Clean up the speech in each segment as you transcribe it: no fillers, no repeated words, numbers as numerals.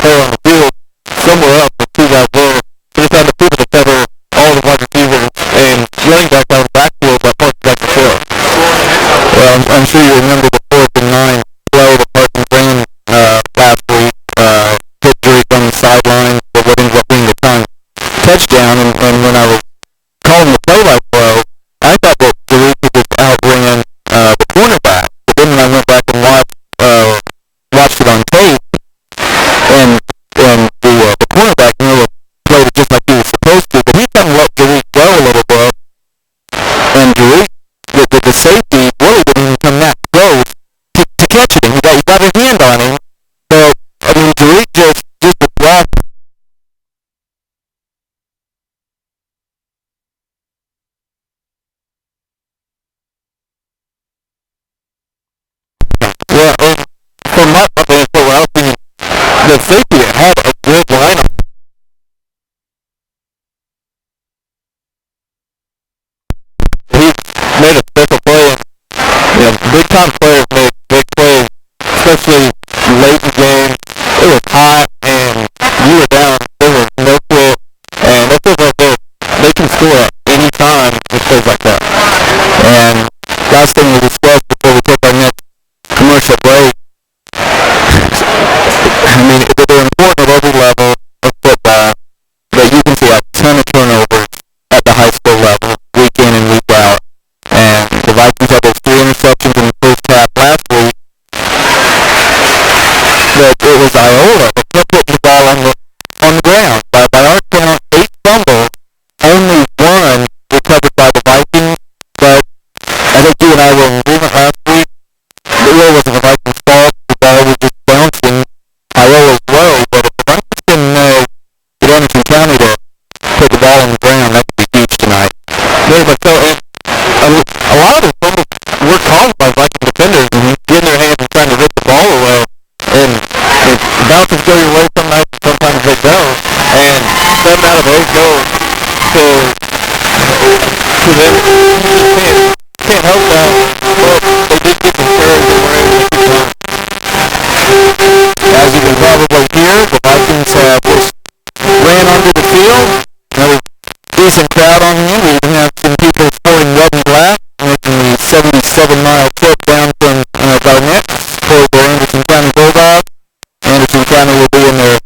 player on the field somewhere else with two guys there. So just having the people to cover all the wide receivers and running back out of the backfield by Parsons back to throw. Well, I'm sure you remember the 4th and 9 play that Parsons ran last week. Hit Drake on the sideline for what ended up being the time touchdown. And when I was calling the play-by-play, I thought that Drake had just outran the cornerback. But then when I went back and watched it on tape, and the cornerback played it just like he was supposed to, but he kind of let Drake go a little bit, and Drake, the safety, really didn't even come that close to catch it. He got his hand on him, but I mean, Drake just the block. Yeah, and from my opinion, the safety had a good lineup. He made a special play, and big time players make big plays, especially late in the game. It was hot, and you were down. There was no quit, and that feels like they can score at any time with plays like that. And last thing we discussed before we take our next commercial break, I mean, they're important at every level of football, but you can see a ton of turnovers at the high school level, week in and week out. And the Vikings had those 3 interceptions in the first half last week. But it was Iola that kept putting the ball on the ground. By our count, 8 fumbles, only 1 recovered by the Vikings. But I think you and I were in agreement last week. It really wasn't the Vikings' fault. The ball was just bouncing Iola's way. But if the Vikings can get Anderson County to put the ball on the ground, that could be huge tonight. Yeah, but so a lot of the fumbles were caused by Viking defenders and getting their hands and trying to rip the ball away. And the bounces go your way some nights and sometimes they don't. And 7 out of 8 go to them. You can't help that. But they did get the carries they were able to get done. As you can probably hear, the Vikings just ran onto the field. Another decent crowd on here. We even have some people sporting red and black, making the 77-mile trip down from Garnett for the Anderson County Bulldogs. Anderson County will be in their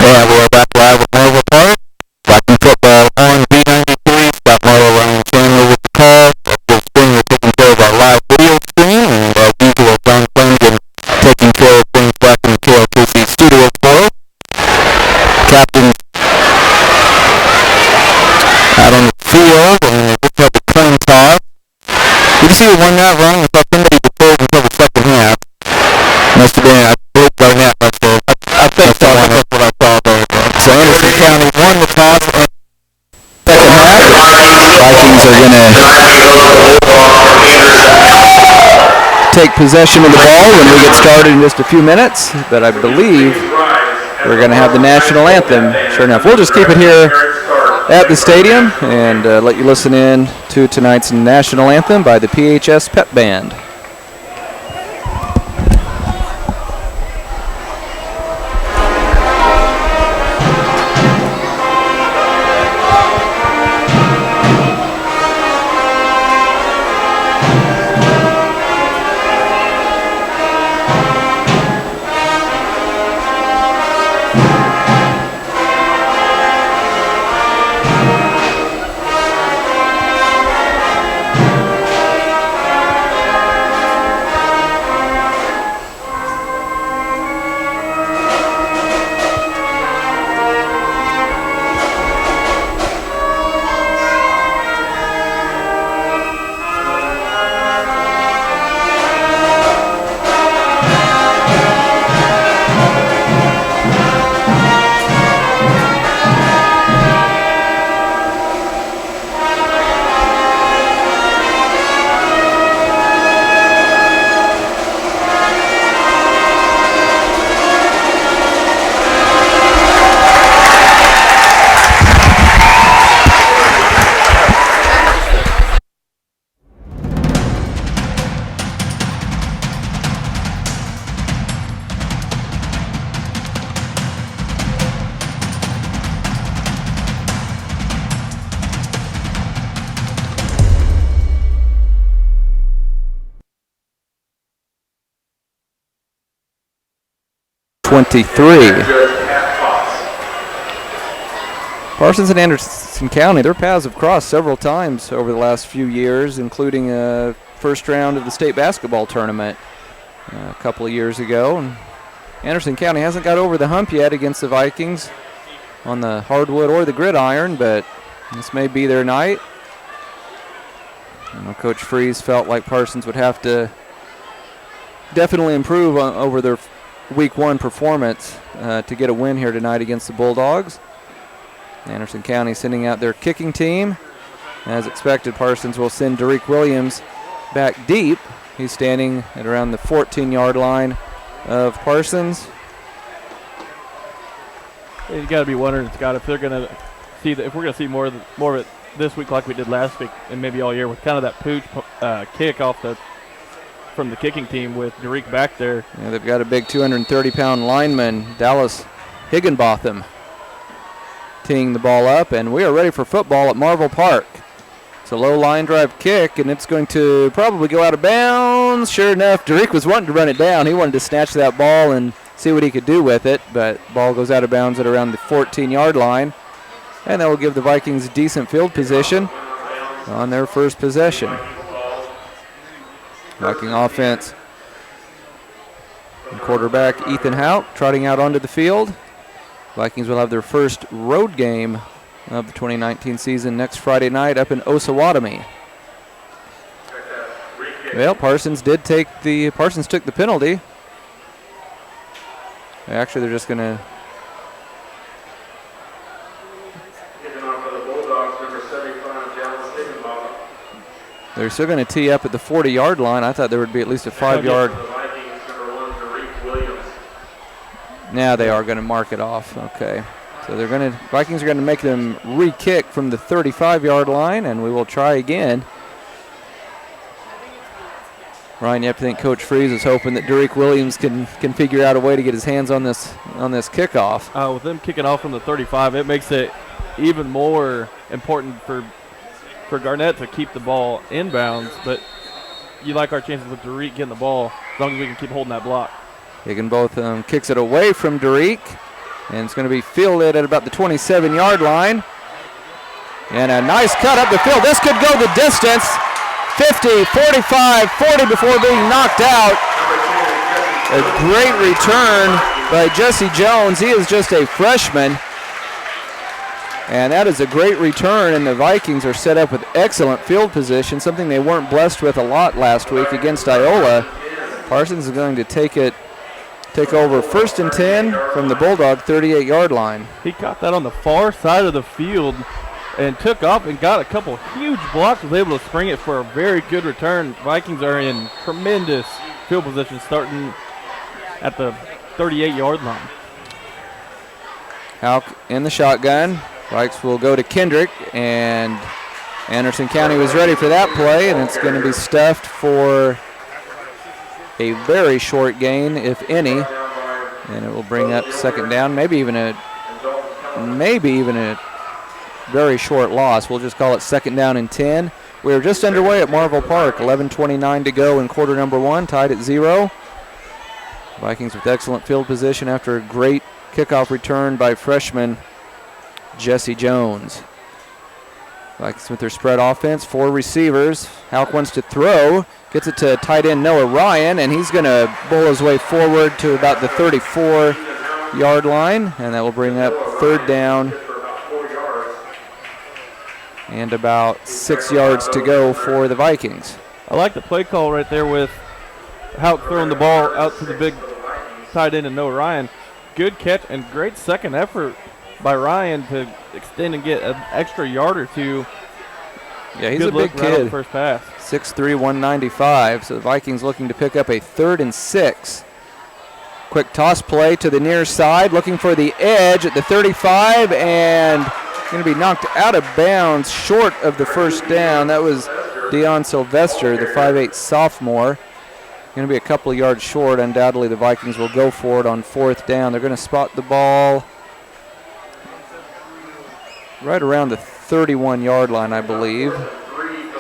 Yeah, we're back live with Marvel Park. Viking football on B93. Scott Marlowe, Ryan Chandler with the call. This spring we're taking care of our live video stream, and as usual, John Flanagan taking care of things back in the KLKC studio for us. Captain out on the field, and we just had the turn toss. Did you see who won that run? I thought somebody deferred until the second half. Must have been, I broke right now. I think so. That's what I saw there. So Anderson County won the toss in the second half. Vikings are going to take possession of the ball when we get started in just a few minutes. But I believe we're going to have the national anthem. Sure enough. We'll just keep it here at the stadium and let you listen in to tonight's national anthem by the PHS Pep Band. Parsons and Anderson County, their paths have crossed several times over the last few years, including a first round of the state basketball tournament a couple of years ago. And Anderson County hasn't got over the hump yet against the Vikings on the hardwood or the gridiron, but this may be their night. Coach Freeze felt like Parsons would have to definitely improve over their Week 1 performance to get a win here tonight against the Bulldogs. Anderson County sending out their kicking team. As expected, Parsons will send Derek Williams back deep. He's standing at around the 14-yard line of Parsons. You got to be wondering, Scott, if they're going to see if we're going to see more of it this week like we did last week and maybe all year with kind of that pooch kick off from the kicking team with Derek back there. Yeah, they've got a big 230-pound lineman, Dallas Higginbotham, teeing the ball up, and we are ready for football at Marvel Park. It's a low line drive kick, and it's going to probably go out of bounds. Sure enough, Derek was wanting to run it down. He wanted to snatch that ball and see what he could do with it, but ball goes out of bounds at around the 14-yard line, and that will give the Vikings decent field position on their first possession. Viking offense. And quarterback Ethan Houck trotting out onto the field. Vikings will have their first road game of the 2019 season next Friday night up in Osawatomie. Well, Parsons took the penalty. Actually, they're just going to. They're still going to tee up at the 40-yard line. I thought there would be at least a 5-yard. Now they are going to mark it off. Okay. So Vikings are going to make them re-kick from the 35-yard line, and we will try again. Ryan, you have to think Coach Freeze is hoping that Derek Williams can figure out a way to get his hands on this kickoff. With them kicking off from the 35, it makes it even more important for Garnett to keep the ball inbounds, but you like our chances with Derek getting the ball as long as we can keep holding that block. Higginbotham kicks it away from Derek, And it's going to be fielded at about the 27-yard line. And a nice cut up the field. This could go the distance. 50, 45, 40 before being knocked out. A great return by Jesse Jones. He is just a freshman. And that is a great return, and the Vikings are set up with excellent field position, something they weren't blessed with a lot last week against Iola. Parsons is going to take over 1st and 10 from the Bulldog 38-yard line. He caught that on the far side of the field and took off and got a couple huge blocks, was able to spring it for a very good return. Vikings are in tremendous field position starting at the 38-yard line. Hauk in the shotgun. Vikes will go to Kendrick, and Anderson County was ready for that play, and it's going to be stuffed for a very short gain, if any, and it will bring up 2nd down, maybe even a very short loss. We'll just call it 2nd down and 10. We're just underway at Marvel Park. 11:29 to go in quarter number 1, tied at 0. Vikings with excellent field position after a great kickoff return by freshman Jesse Jones. Vikings with their spread offense, 4 receivers. Hauk wants to throw, gets it to tight end Noah Ryan, and he's going to bowl his way forward to about the 34-yard line, and that will bring up 3rd down and about 6 yards to go for the Vikings. I like the play call right there with Hauk throwing the ball out to the big tight end and Noah Ryan. Good catch and great second effort by Ryan to extend and get an extra yard or 2. Yeah, he's good a big right kid. on the first pass. 6'3", 195. So the Vikings looking to pick up a 3rd and 6. Quick toss play to the near side, looking for the edge at the 35, and going to be knocked out of bounds short of the 1st down. That was Deion Sylvester, the 5'8 sophomore. Going to be a couple of yards short. Undoubtedly, the Vikings will go for it on 4th down. They're going to spot the ball right around the 31-yard line, I believe.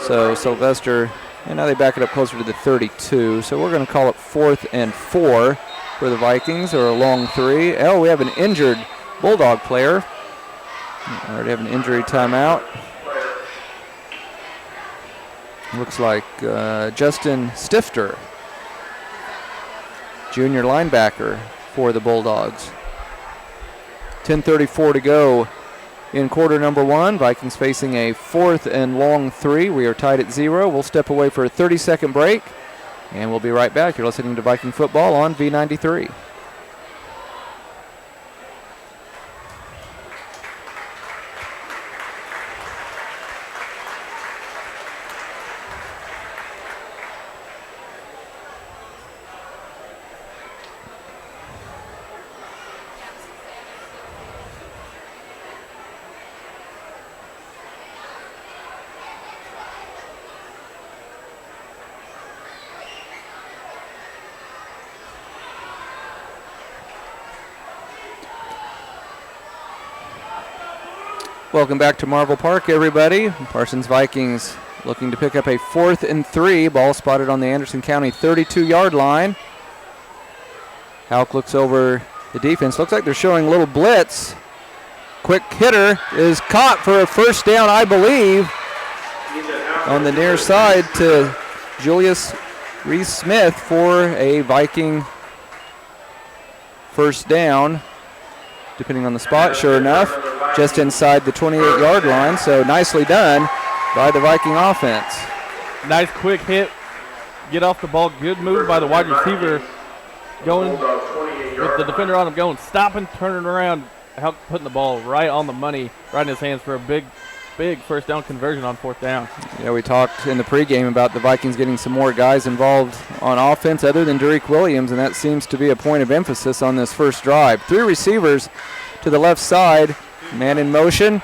So Sylvester, and now they back it up closer to the 32. So we're going to call it 4th and 4 for the Vikings, or a long 3. Oh, we have an injured Bulldog player. We already have an injury timeout. Looks like Justin Stifter, junior linebacker for the Bulldogs. 10:34 to go in quarter number 1. Vikings facing a 4th and long 3. We are tied at 0. We'll step away for a 30-second break, and we'll be right back. You're listening to Viking Football on V93. Welcome back to Marvel Park, everybody. Parsons Vikings looking to pick up a 4th and 3. Ball spotted on the Anderson County 32-yard line. Hauk looks over the defense. Looks like they're showing a little blitz. Quick hitter is caught for a 1st down, I believe, on the near side to Julius Reese-Smith for a Viking 1st down. Depending on the spot, sure enough, just inside the 28-yard line. So nicely done by the Viking offense. Nice quick hit. Get off the ball. Good move by the wide receiver. Going with the defender on him, going, stopping, turning around, putting the ball right on the money, right in his hands for a big 1st down conversion on 4th down. Yeah, we talked in the pregame about the Vikings getting some more guys involved on offense other than Derek Williams, and that seems to be a point of emphasis on this first drive. 3 receivers to the left side, man in motion.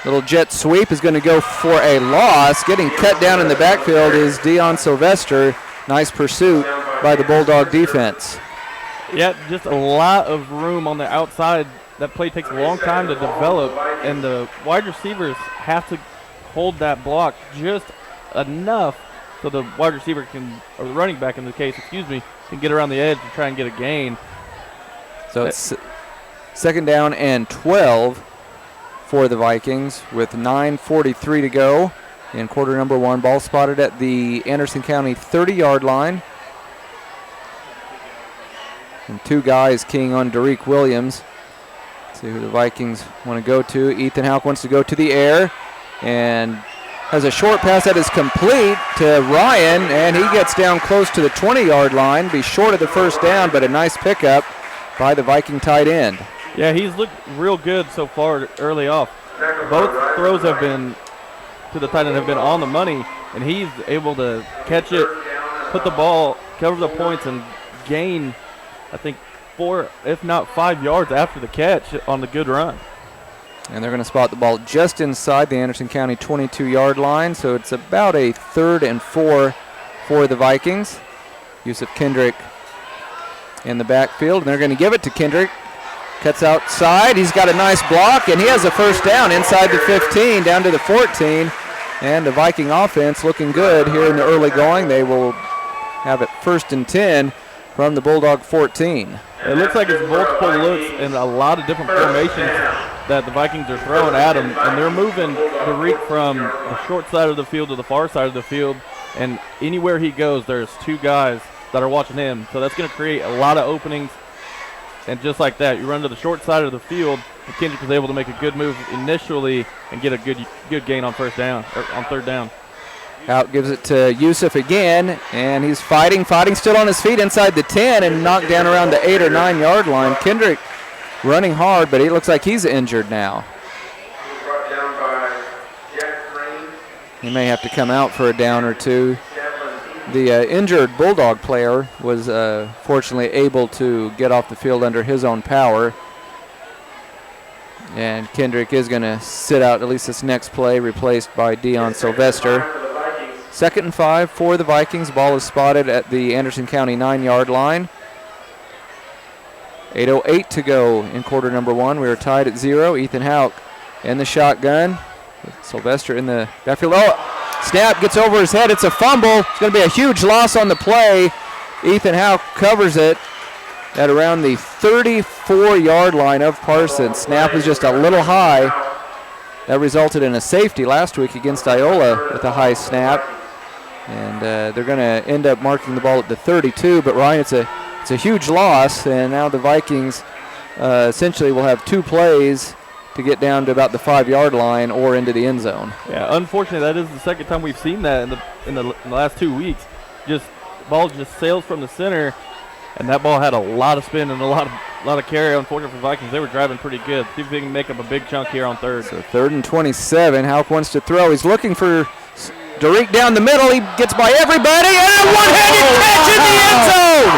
Little jet sweep is going to go for a loss. Getting cut down in the backfield is Deion Sylvester. Nice pursuit by the Bulldog defense. Yeah, just a lot of room on the outside. That play takes a long time to develop, and the wide receivers have to hold that block just enough so the wide receiver can, or the running back in the case, can get around the edge and try and get a gain. So it's Second down and 12 for the Vikings with 9:43 to go in quarter number 1. Ball spotted at the Anderson County 30-yard line. And 2 guys keying on Derek Williams. Let's see who the Vikings want to go to. Ethan Houck wants to go to the air and has a short pass that is complete to Ryan, and he gets down close to the 20-yard line. Be short of the first down, but a nice pickup by the Viking tight end. Yeah, he's looked real good so far early off. Both throws have been to the tight end have been on the money, and he's able to catch it, put the ball, cover the points, and gain, I think, 4, if not 5 yards after the catch on the good run. And they're going to spot the ball just inside the Anderson County 22-yard line, so it's about a 3rd and 4 for the Vikings. Yusuf Kendrick in the backfield, and they're going to give it to Kendrick. Cuts outside. He's got a nice block, and he has a first down inside the 15, down to the 14. And the Viking offense looking good here in the early going. They will have it 1st and 10 from the Bulldog 14. It looks like it's multiple looks and a lot of different formations that the Vikings are throwing at him, and they're moving Derek from the short side of the field to the far side of the field, and anywhere he goes, there's 2 guys that are watching him. So that's going to create a lot of openings. And just like that, you run to the short side of the field, and Kendrick was able to make a good move initially and get a good gain on first down, or on 3rd down. Out gives it to Yusuf again, and he's fighting still on his feet inside the 10 and knocked down around the 8 or 9 yard line. Kendrick running hard, but it looks like he's injured now. He may have to come out for a down or 2. The injured Bulldog player was fortunately able to get off the field under his own power. And Kendrick is going to sit out at least this next play, replaced by Dion Sylvester. 2nd and 5 for the Vikings. Ball is spotted at the Anderson County 9-yard line. 8:08 to go in quarter number 1. We are tied at 0. Ethan Houck in the shotgun. Sylvester in the backfield. Snap gets over his head. It's a fumble. It's going to be a huge loss on the play. Ethan Houck covers it at around the 34-yard line of Parsons. Snap is just a little high. That resulted in a safety last week against Iola with a high snap. And they're going to end up marking the ball at the 32. But, Ryan, it's a huge loss. And now the Vikings essentially will have 2 plays to get down to about the 5-yard line or into the end zone. Yeah, unfortunately, that is the second time we've seen that in the last 2 weeks. Ball just sails from the center, and that ball had a lot of spin and a lot of carry. Unfortunately for the Vikings, they were driving pretty good. See if they can make up a big chunk here on 3rd. So 3rd and 27. Houck wants to throw. He's looking for Derek down the middle. He gets by everybody, and a one-handed catch in the end zone.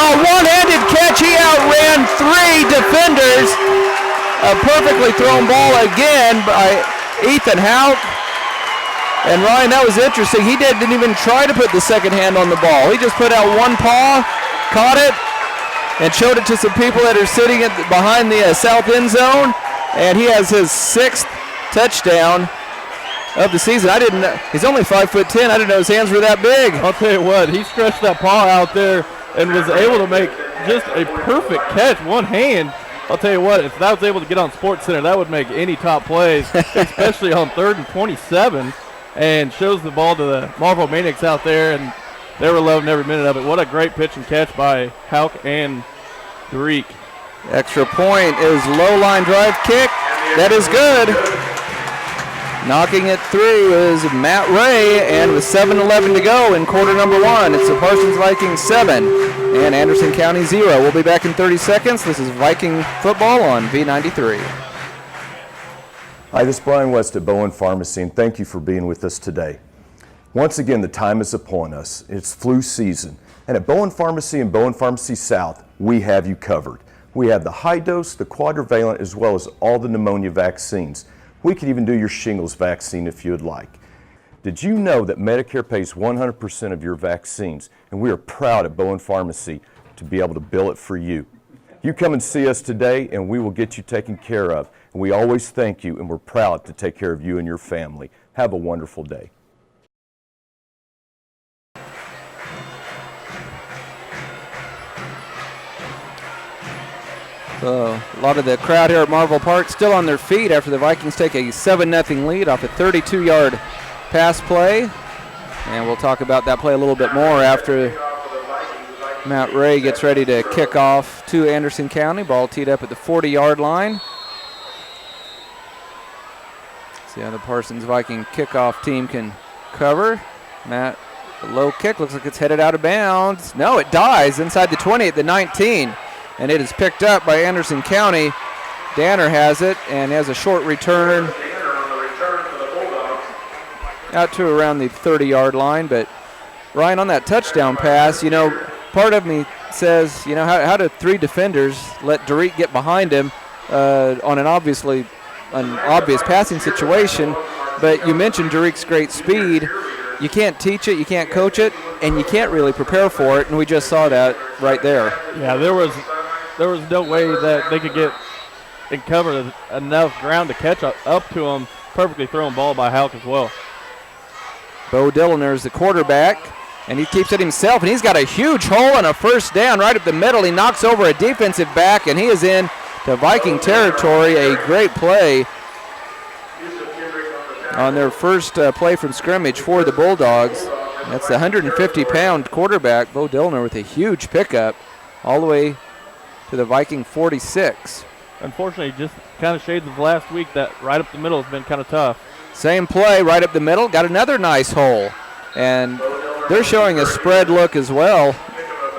A one-handed catch. He outran 3 defenders. A perfectly thrown ball again by Ethan Houck. And Ryan, that was interesting. He didn't even try to put the second hand on the ball. He just put out one paw, caught it, and showed it to some people that are sitting behind the south end zone. And he has his 6th touchdown of the season. He's only 5'10". I didn't know his hands were that big. I'll tell you what, he stretched that paw out there and was able to make just a perfect catch, one hand. I'll tell you what, if that was able to get on SportsCenter, that would make any top plays, especially on 3rd and 27, and shows the ball to the Marvel Maniacs out there, and they were loving every minute of it. What a great pitch and catch by Houck and Derek. Extra point is low line drive kick. That is good. Knocking it through is Matt Ray, and with 7:11 to go in quarter number 1, it's the Parsons Vikings 7 and Anderson County 0. We'll be back in 30 seconds. This is Viking football on V93. Hi, this is Brian West at Bowen Pharmacy, and thank you for being with us today. Once again, the time is upon us. It's flu season, and at Bowen Pharmacy and Bowen Pharmacy South, we have you covered. We have the high dose, the quadrivalent, as well as all the pneumonia vaccines. We could even do your shingles vaccine if you'd like. Did you know that Medicare pays 100% of your vaccines, and we are proud at Bowen Pharmacy to be able to bill it for you. You come and see us today, and we will get you taken care of. And we always thank you, and we're proud to take care of you and your family. Have a wonderful day. A lot of the crowd here at Marvel Park still on their feet after the Vikings take a 7-0 lead off a 32-yard pass play. And we'll talk about that play a little bit more after Matt Ray gets ready to kick off to Anderson County. Ball teed up at the 40-yard line. See how the Parsons Viking kickoff team can cover. Matt, the low kick looks like it's headed out of bounds. No, it dies inside the 20 at the 19. And it is picked up by Anderson County. Danner has it and has a short return out to around the 30-yard line. But Ryan, on that touchdown pass, part of me says, how do three defenders let Derek get behind him on an obvious passing situation? But you mentioned Derek's great speed. You can't teach it, you can't coach it, and you can't really prepare for it, and we just saw that right there. Yeah, there was no way that they could get and cover enough ground to catch up to him. Perfectly thrown ball by Houck as well. Bo Dilliner is the quarterback, and he keeps it himself, and he's got a huge hole and a first down right up the middle. He knocks over a defensive back, and he is in to Viking territory. A great play on their first play from scrimmage for the Bulldogs. That's the 150-pound quarterback, Bo Dilliner, with a huge pickup all the way to the Viking 46. Unfortunately, just kind of shades of last week, that right up the middle has been kind of tough. Same play right up the middle, got another nice hole. And they're showing a spread look as well,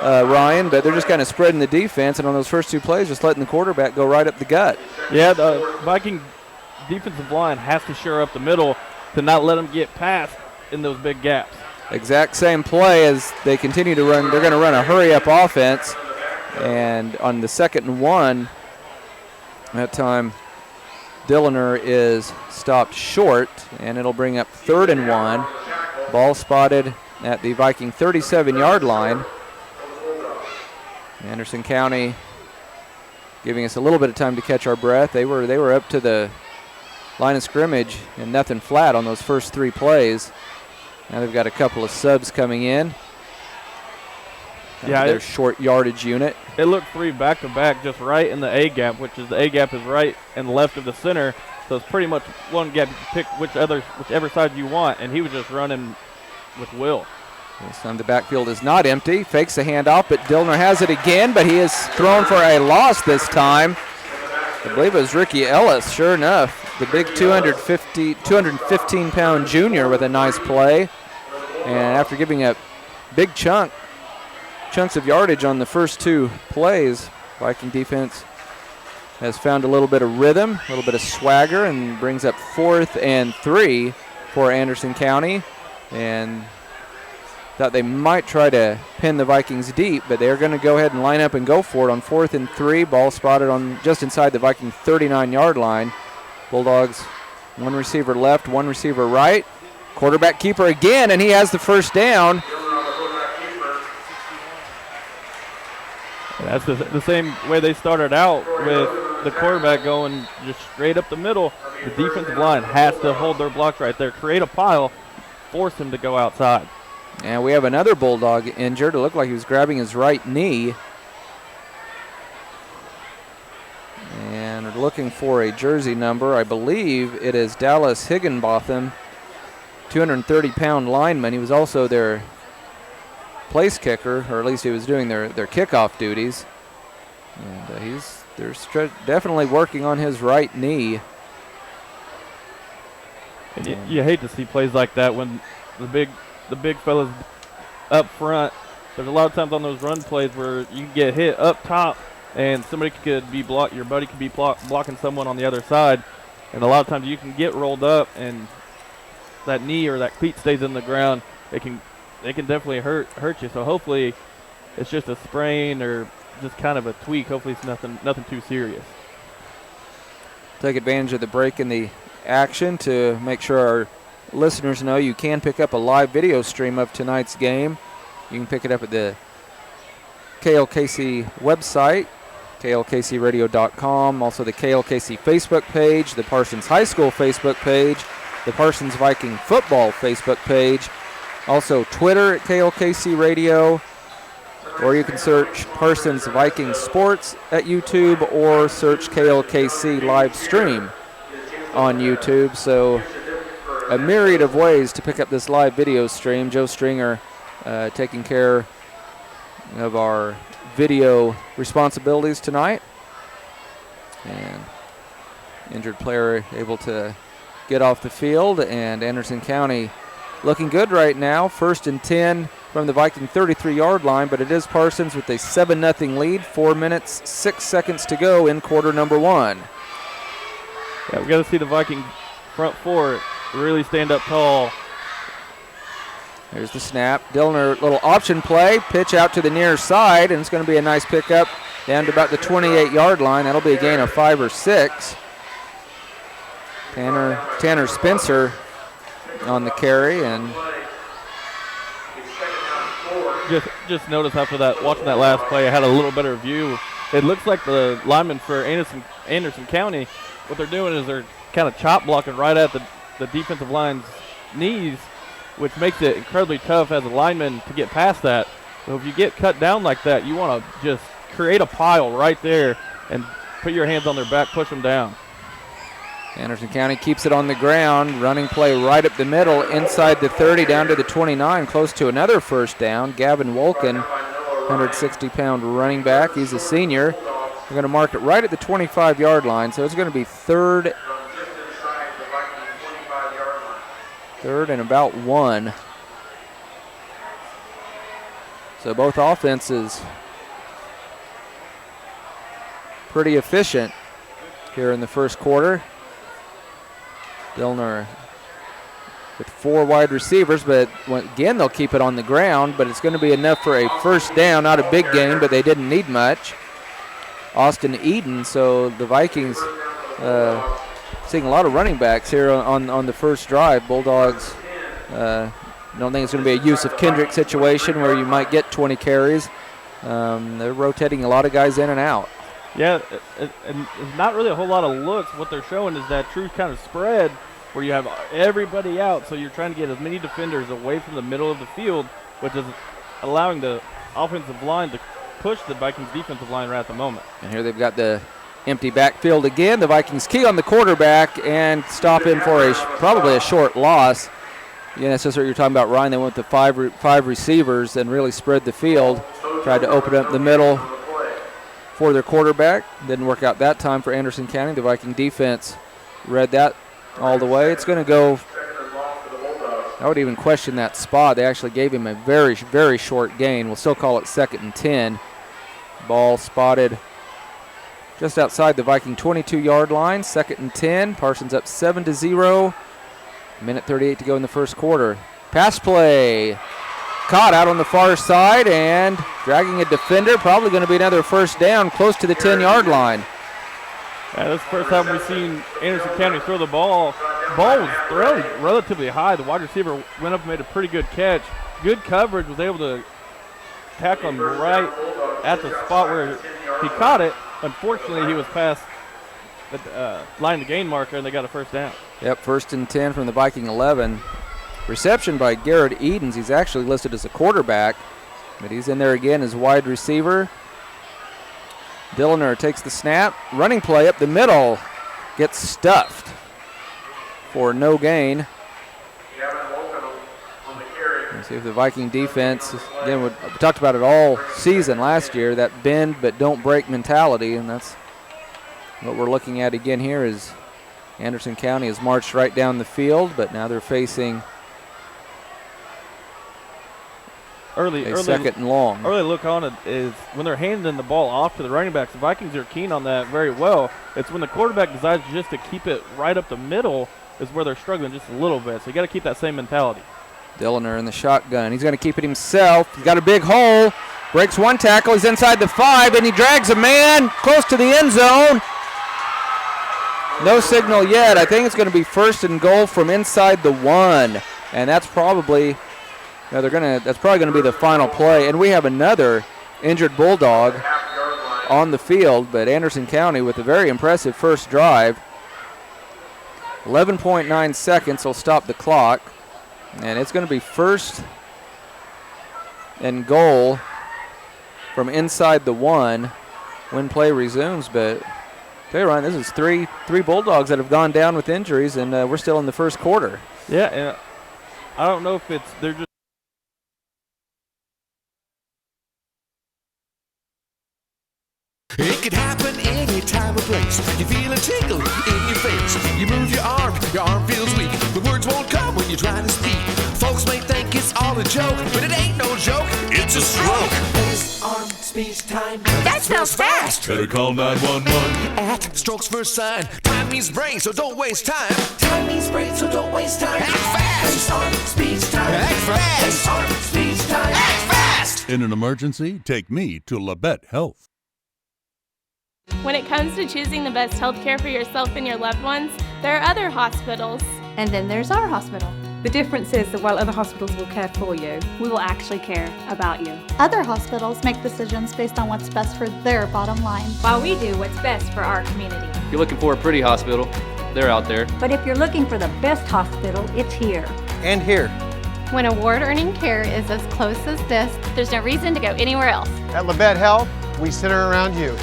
Ryan, but they're just kind of spreading the defense, and on those first two plays, just letting the quarterback go right up the gut. Yeah, the Viking defensive line has to shore up the middle to not let them get past in those big gaps. Exact same play as they continue to run. They're going to run a hurry-up offense, and on the 2nd and 1, that time Dilliner is stopped short, and it'll bring up 3rd and 1. Ball spotted at the Viking 37-yard line. Anderson County giving us a little bit of time to catch our breath. They were up to the line of scrimmage and nothing flat on those first 3 plays. Now they've got a couple of subs coming in. Yeah, their short yardage unit. It looked 3 back-to-back just right in the A gap, which is the A gap is right and left of the center. So it's pretty much one gap. You can pick whichever side you want, and he was just running with will. This time the backfield is not empty. Fakes the handoff, but Dilliner has it again, but he is thrown for a loss this time. I believe it was Ricky Ellis, sure enough. The big 215-pound junior with a nice play. And after giving up big chunks of yardage on the first 2 plays, Viking defense has found a little bit of rhythm, a little bit of swagger, and brings up 4th and 3 for Anderson County. And thought they might try to pin the Vikings deep, but they're going to go ahead and line up and go for it on 4th and 3. Ball spotted on just inside the Viking 39-yard line. Bulldogs, 1 receiver left, 1 receiver right. Quarterback keeper again, and he has the first down. That's the same way they started out with the quarterback going just straight up the middle. The defensive line has to hold their blocks right there, create a pile, force him to go outside. And we have another Bulldog injured. It looked like he was grabbing his right knee. And we're looking for a jersey number. I believe it is Dallas Higginbotham, 230-pound lineman. He was also their place kicker, or at least he was doing their kickoff duties. And they're definitely working on his right knee. And you hate to see plays like that when the big fellas up front. There's a lot of times on those run plays where you can get hit up top, and somebody could be your buddy could be blocking someone on the other side, and a lot of times you can get rolled up, and that knee or that cleat stays in the ground. It can definitely hurt you. So hopefully it's just a sprain or just kind of a tweak. Hopefully it's nothing too serious. Take advantage of the break in the action to make sure our listeners know you can pick up a live video stream of tonight's game. You can pick it up at the KLKC website, klkcradio.com, also the KLKC Facebook page, the Parsons High School Facebook page, the Parsons Viking Football Facebook page, also Twitter at KLKC Radio, or you can search Parsons Vikings Sports at YouTube or search KLKC live stream on YouTube. So a myriad of ways to pick up this live video stream. Joe Stringer taking care of our video responsibilities tonight. And injured player able to get off the field, and Anderson County looking good right now. 1st and 10 from the Viking 33-yard line, but it is Parsons with a 7-0 lead. 4 minutes, 6 seconds to go in quarter number 1. Yeah, we've got to see the Viking front four really stand up tall. Here's the snap. Dillner, little option play, pitch out to the near side, and it's going to be a nice pickup down to about the 28-yard line. That'll be a gain of 5 or 6. Tanner Spencer on the carry, and just notice after that, watching that last play, I had a little better view. It looks like the linemen for Anderson County, what they're doing is they're kind of chop blocking right at the defensive line's knees, which makes it incredibly tough as a lineman to get past that. So if you get cut down like that, you want to just create a pile right there and put your hands on their back, push them down. Anderson County keeps it on the ground. Running play right up the middle, inside the 30, down to the 29, close to another first down. Gavin Wolken, 160-pound running back. He's a senior. We're going to mark it right at the 25-yard line, so it's going to be third and about 1. So both offenses pretty efficient here in the first quarter. Dillner with 4 wide receivers, but again, they'll keep it on the ground, but it's going to be enough for a first down. Not a big gain, but they didn't need much. Austin Eden, so the Vikings seeing a lot of running backs here on the first drive. Bulldogs, don't think it's going to be a Yusuf Kendrick situation where you might get 20 carries. They're rotating a lot of guys in and out. Yeah, and not really a whole lot of looks. What they're showing is that true kind of spread where you have everybody out, so you're trying to get as many defenders away from the middle of the field, which is allowing the offensive line to push the Vikings defensive line right at the moment. And here they've got the empty backfield again. The Vikings key on the quarterback and stop in for probably a short loss. Yeah, that's just what you're talking about, Ryan. They went with the five receivers and really spread the field. Tried to open up the middle for their quarterback. Didn't work out that time for Anderson County. The Viking defense read that all the way. It's going to go, I would even question that spot. They actually gave him a very, very short gain. We'll still call it 2nd and 10. Ball spotted just outside the Viking 22-yard line. 2nd and 10. Parsons up 7-0. Minute 38 to go in the first quarter. Pass play. Caught out on the far side and dragging a defender. Probably going to be another first down close to the 10-yard line. Yeah, this is the first time we've seen Anderson County throw the ball. The ball was thrown relatively high. The wide receiver went up and made a pretty good catch. Good coverage, was able to tackle him right at the spot where he caught it. Unfortunately, he was past the line to gain marker, and they got a first down. Yep, 1st and 10 from the Viking 11. Reception by Garrett Edens. He's actually listed as a quarterback, but he's in there again as wide receiver. Dillner takes the snap. Running play up the middle. Gets stuffed for no gain. Let's see if the Viking defense, again, we talked about it all season last year, that bend but don't break mentality, and that's what we're looking at again here. Is Anderson County has marched right down the field, but now they're facing early 2nd and long. Early look on it is when they're handing the ball off to the running backs. The Vikings are keen on that very well. It's when the quarterback decides just to keep it right up the middle is where they're struggling just a little bit. So you got to keep that same mentality. Dillner in the shotgun. He's going to keep it himself. He's got a big hole. Breaks one tackle. He's inside the 5, and he drags a man close to the end zone. No signal yet. I think it's going to be 1st and goal from inside the 1, and that's probably that's probably going to be the final play. And we have another injured Bulldog on the field, but Anderson County with a very impressive first drive. 11.9 seconds will stop the clock, and it's going to be 1st and goal from inside the 1 when play resumes. But tell you, Ryan, this is three Bulldogs that have gone down with injuries, and we're still in the first quarter. Yeah, and I don't know if they're just. It could happen any time or place. You feel a tingle in your face. You move your arm feels weak. The words won't come when you try to speak. Folks may think it's all a joke, but it ain't no joke. It's a stroke. Face, arm, speech, time. That sounds fast. Better call 911. At stroke's first sign. Time means brain, so don't waste time. Time means brain, so don't waste time. Act fast. Face, arm, speech, time. Act fast. Face, arm, speech, time. Act fast. In an emergency, take me to Labette Health. When it comes to choosing the best health care for yourself and your loved ones, there are other hospitals. And then there's our hospital. The difference is that while other hospitals will care for you, We will actually care about you. Other hospitals make decisions based on what's best for their bottom line, While we do what's best for our community. If you're looking for a pretty hospital, they're out there. but if you're looking for the best hospital, it's here. And here. when award-earning care is as close as this, There's no reason to go anywhere else. At Labette Health, we center around you.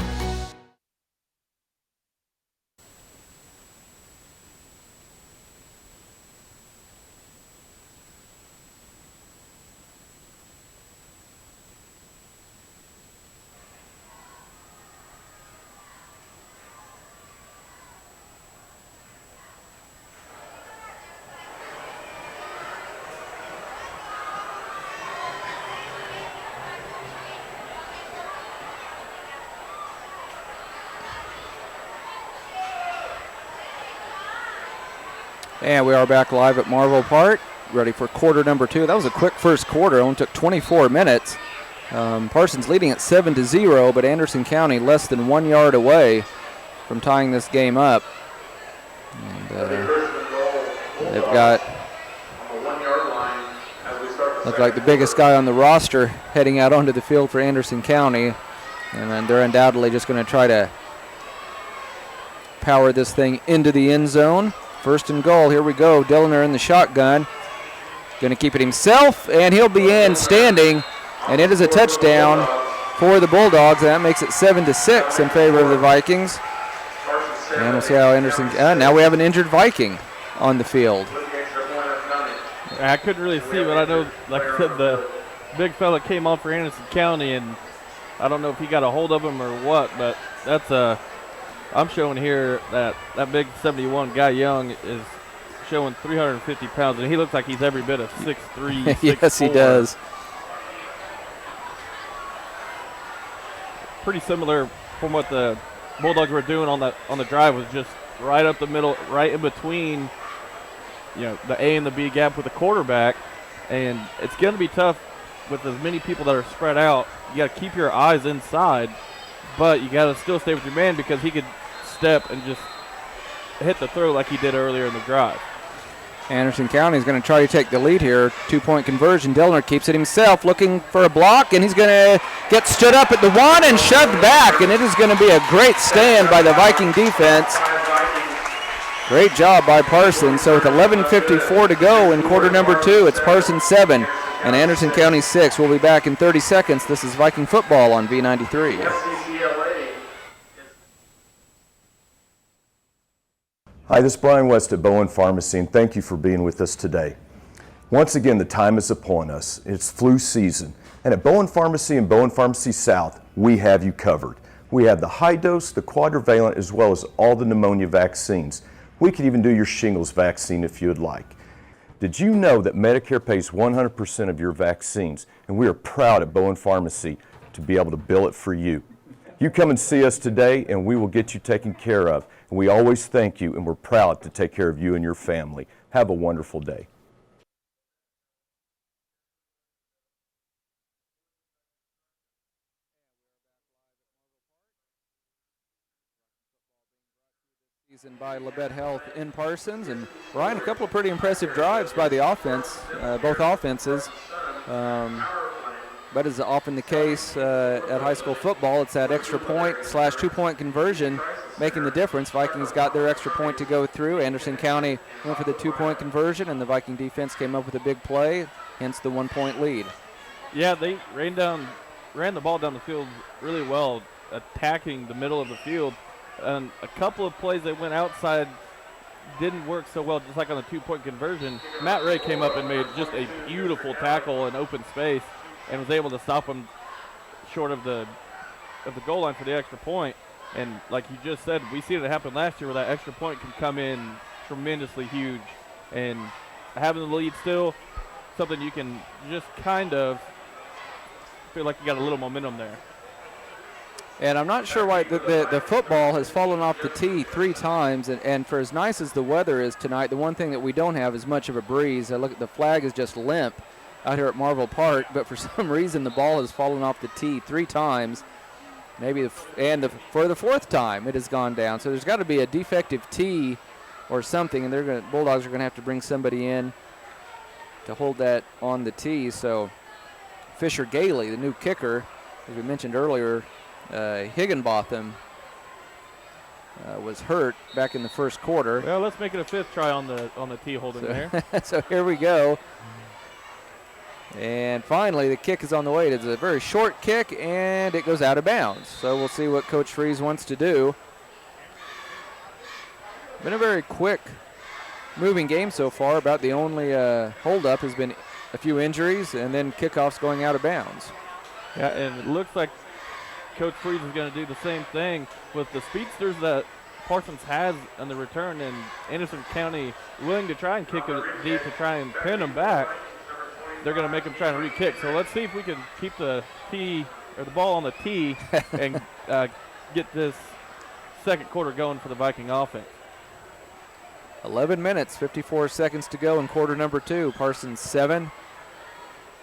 And we are back live at Marvel Park, ready for quarter number 2. That was a quick first quarter. It only took 24 minutes. Parsons leading at 7-0, but Anderson County less than 1 yard away from tying this game up. And they've got, look like the biggest guy on the roster heading out onto the field for Anderson County. And then they're undoubtedly just going to try to power this thing into the end zone. First and goal, here we go. Dillner in the shotgun. Going to keep it himself, and he'll be in standing. And it is a touchdown for the Bulldogs, and that makes it 7-6 in favor of the Vikings. And we'll see how Anderson, now we have an injured Viking on the field. I couldn't really see, but I know, like I said, the big fella came on for Anderson County, and I don't know if he got a hold of him or what, but that's I'm showing here that big 71 guy Young is showing 350 pounds, and he looks like he's every bit of 6'3", 6'4". Yes, he does. Pretty similar from what the Bulldogs were doing on the drive, was just right up the middle, right in between, the A and the B gap with the quarterback, and it's going to be tough with as many people that are spread out. You got to keep your eyes inside, but you got to still stay with your man because he could step and just hit the throw like he did earlier in the drive. Anderson County is going to try to take the lead here. 2-point conversion. Dillner keeps it himself, looking for a block, and he's going to get stood up at the 1 and shoved back, and it is going to be a great stand by the Viking defense. Great job by Parsons. So with 11:54 to go in quarter number 2, it's Parsons 7 and Anderson County 6. We'll be back in 30 seconds. This is Viking football on V93. Hi, this is Brian West at Bowen Pharmacy, and thank you for being with us today. Once again, the time is upon us. It's flu season, and at Bowen Pharmacy and Bowen Pharmacy South, we have you covered. We have the high dose, the quadrivalent, as well as all the pneumonia vaccines. We could even do your shingles vaccine if you'd like. Did you know that Medicare pays 100% of your vaccines, and we are proud at Bowen Pharmacy to be able to bill it for you. You come and see us today, and we will get you taken care of. And we always thank you, and we're proud to take care of you and your family. Have a wonderful day. Season by Labette Health in Parsons, and Ryan, a couple of pretty impressive drives by the offense, both offenses. But as often the case at high school football, it's that extra point / 2-point conversion making the difference. Vikings got their extra point to go through. Anderson County went for the 2-point conversion, and the Viking defense came up with a big play, hence the 1-point lead. Yeah, they rained down ran the ball down the field really well, attacking the middle of the field. And a couple of plays they went outside didn't work so well, just like on the 2-point conversion. Matt Ray came up and made just a beautiful tackle in open space and was able to stop him short of the goal line for the extra point. And like you just said, we seen it happen last year where that extra point can come in tremendously huge. And having the lead still, something you can just kind of feel like you got a little momentum there. And I'm not sure why the football has fallen off the tee 3 times. And for as nice as the weather is tonight, the one thing that we don't have is much of a breeze. I look at the flag is just limp out here at Marvel Park, but for some reason the ball has fallen off the tee 3 times. Maybe for the 4th time it has gone down. So there's got to be a defective tee or something, and Bulldogs are going to have to bring somebody in to hold that on the tee. So Fisher Gailey, the new kicker, as we mentioned earlier, Higginbotham was hurt back in the first quarter. Well, let's make it a 5th try on the tee holding there. So here we go. And finally, the kick is on the way. It's a very short kick, and it goes out of bounds. So we'll see what Coach Freeze wants to do. Been a very quick moving game so far. About the only holdup has been a few injuries and then kickoffs going out of bounds. Yeah, and it looks like Coach Freeze is going to do the same thing with the speedsters that Parsons has on the return, and Anderson County willing to try and kick it deep to try and pin them back. They're going to make them try and re-kick. So let's see if we can keep the ball on the tee and get this second quarter going for the Viking offense. 11 minutes, 54 seconds to go in quarter number 2. Parsons 7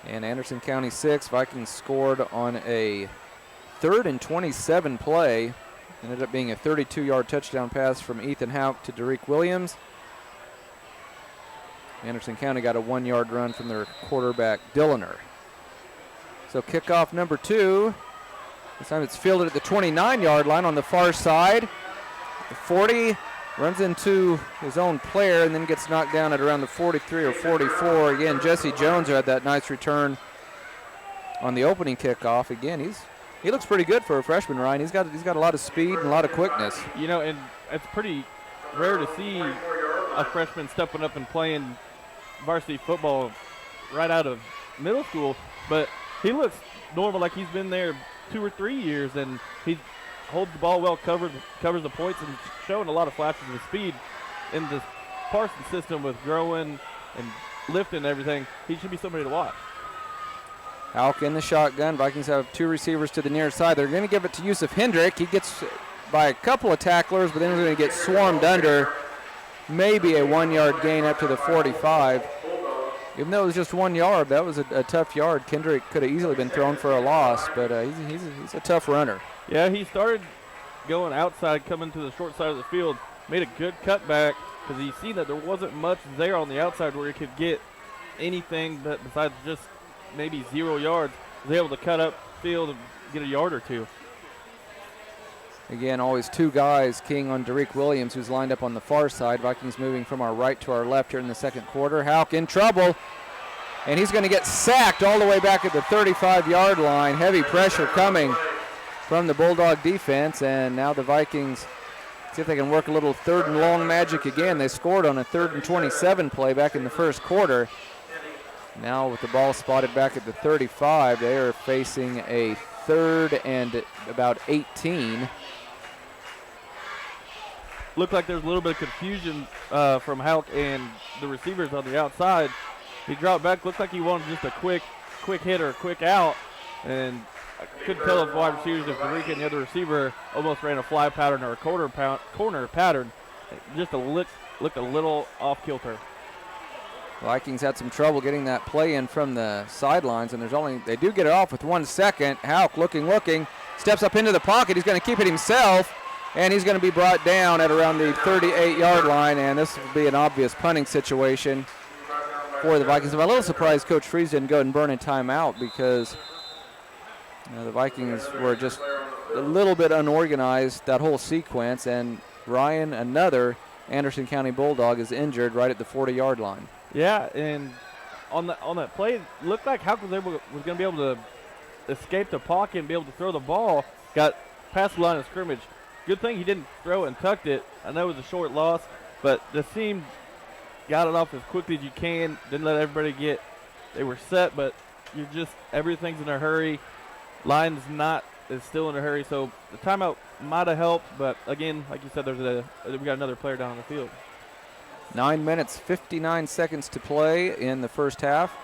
and Anderson County 6. Vikings scored on a 3rd and 27 play. Ended up being a 32-yard touchdown pass from Ethan Houck to Derek Williams. Anderson County got a 1-yard run from their quarterback, Dilliner. So kickoff number 2. This time it's fielded at the 29-yard line on the far side. The 40 runs into his own player and then gets knocked down at around the 43 or 44. Again, Jesse Jones had that nice return on the opening kickoff. Again, he looks pretty good for a freshman, Ryan. He's got a lot of speed and a lot of quickness. You know, and it's pretty rare to see a freshman stepping up and playing varsity football right out of middle school, but he looks normal, like he's been there 2 or 3 years, and he holds the ball well, covers the points, and showing a lot of flashes of speed in this Parsons system with growing and lifting and everything. He should be somebody to watch. Houck in the shotgun. Vikings have 2 receivers to the near side. They're going to give it to Yusuf Hendrick. He gets by a couple of tacklers, but then he's going to get swarmed under. Maybe a 1-yard gain up to the 45. Even though it was just 1 yard, that was a tough yard. Kendrick could have easily been thrown for a loss, but he's a tough runner. Yeah, he started going outside, coming to the short side of the field, made a good cutback because he seen that there wasn't much there on the outside where he could get anything but besides just maybe 0 yards. He was able to cut up field and get a yard or 2. Again, always 2 guys, King on Derek Williams, who's lined up on the far side. Vikings moving from our right to our left here in the second quarter. Houck in trouble, and he's going to get sacked all the way back at the 35-yard line. Heavy pressure coming from the Bulldog defense, and now the Vikings see if they can work a little 3rd and long magic again. They scored on a 3rd and 27 play back in the first quarter. Now with the ball spotted back at the 35, they are facing a 3rd and about 18. Looked like there's a little bit of confusion from Houck and the receivers on the outside. He dropped back, looked like he wanted just a quick hit or a quick out, and I couldn't tell if wide receivers, if Derek and the other receiver almost ran a fly pattern or a corner pattern. It just looked a little off kilter. Vikings had some trouble getting that play in from the sidelines, and they do get it off with 1 second. Houck looking, steps up into the pocket. He's going to keep it himself, and he's going to be brought down at around the 38-yard line, and this will be an obvious punting situation for the Vikings. I'm a little surprised Coach Freeze didn't go and burn a timeout because the Vikings were just a little bit unorganized that whole sequence, and Ryan, another Anderson County Bulldog, is injured right at the 40-yard line. Yeah, and on that play, it looked like Houck was going to be able to escape the pocket and be able to throw the ball. Got past the line of scrimmage. Good thing he didn't throw it and tucked it. I know it was a short loss, but the team got it off as quickly as you can. Didn't let everybody get. They were set, but you're just everything's in a hurry. Line's is still in a hurry, so the timeout might have helped, but again, like you said, we got another player down on the field. 9 minutes, 59 seconds to play in the first half.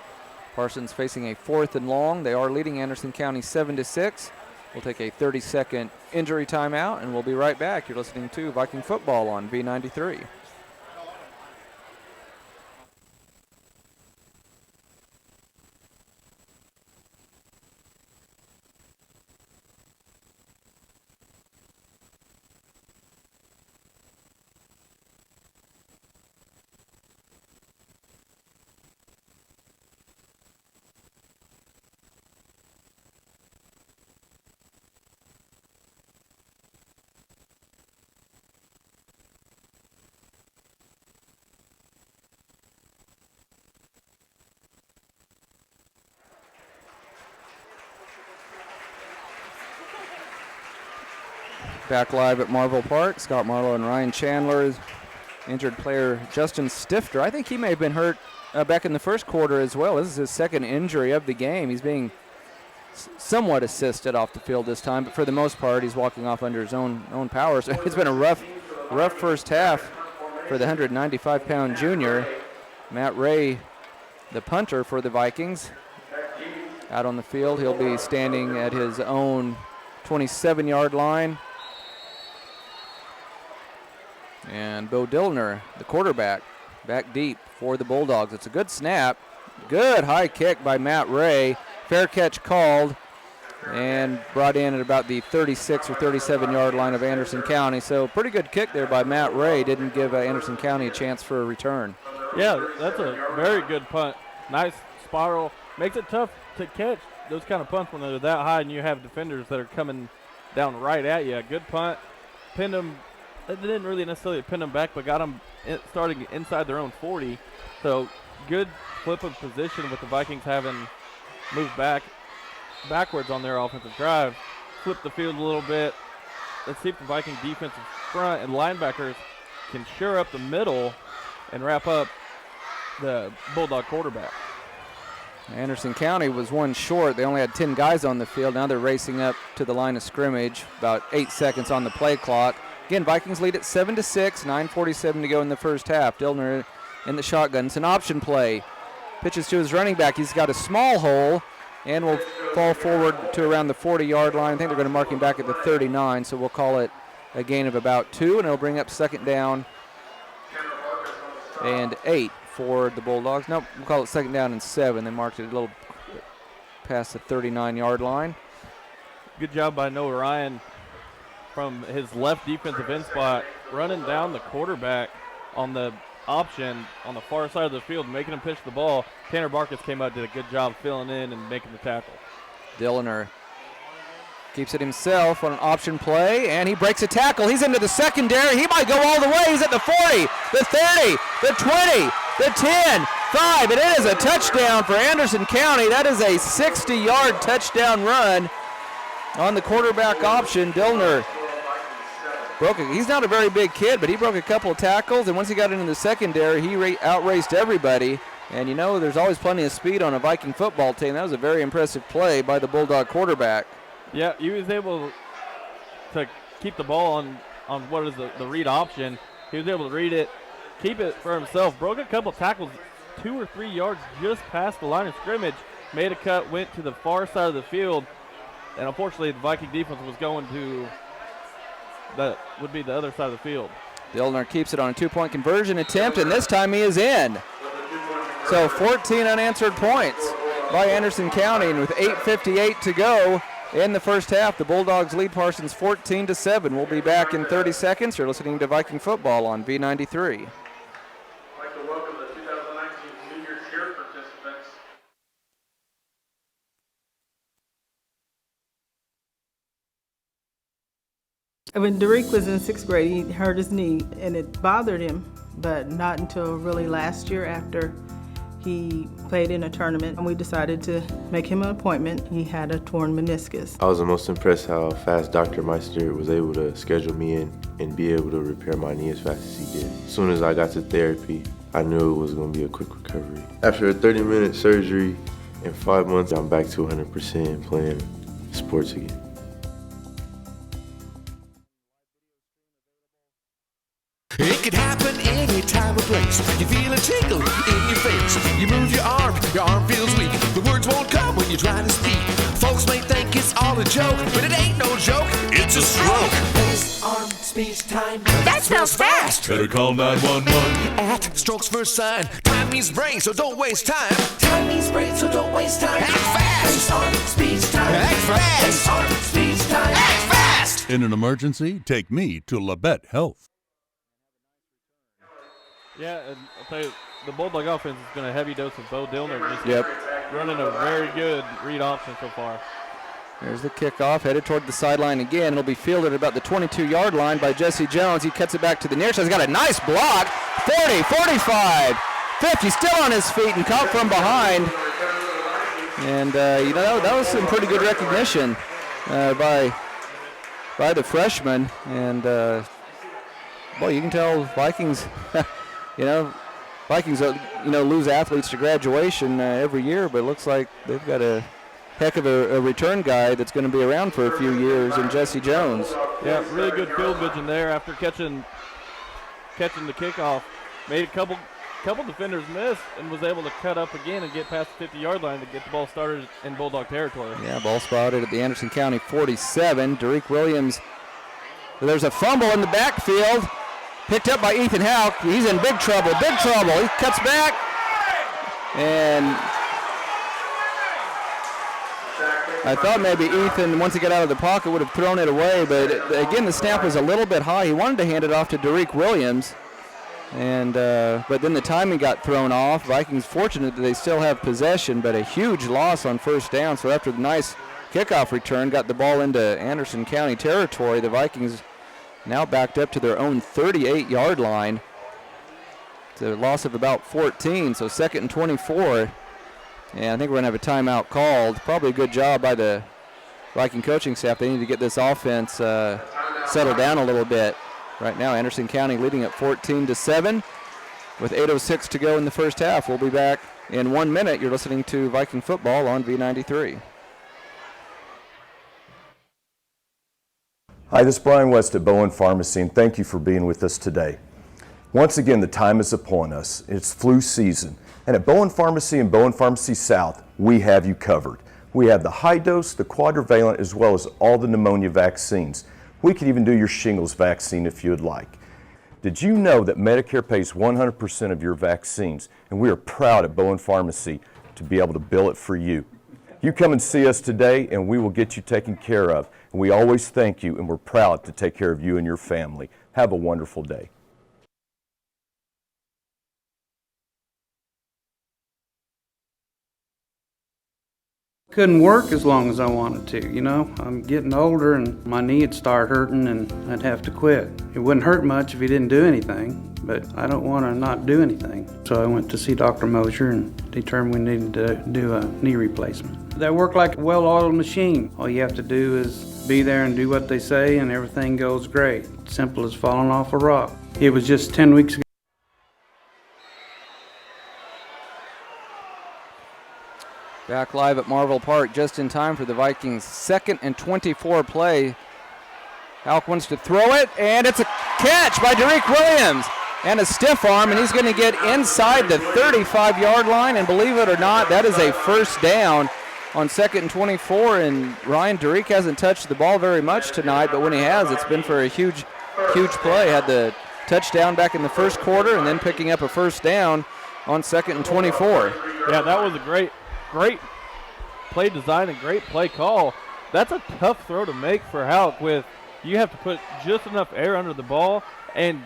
Parsons facing a 4th and long. They are leading Anderson County 7-6. We'll take a 30-second injury timeout, and we'll be right back. You're listening to Viking Football on V93. Back live at Marvell Park, Scott Marlowe and Ryan Chandler. Injured player Justin Stifter. I think he may have been hurt back in the first quarter as well. This is his second injury of the game. He's being somewhat assisted off the field this time, but for the most part, he's walking off under his own power. So it's been a rough first half for the 195-pound junior. Matt Ray, the punter for the Vikings, out on the field. He'll be standing at his own 27-yard line. And Bo Dillner, the quarterback, back deep for the Bulldogs. It's a good snap. Good high kick by Matt Ray. Fair catch called and brought in at about the 36 or 37-yard line of Anderson County. So pretty good kick there by Matt Ray. Didn't give Anderson County a chance for a return. Yeah, that's a very good punt. Nice spiral. Makes it tough to catch those kind of punts when they're that high and you have defenders that are coming down right at you. Good punt. Pinned them. They didn't really necessarily pin them back, but got them starting inside their own 40. So good flip of position with the Vikings having moved backwards on their offensive drive. Flip the field a little bit. Let's see if the Viking defensive front and linebackers can shore up the middle and wrap up the Bulldog quarterback. Anderson County was one short. They only had 10 guys on the field. Now they're racing up to the line of scrimmage. About 8 seconds on the play clock. Again, Vikings lead at 7-6, 9:47 to go in the first half. Dillner in the shotgun. It's an option play. Pitches to his running back. He's got a small hole and will fall forward to around the 40-yard line. I think they're going to mark him back at the 39, so we'll call it a gain of about 2, and it'll bring up second down and 8 for the Bulldogs. Nope, we'll call it second down and 7. They marked it a little past the 39-yard line. Good job by Noah Ryan from his left defensive end spot, running down the quarterback on the option on the far side of the field, making him pitch the ball. Tanner Barkus came out, did a good job filling in and making the tackle. Dillner keeps it himself on an option play, and he breaks a tackle. He's into the secondary. He might go all the way. He's at the 40, the 30, the 20, the 10, 5, and it is a touchdown for Anderson County. That is a 60-yard touchdown run on the quarterback option. Dillner he's not a very big kid, but he broke a couple of tackles, and once he got into the secondary, he outraced everybody. And you know, there's always plenty of speed on a Viking football team. That was a very impressive play by the Bulldog quarterback. Yeah, he was able to keep the ball on what is the read option. He was able to read it, keep it for himself, broke a couple tackles 2 or 3 yards just past the line of scrimmage, made a cut, went to the far side of the field, and unfortunately the Viking defense was going to that would be the other side of the field. Dillner keeps it on a 2-point conversion attempt, and this time he is in. So 14 unanswered points by Anderson County, and with 8:58 to go in the first half, the Bulldogs lead Parsons 14-7. We'll be back in 30 seconds. You're listening to Viking Football on V93. When Derek was in 6th grade, he hurt his knee, and it bothered him, but not until really last year after He played in a tournament, and we decided to make him an appointment. He had a torn meniscus. I was the most impressed how fast Dr. Meister was able to schedule me in and be able to repair my knee as fast as he did. As soon as I got to therapy, I knew it was going to be a quick recovery. After a 30-minute surgery in 5 months, I'm back to 100% playing sports again. It can happen any time or place. You feel a tingle in your face. You move your arm feels weak. The words won't come when you try to speak. Folks may think it's all a joke, but it ain't no joke. It's a stroke. Face, arm, speech, time. That smells fast. Better call 911. At Strokes First Sign. Time means brain, so don't waste time. Time means brain, so don't waste time. Act fast. Face, arm, speech, time. Act fast. Face, arm, speech, time. Act fast. In an emergency, take me to Labette Health. Yeah, and I'll tell you, the Bulldog offense has been a heavy dose of Bo Dillner. Just running a very good read option so far. There's the kickoff, headed toward the sideline again. It'll be fielded about the 22-yard line by Jesse Jones. He cuts it back to the near side. He's got a nice block. 40, 45, 50, still on his feet and caught from behind. And, that was some pretty good recognition by the freshman. And, you can tell Vikings... Vikings, lose athletes to graduation every year, but it looks like they've got a heck of a return guy that's going to be around for a few years in Jesse Jones. Yeah, really good field vision there after catching the kickoff. Made a couple defenders miss and was able to cut up again and get past the 50-yard line to get the ball started in Bulldog territory. Yeah, ball spotted at the Anderson County 47. Derek Williams, there's a fumble in the backfield. Picked up by Ethan Houck. He's in big trouble. He cuts back. And I thought maybe Ethan, once he got out of the pocket, would have thrown it away. But again, the snap was a little bit high. He wanted to hand it off to Derek Williams. And but then the timing got thrown off. Vikings fortunate that they still have possession, but a huge loss on first down. So after the nice kickoff return, got the ball into Anderson County territory. The Vikings now backed up to their own 38-yard line. It's a loss of about 14, so 2nd and 24. And I think we're going to have a timeout called. Probably a good job by the Viking coaching staff. They need to get this offense settled down a little bit. Right now, Anderson County leading at 14-7 with 8:06 to go in the first half. We'll be back in 1 minute. You're listening to Viking football on V93. Hi, this is Brian West at Bowen Pharmacy, and thank you for being with us today. Once again, the time is upon us. It's flu season, and at Bowen Pharmacy and Bowen Pharmacy South, we have you covered. We have the high dose, the quadrivalent, as well as all the pneumonia vaccines. We could even do your shingles vaccine if you'd like. Did you know that Medicare pays 100% of your vaccines, and we are proud at Bowen Pharmacy to be able to bill it for you. You come and see us today, and we will get you taken care of. And we always thank you, and we're proud to take care of you and your family. Have a wonderful day. Couldn't work as long as I wanted to, I'm getting older and my knee would start hurting and I'd have to quit. It wouldn't hurt much if he didn't do anything, but I don't want to not do anything. So I went to see Dr. Mosher and determined we needed to do a knee replacement. They work like a well-oiled machine. All you have to do is be there and do what they say and everything goes great. Simple as falling off a rock. It was just 10 weeks ago. Back live at Marvel Park just in time for the Vikings' 2nd and 24 play. Houck wants to throw it, and it's a catch by Derek Williams. And a stiff arm, and he's going to get inside the 35-yard line. And believe it or not, that is a first down on 2nd and 24. And Ryan Derek hasn't touched the ball very much tonight, but when he has, it's been for a huge play. Had the touchdown back in the first quarter, and then picking up a first down on 2nd and 24. Yeah, that was a great play design and great play call. That's a tough throw to make for Houck. You have to put just enough air under the ball and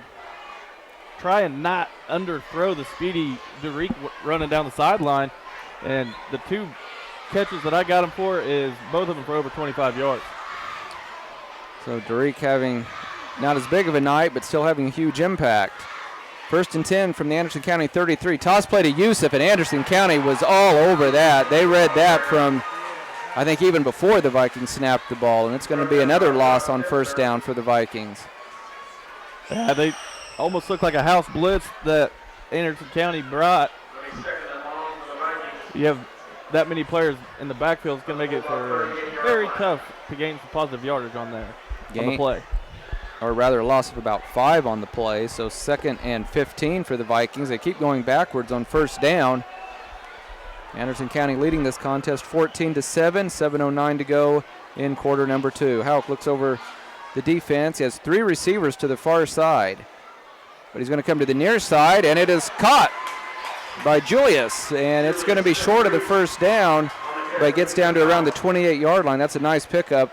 try and not underthrow the speedy Derek running down the sideline. And the two catches that I got him for is both of them for over 25 yards. So Derek having not as big of a night, but still having a huge impact. First and 10 from the Anderson County 33. Toss play to Youssef, and Anderson County was all over that. They read that from, I think, even before the Vikings snapped the ball, and it's going to be another loss on first down for the Vikings. Yeah, they almost look like a house blitz that Anderson County brought. You have that many players in the backfield, it's going to make it very tough to gain some positive yardage on there, on the play. Or rather a loss of about 5 on the play, so 2nd and 15 for the Vikings. They keep going backwards on first down. Anderson County leading this contest 14-7, 7:09 to go in quarter number 2. Houck looks over the defense. He has 3 receivers to the far side, but he's going to come to the near side, and it is caught by Julius, and it's going to be short of the first down, but it gets down to around the 28-yard line. That's a nice pickup.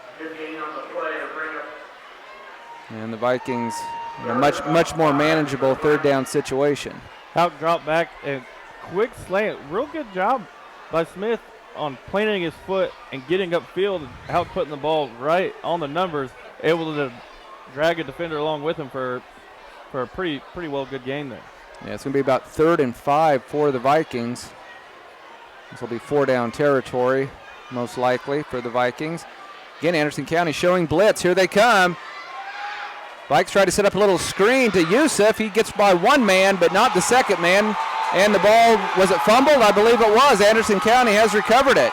And the Vikings in a much more manageable third down situation. Houck dropped back and quick slant. Real good job by Smith on planting his foot and getting upfield. Houck putting the ball right on the numbers, able to drag a defender along with him for a pretty well good game there. Yeah, it's going to be about 3rd and 5 for the Vikings. This will be 4-down territory, most likely, for the Vikings. Again, Anderson County showing blitz. Here they come. Vikes try to set up a little screen to Youssef. He gets by one man, but not the second man. And the ball, was it fumbled? I believe it was. Anderson County has recovered it.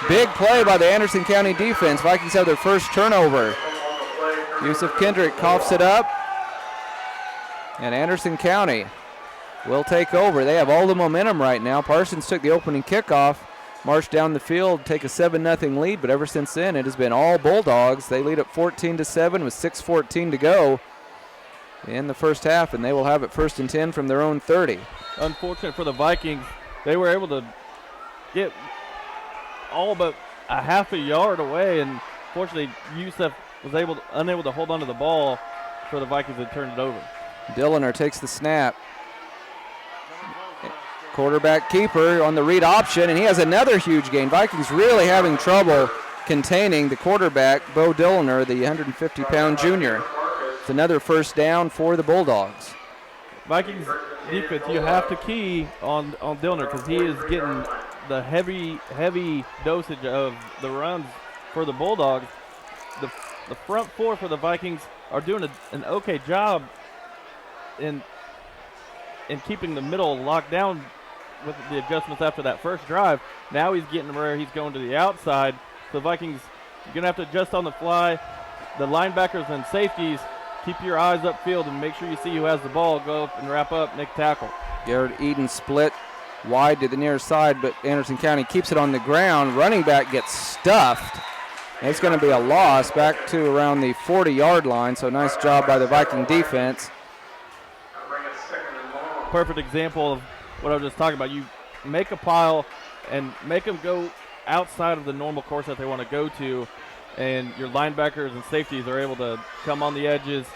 Big play by the Anderson County defense. Vikings have their first turnover. Youssef Kendrick coughs it up. And Anderson County will take over. They have all the momentum right now. Parsons took the opening kickoff, marched down the field, take a 7-0 lead, but ever since then it has been all Bulldogs. They lead at 14-7 with 6:14 to go in the first half, and they will have it 1st and 10 from their own 30. Unfortunate for the Vikings, they were able to get all but a half a yard away, and fortunately Youssef was unable to hold on to the ball for the Vikings that turned it over. Dilliner takes the snap. Quarterback keeper on the read option, and he has another huge gain. Vikings really having trouble containing the quarterback, Bo Dilliner, the 150-pound junior. It's another first down for the Bulldogs. Vikings defense, you have to key on Dilliner because he is getting the heavy dosage of the runs for the Bulldogs. The front four for the Vikings are doing an okay job in keeping the middle locked down with the adjustments after that first drive. Now he's getting where he's going to the outside. So the Vikings, you're going to have to adjust on the fly. The linebackers and safeties, keep your eyes upfield and make sure you see who has the ball. Go up and wrap up, make tackle. Garrett Eden split wide to the near side, but Anderson County keeps it on the ground. Running back gets stuffed. And it's going to be a loss back to around the 40-yard line, so nice job by the Viking defense. Perfect example of what I was just talking about. You make a pile and make them go outside of the normal course that they want to go to, and your linebackers and safeties are able to come on the edges,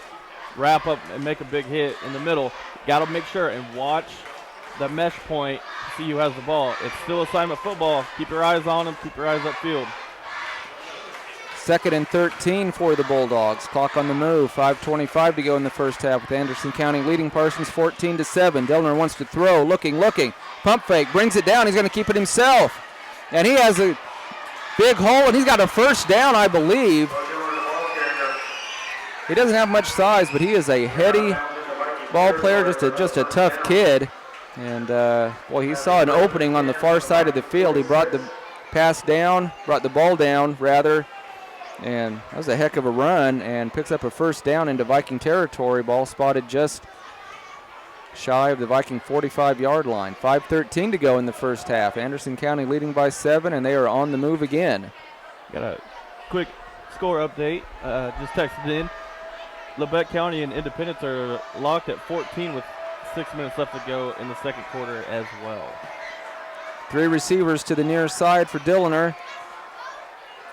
wrap up, and make a big hit in the middle. Got to make sure and watch the mesh point, see who has the ball. It's still assignment football. Keep your eyes on them, keep your eyes upfield. 2nd and 13 for the Bulldogs. Clock on the move. 5:25 to go in the first half with Anderson County leading Parsons 14-7. Dillner wants to throw, looking. Pump fake, brings it down. He's going to keep it himself. And he has a big hole, and he's got a first down, I believe. He doesn't have much size, but he is a heady ball player, just a tough kid. And, boy, he saw an opening on the far side of the field. He brought the ball down, rather. And that was a heck of a run, and picks up a first down into Viking territory. Ball spotted just shy of the Viking 45-yard line. 5:13 to go in the first half. Anderson County leading by 7, and they are on the move again. Got a quick score update. Just texted in. Labette County and Independence are locked at 14 with 6 minutes left to go in the second quarter as well. 3 receivers to the near side for Dilliner.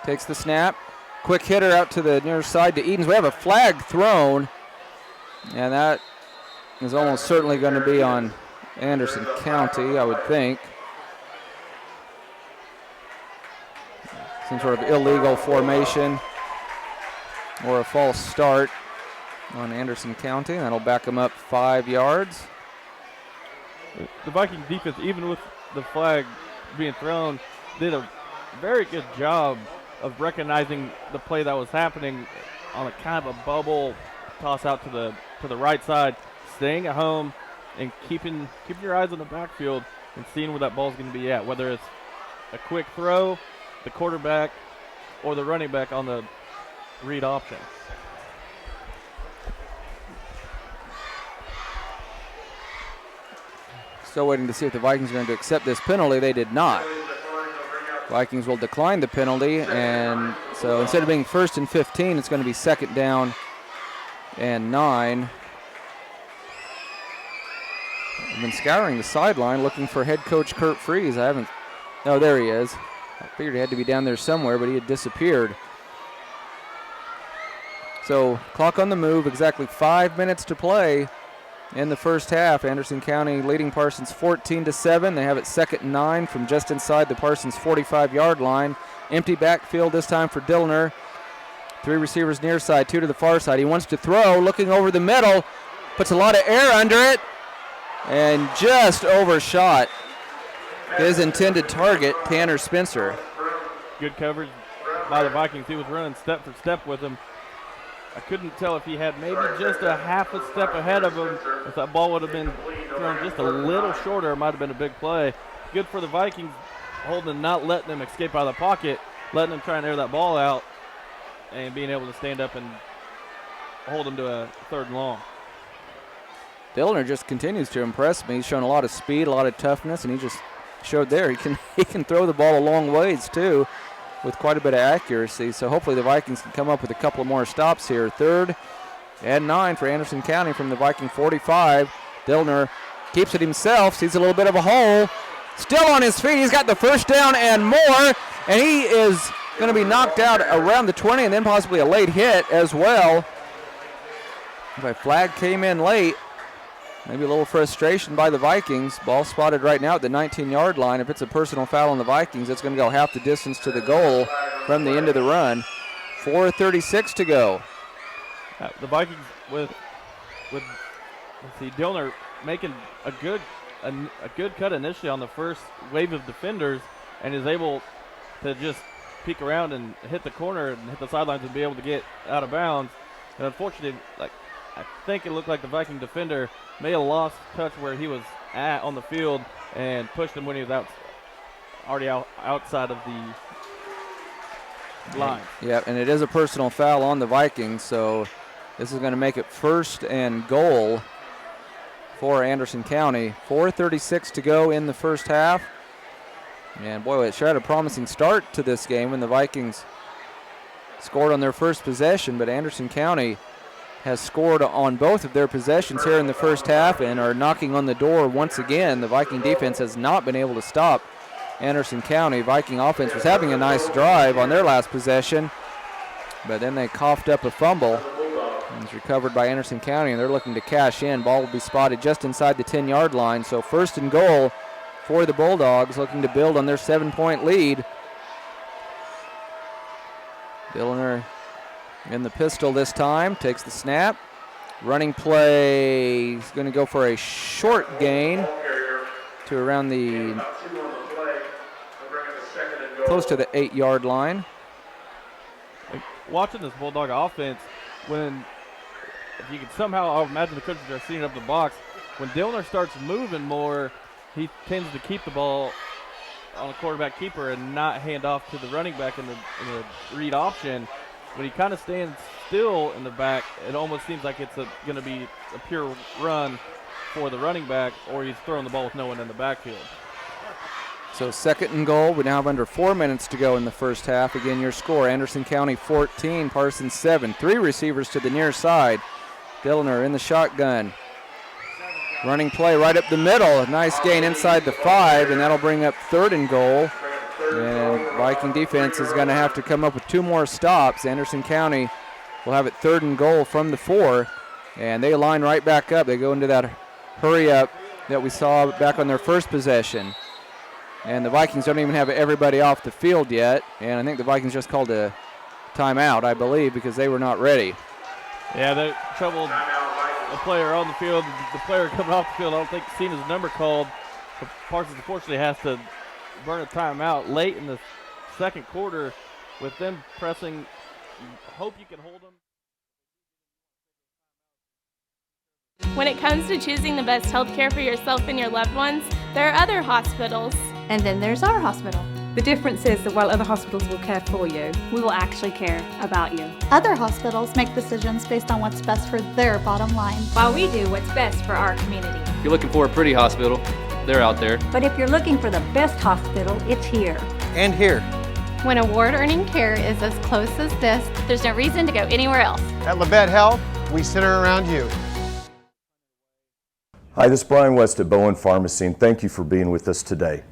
Takes the snap. Quick hitter out to the near side to Edens. We have a flag thrown, and that is almost certainly going to be on Anderson County, I would think. Some sort of illegal formation or a false start. on Anderson County. That'll back them up 5 yards. The Viking defense, even with the flag being thrown, did a very good job of recognizing the play that was happening on a kind of a bubble toss out to the right side, staying at home and keeping your eyes on the backfield and seeing where that ball's going to be at, whether it's a quick throw, the quarterback, or the running back on the read option. Still waiting to see if the Vikings are going to accept this penalty. They did not. Vikings will decline the penalty, and so instead of being 1st and 15, it's going to be 2nd down and 9. I've been scouring the sideline looking for head coach Kurt Freeze. Oh, there he is. I figured he had to be down there somewhere, but he had disappeared. So clock on the move, exactly 5 minutes to play in the first half. Anderson County leading Parsons 14-7. They have it 2nd and 9 from just inside the Parsons 45-yard line. Empty backfield this time for Dillner. 3 receivers near side, 2 to the far side. He wants to throw, looking over the middle, puts a lot of air under it, and just overshot his intended target, Tanner Spencer. Good coverage by the Vikings. He was running step for step with him. I couldn't tell if he had maybe just a half a step ahead of him. If that ball would have been thrown just a little shorter, it might have been a big play. Good for the Vikings, holding, not letting him escape out of the pocket, letting him try and air that ball out, and being able to stand up and hold him to a 3rd and long. Dillner just continues to impress me. He's shown a lot of speed, a lot of toughness, and he just showed there he can throw the ball a long ways too, with quite a bit of accuracy. So hopefully the Vikings can come up with a couple more stops here. 3rd and 9 for Anderson County from the Viking 45. Dillner keeps it himself, sees a little bit of a hole. Still on his feet. He's got the 1st down and more, and he is going to be knocked out around the 20 and then possibly a late hit as well. The flag came in late. Maybe a little frustration by the Vikings. Ball spotted right now at the 19-yard line. If it's a personal foul on the Vikings, it's going to go half the distance to the goal from the end of the run. 4:36 to go. The Vikings with let's see, Dillner making a good cut initially on the first wave of defenders, and is able to just peek around and hit the corner and hit the sidelines and be able to get out of bounds. And unfortunately, I think it looked like the Viking defender may have lost touch where he was at on the field and pushed him when he was already outside of the line. Yeah, and it is a personal foul on the Vikings, so this is going to make it 1st and goal for Anderson County. 4:36 to go in the first half. And boy, it sure had a promising start to this game when the Vikings scored on their first possession, but Anderson County has scored on both of their possessions here in the first half and are knocking on the door once again. The Viking defense has not been able to stop Anderson County. Viking offense was having a nice drive on their last possession, but then they coughed up a fumble. It's recovered by Anderson County, and they're looking to cash in. Ball will be spotted just inside the 10-yard line, so 1st and goal for the Bulldogs, looking to build on their 7-point lead. Dillner in the pistol this time, takes the snap. Running play, he's going to go for a short gain to around the close to the 8-yard line. Watching this Bulldog offense, if you could somehow, I imagine the coaches are seeing up the box, when Dillner starts moving more, he tends to keep the ball on a quarterback keeper and not hand off to the running back in the read option. When he kind of stands still in the back, it almost seems like it's going to be a pure run for the running back, or he's throwing the ball with no one in the backfield. So 2nd and goal. We now have under 4 minutes to go in the first half. Again, your score, Anderson County 14, Parsons 7. 3 receivers to the near side. Dillner in the shotgun. Running play right up the middle. A nice gain inside the 5, and that'll bring up 3rd and goal. And Viking defense is going to have to come up with 2 more stops. Anderson County will have it 3rd and goal from the 4, and they line right back up. They go into that hurry up that we saw back on their first possession. And the Vikings don't even have everybody off the field yet, and I think the Vikings just called a timeout, I believe, because they were not ready. Yeah, they troubled a player on the field. The player coming off the field, I don't think seen his number called. But Parsons unfortunately has to burn a timeout late in the second quarter with them pressing. Hope you can hold them. When it comes to choosing the best health care for yourself and your loved ones, there are other hospitals. And then there's our hospital. The difference is that while other hospitals will care for you, We will actually care about you. Other hospitals make decisions based on what's best for their bottom line. While we do what's best for our community. If you're looking for a pretty hospital, they're out there. but if you're looking for the best hospital, it's here. And here. When award-earning care is as close as this, there's no reason to go anywhere else. At Labette Health, we center around you. Hi, this is Brian West at Bowen Pharmacy, and thank you for being with us today.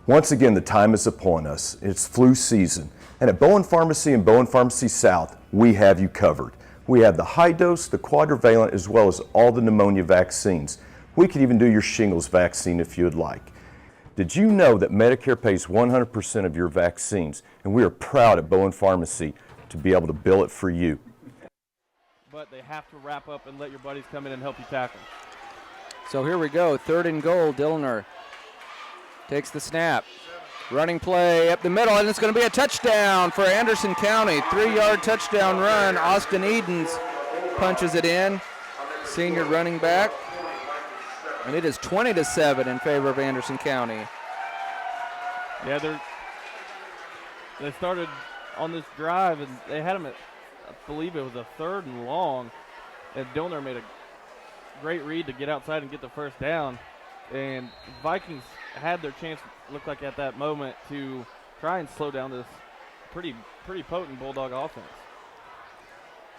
Once again, the time is upon us. It's flu season, and at Bowen Pharmacy and Bowen Pharmacy South, we have you covered. We have the high dose, the quadrivalent, as well as all the pneumonia vaccines. We could even do your shingles vaccine if you'd like. Did you know that Medicare pays 100% of your vaccines, and we are proud at Bowen Pharmacy to be able to bill it for you. But they have to wrap up and let your buddies come in and help you tackle. So here we go, 3rd and goal. Dillner takes the snap. Running play up the middle, and it's going to be a touchdown for Anderson County. 3-yard touchdown run. Austin Edens punches it in. Senior running back. And it is 20-7 in favor of Anderson County. Yeah, they started on this drive, and they had them at, I believe it was a 3rd and long, and Dillner made a great read to get outside and get the first down. And Vikings had their chance, looked like at that moment, to try and slow down this pretty potent Bulldog offense.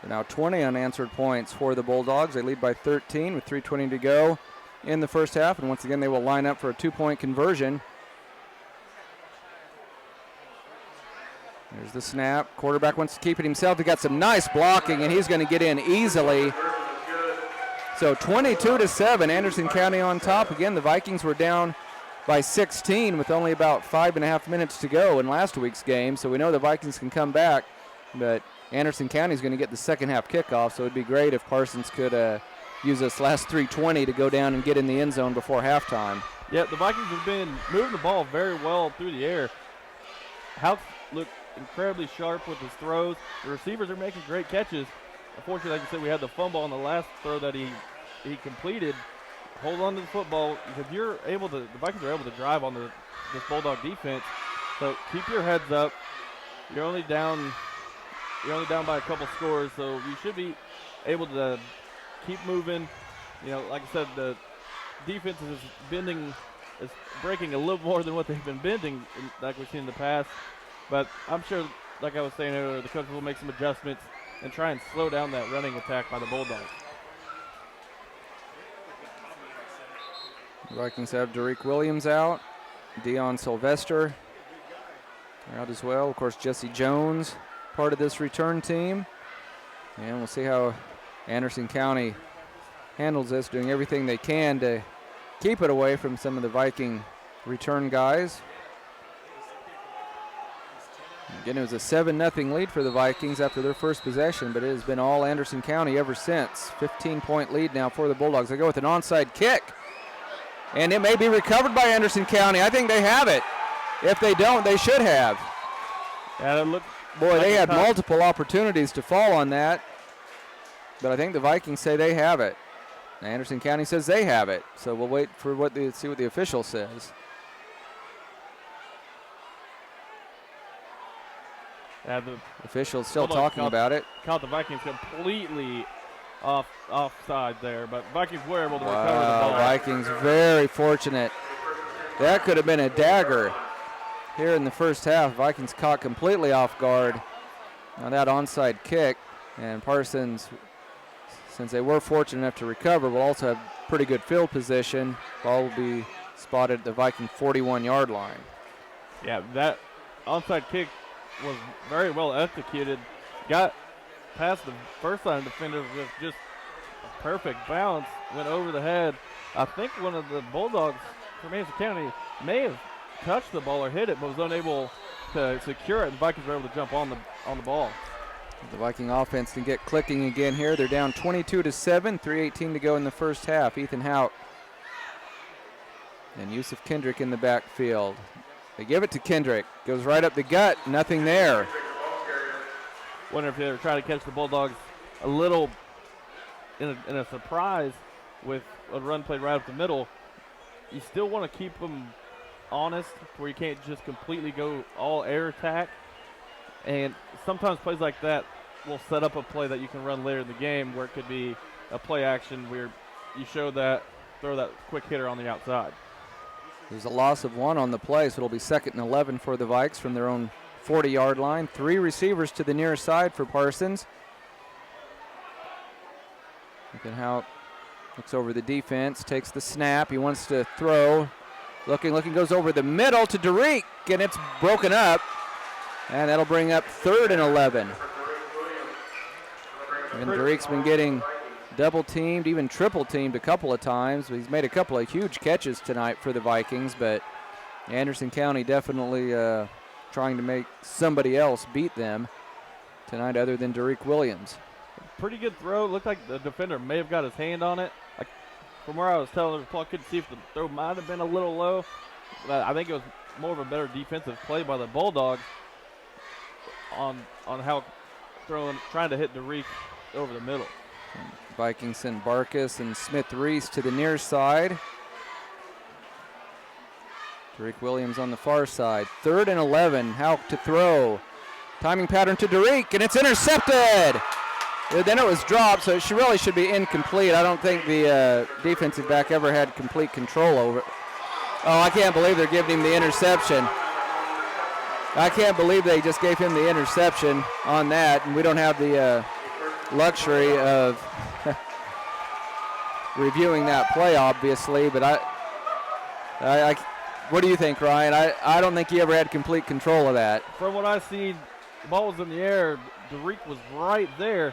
So now 20 unanswered points for the Bulldogs. They lead by 13 with 3:20 to go in the first half, and once again they will line up for a 2-point conversion. There's the snap. Quarterback wants to keep it himself. He got some nice blocking, and he's going to get in easily. So 22-7, Anderson County on top. Again, the Vikings were down by 16 with only about 5.5 minutes to go in last week's game, so we know the Vikings can come back, but Anderson County is going to get the second half kickoff, so it would be great if Parsons could use this last 3:20 to go down and get in the end zone before halftime. Yeah, the Vikings have been moving the ball very well through the air. House looked incredibly sharp with his throws. The receivers are making great catches. Unfortunately, like you said, we had the fumble on the last throw that he completed. Hold on to the football because the Vikings are able to drive on this Bulldog defense. So keep your heads up. You're only down by a couple scores, so you should be able to keep moving. You know, like I said, the defense is breaking a little more than what they've been bending, like we've seen in the past. But I'm sure, like I was saying earlier, the coaches will make some adjustments and try and slow down that running attack by the Bulldogs. The Vikings have Derek Williams out. Deion Sylvester out as well. Of course, Jesse Jones, part of this return team. And we'll see how Anderson County handles this, doing everything they can to keep it away from some of the Viking return guys. Again, it was a 7-0 lead for the Vikings after their first possession, but it has been all Anderson County ever since. 15-point lead now for the Bulldogs. They go with an onside kick, and it may be recovered by Anderson County. I think they have it. If they don't, they should have. Yeah, boy, they had multiple opportunities to fall on that, but I think the Vikings say they have it. Anderson County says they have it, so we'll wait for see what the official says. The official's still talking about it. Caught the Vikings completely offside there, but Vikings were able to recover the ball. Vikings very fortunate. That could have been a dagger here in the first half. Vikings caught completely off guard on that onside kick, and Parsons, since they were fortunate enough to recover, will also have pretty good field position. Ball will be spotted at the Viking 41-yard line. Yeah, that onside kick was very well executed. Got past the first line defender with just a perfect bounce, went over the head. I think one of the Bulldogs from Anderson County may have touched the ball or hit it, but was unable to secure it, and Vikings were able to jump on the ball. The Viking offense can get clicking again here. They're down 22-7, 3:18 to go in the first half. Ethan Hout and Yusuf Kendrick in the backfield. They give it to Kendrick. Goes right up the gut. Nothing there. Wonder if they were trying to catch the Bulldogs a little in a surprise with a run played right up the middle. You still want to keep them honest where you can't just completely go all air attack. And sometimes plays like that will set up a play that you can run later in the game where it could be a play action where you show that, throw that quick hitter on the outside. There's a loss of 1 on the play, so it'll be 2nd and 11 for the Vikes from their own 40-yard line. 3 receivers to the near side for Parsons. Look at how looks over the defense, takes the snap. He wants to throw. Looking, goes over the middle to Derek, and it's broken up. And that'll bring up 3rd and 11. And Derek's been getting double-teamed, even triple-teamed a couple of times. He's made a couple of huge catches tonight for the Vikings, but Anderson County definitely trying to make somebody else beat them tonight other than Derek Williams. Pretty good throw. Looked like the defender may have got his hand on it. From where I was telling the I couldn't see if the throw might have been a little low. But I think it was more of a better defensive play by the Bulldogs on how trying to hit Derek over the middle. Vikings send Barkus and Smith-Reese to the near side. Derek Williams on the far side. 3rd and 11. How to throw. Timing pattern to Derek, and it's intercepted. Then it was dropped, so it really should be incomplete. I don't think the defensive back ever had complete control over it. Oh, I can't believe they're giving him the interception. I can't believe they just gave him the interception on that, and we don't have the luxury of reviewing that play, obviously. But I what do you think, Ryan? I don't think he ever had complete control of that. From what I've seen, the ball was in the air. Derek was right there.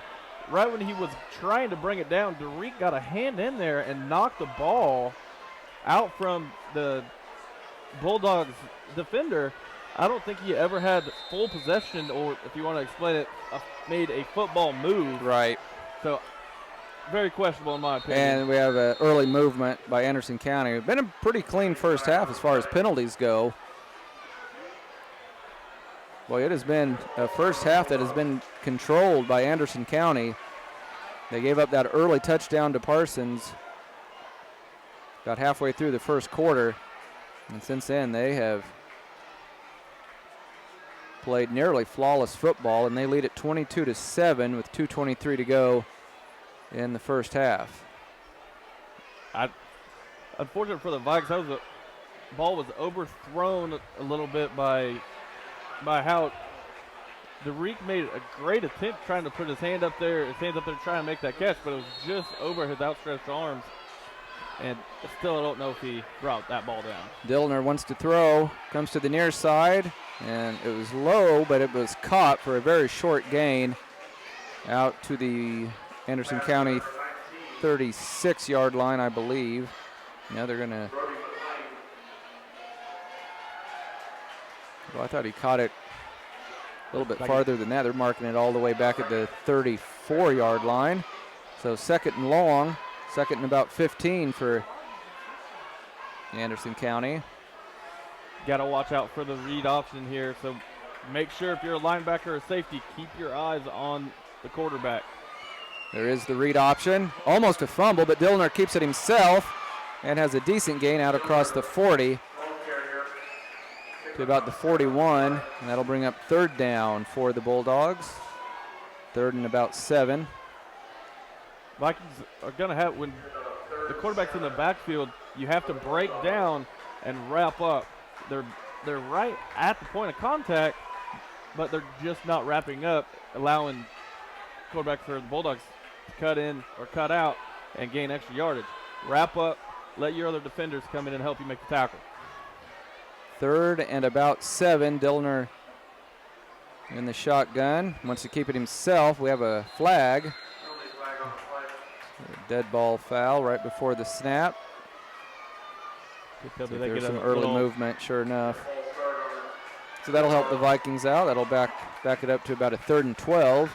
Right when he was trying to bring it down, Derek got a hand in there and knocked the ball out from the Bulldogs defender. I don't think he ever had full possession, or if you want to explain it, made a football move. Right. So, very questionable in my opinion. And we have an early movement by Anderson County. It's been a pretty clean first half as far as penalties go. Boy, it has been a first half that has been controlled by Anderson County. They gave up that early touchdown to Parsons about halfway through the first quarter. And since then, they have played nearly flawless football, and they lead at 22-7 with 2:23 to go in the first half. Unfortunate for the Vikes, the ball was overthrown a little bit by how Derek made a great attempt trying to put his hands up there trying to make that catch, but it was just over his outstretched arms. And still I don't know if he brought that ball down. Dillner wants to throw, comes to the near side, and it was low, but it was caught for a very short gain out to the Anderson County 36-yard line, I believe. Now they're going to... Well, I thought he caught it a little bit farther than that. They're marking it all the way back at the 34-yard line. So 2nd and long, 2nd and about 15 for Anderson County. Got to watch out for the read option here. So make sure if you're a linebacker or safety, keep your eyes on the quarterback. There is the read option. Almost a fumble, but Dillner keeps it himself and has a decent gain out across the 40 to about the 41. And that'll bring up 3rd down for the Bulldogs. 3rd and about 7. Vikings are going to have, when the quarterback's in the backfield, you have to break down and wrap up. They're right at the point of contact, but they're just not wrapping up, allowing quarterback for the Bulldogs to cut in or cut out and gain extra yardage. Wrap up, let your other defenders come in and help you make the tackle. 3rd and about 7. Dillner in the shotgun. Wants to keep it himself. We have a flag. A dead ball foul right before the snap. So there's some early movement, sure enough. So that'll help the Vikings out. That'll back it up to about a 3rd and 12.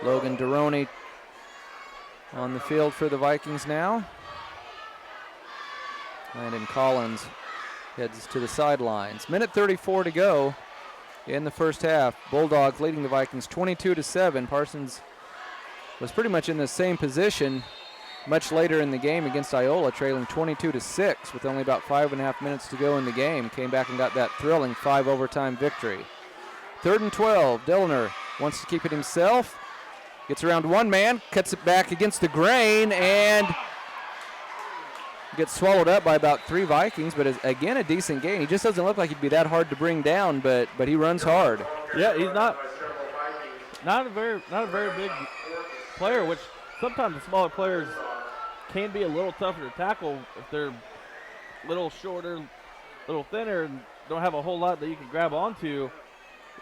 Logan Deroni on the field for the Vikings now. Landon Collins heads to the sidelines. Minute 34 to go in the first half. Bulldogs leading the Vikings 22-7. Parsons was pretty much in the same position much later in the game against Iola, trailing 22-6 with only about 5.5 minutes to go in the game. Came back and got that thrilling 5 overtime victory. 3rd and 12. Dillner wants to keep it himself. Gets around one man, cuts it back against the grain, and gets swallowed up by about 3 Vikings, but is again a decent gain. He just doesn't look like he'd be that hard to bring down, but he runs hard. Yeah, he's not a very big player, which sometimes the smaller players can be a little tougher to tackle if they're a little shorter, a little thinner, and don't have a whole lot that you can grab onto.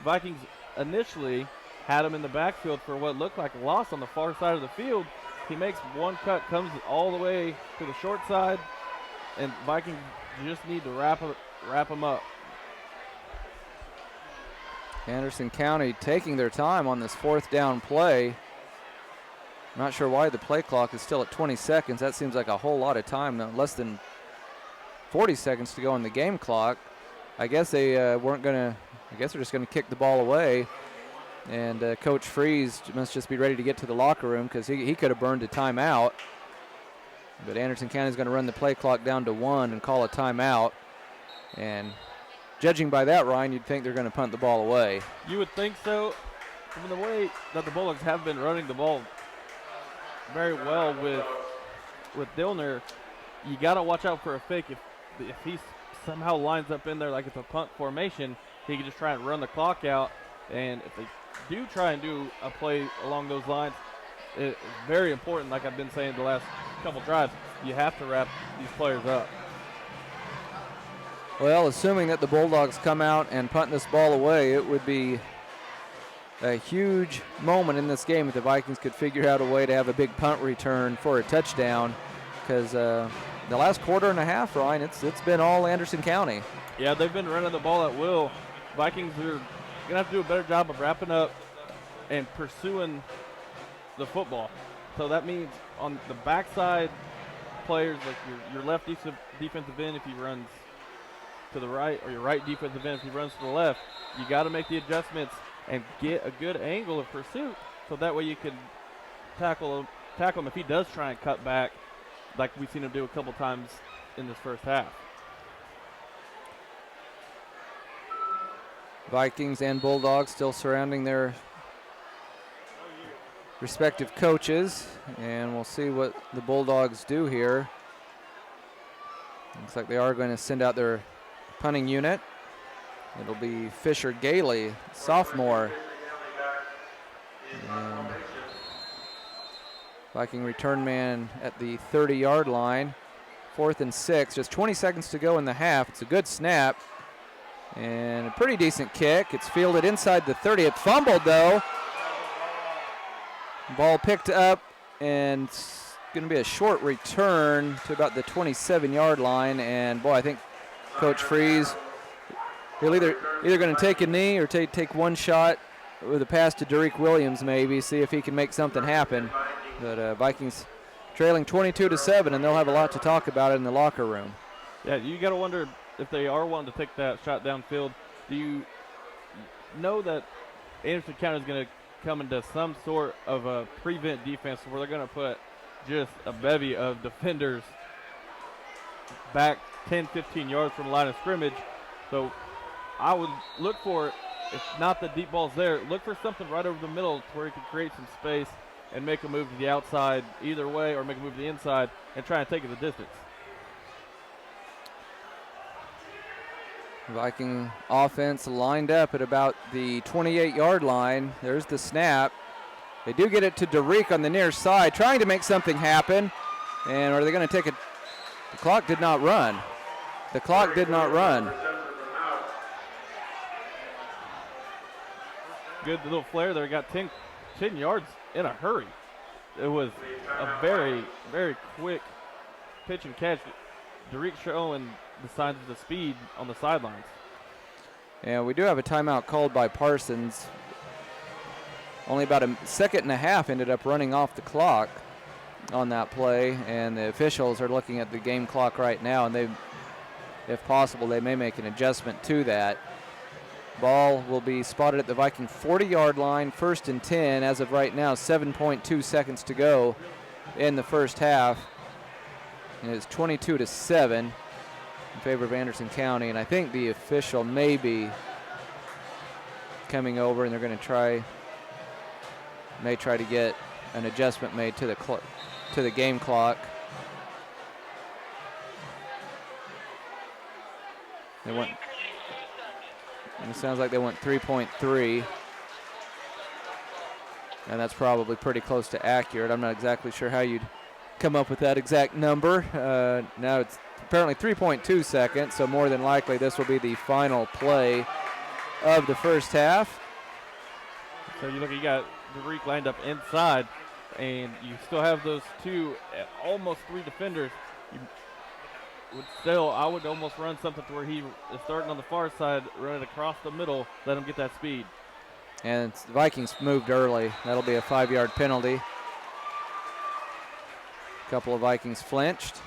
Vikings initially had him in the backfield for what looked like a loss on the far side of the field. He makes one cut, comes all the way to the short side, and Vikings just need to wrap him up. Anderson County taking their time on this 4th down play. Not sure why the play clock is still at 20 seconds. That seems like a whole lot of time now. Less than 40 seconds to go on the game clock. I guess they weren't going to, I guess they're just going to kick the ball away. And Coach Freeze must just be ready to get to the locker room because he could have burned a timeout. But Anderson County is going to run the play clock down to 1 and call a timeout. And judging by that, Ryan, you'd think they're going to punt the ball away. You would think so. From the way that the Bulldogs have been running the ball very well with Dillner, you got to watch out for a fake. If he somehow lines up in there like it's a punt formation, he can just try and run the clock out. And if they do try and do a play along those lines, it's very important, like I've been saying the last couple drives, you have to wrap these players up. Well, assuming that the Bulldogs come out and punt this ball away, it would be a huge moment in this game if the Vikings could figure out a way to have a big punt return for a touchdown, because the last quarter and a half, Ryan, it's been all Anderson County. Yeah, they've been running the ball at will. Vikings are going to have to do a better job of wrapping up and pursuing the football. So that means on the backside players, like your left defensive end if he runs to the right, or your right defensive end if he runs to the left, you got to make the adjustments and get a good angle of pursuit so that way you can tackle him if he does try and cut back like we've seen him do a couple times in this first half. Vikings and Bulldogs still surrounding their respective coaches, and we'll see what the Bulldogs do here. Looks like they are going to send out their punting unit. It'll be Fisher Gailey, sophomore. And Viking return man at the 30-yard line. 4th and 6, just 20 seconds to go in the half. It's a good snap and a pretty decent kick. It's fielded inside the 30. It's fumbled though. Ball picked up, and it's going to be a short return to about the 27-yard line. And boy, I think Coach Freeze, he'll either going to take a knee or take one shot with a pass to Derek Williams, maybe see if he can make something happen. But Vikings trailing 22-7, and they'll have a lot to talk about in the locker room. Yeah, you got to wonder if they are wanting to take that shot downfield. Do you know that Anderson County is going to come into some sort of a prevent defense where they're going to put just a bevy of defenders back 10, 15 yards from the line of scrimmage? So I would look for, if not the deep balls there, look for something right over the middle to where you can create some space and make a move to the outside either way, or make a move to the inside and try and take it the distance. Viking offense lined up at about the 28-yard line. There's the snap. They do get it to Derek on the near side, trying to make something happen. And are they going to take it? The clock did not run. The clock did not run. Good little flare there. Got 10 yards in a hurry. It was a very, very quick pitch and catch. Derek showing the signs of the speed on the sidelines. And we do have a timeout called by Parsons. Only about a second and a half ended up running off the clock on that play, and the officials are looking at the game clock right now, and if possible, they may make an adjustment to that. Ball will be spotted at the Viking 40-yard line, 1st and 10. As of right now, 7.2 seconds to go in the first half. And it's 22-7 in favor of Anderson County, and I think the official may be coming over, and they're going to may try to get an adjustment made to the game clock. It sounds like they went 3.3, and that's probably pretty close to accurate. I'm not exactly sure how you'd come up with that exact number. Now it's apparently 3.2 seconds, so more than likely this will be the final play of the first half. So you got Derek lined up inside, and you still have those almost three defenders. I would almost run something to where he is starting on the far side, run it across the middle, let him get that speed. And the Vikings moved early. That'll be a 5-yard penalty. A couple of Vikings flinched.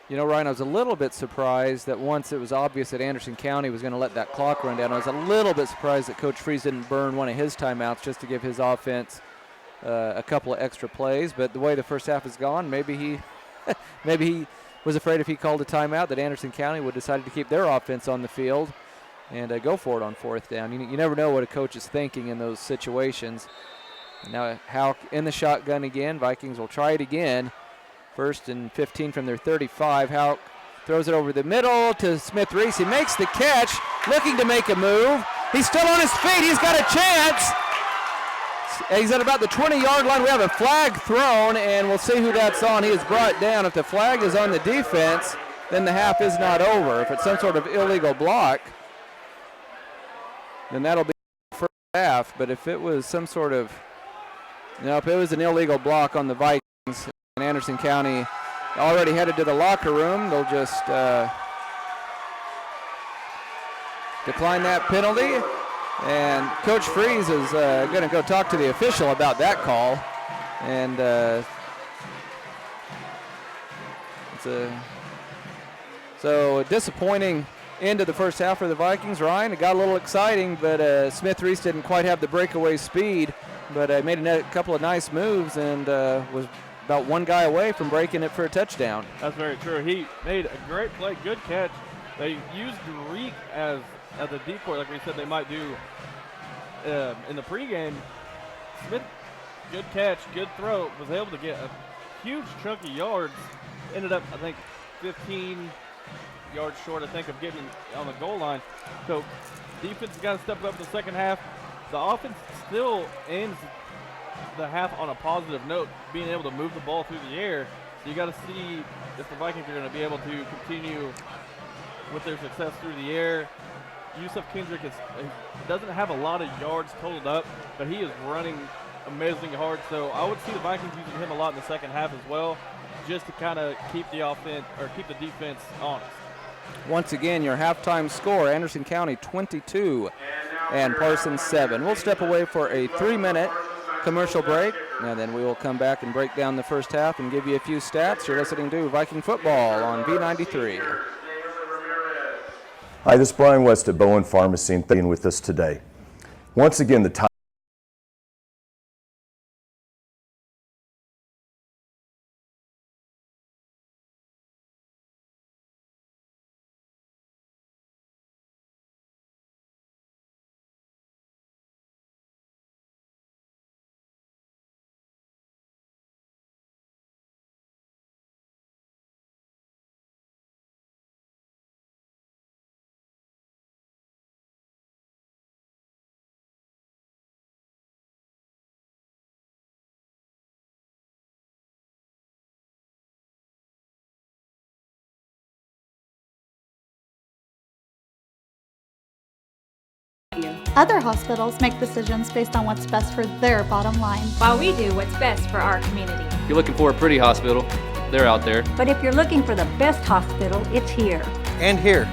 You know, Ryan, I was a little bit surprised that once it was obvious that Anderson County was going to let that clock run down, I was a little bit surprised that Coach Freeze didn't burn one of his timeouts just to give his offense a couple of extra plays. But the way the first half has gone, maybe he was afraid if he called a timeout that Anderson County would decide to keep their offense on the field and go for it on 4th down. You never know what a coach is thinking in those situations. Now Houck in the shotgun again. Vikings will try it again. 1st and 15 from their 35. Houck throws it over the middle to Smith Reese. He makes the catch, looking to make a move. He's still on his feet. He's got a chance. He's at about the 20-yard line. We have a flag thrown, and we'll see who that's on. He is brought down. If the flag is on the defense, then the half is not over. If it's some sort of illegal block, then that'll be the first half. But if it was some sort of, if it was an illegal block on the Vikings, and Anderson County already headed to the locker room, they'll just decline that penalty. And Coach Freeze is going to go talk to the official about that call. And so a disappointing end of the first half for the Vikings. Ryan, it got a little exciting, but Smith Reese didn't quite have the breakaway speed, but made a couple of nice moves and was about one guy away from breaking it for a touchdown. That's very true. He made a great play, good catch. They used Derek as a decoy, like we said they might do in the pregame. Smith, good catch, good throw, was able to get a huge chunk of yards. Ended up, I think, 15 yards short, of getting on the goal line. So defense has got to step up in the second half. The offense still ends the half on a positive note, being able to move the ball through the air. So you got to see if the Vikings are going to be able to continue with their success through the air. Yusuf Kendrick doesn't have a lot of yards totaled up, but he is running amazingly hard. So I would see the Vikings using him a lot in the second half as well, just to kind of keep the offense or keep the defense honest. Once again, your halftime score: Anderson County 22 and Parsons 7. We'll step away for a 3-minute commercial break, and then we will come back and break down the first half and give you a few stats. You're listening to Viking Football on V93. Hi, this is Brian West at Bowen Pharmacy, and thank you with us today. Once again, the time Other hospitals make decisions based on what's best for their bottom line, while we do what's best for our community. If you're looking for a pretty hospital, they're out there. But if you're looking for the best hospital, it's here. And here.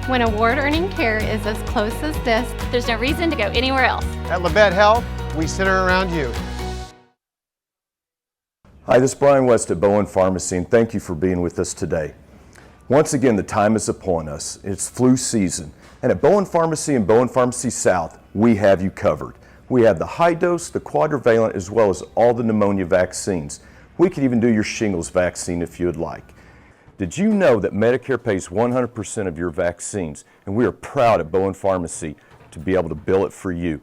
When award-earning care is as close as this, there's no reason to go anywhere else. At Labette Health, we center around you. Hi, this is Brian West at Bowen Pharmacy, and thank you for being with us today. Once again, the time is upon us. It's flu season, and at Bowen Pharmacy and Bowen Pharmacy South, we have you covered. We have the high dose, the quadrivalent, as well as all the pneumonia vaccines. We could even do your shingles vaccine if you would like. Did you know that Medicare pays 100% of your vaccines, and we are proud at Bowen Pharmacy to be able to bill it for you.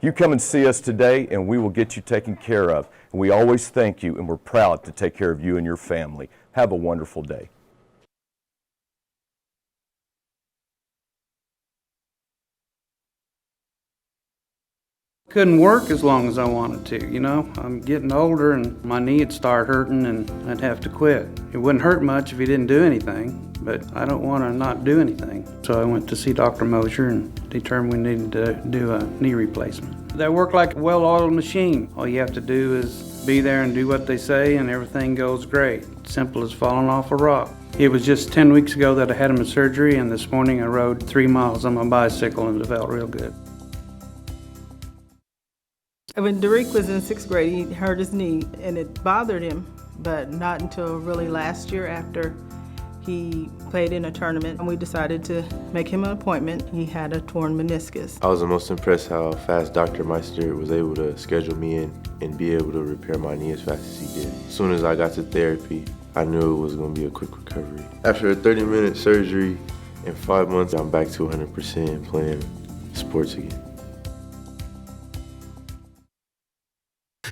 You come and see us today, and we will get you taken care of. And we always thank you, and we're proud to take care of you and your family. Have a wonderful day. Couldn't work as long as I wanted to, you know. I'm getting older and my knee would start hurting and I'd have to quit. It wouldn't hurt much if he didn't do anything, but I don't want to not do anything. So I went to see Dr. Mosier and determined we needed to do a knee replacement. They work like a well-oiled machine. All you have to do is be there and do what they say and everything goes great. Simple as falling off a rock. It was just 10 weeks ago that I had him in surgery, and this morning I rode 3 miles on my bicycle and it felt real good. When Derek was in 6th grade, he hurt his knee and it bothered him, but not until really last year after he played in a tournament and we decided to make him an appointment. He had a torn meniscus. I was the most impressed how fast Dr. Meister was able to schedule me in and be able to repair my knee as fast as he did. As soon as I got to therapy, I knew it was going to be a quick recovery. After a 30-minute surgery in 5 months, I'm back to 100% playing sports again.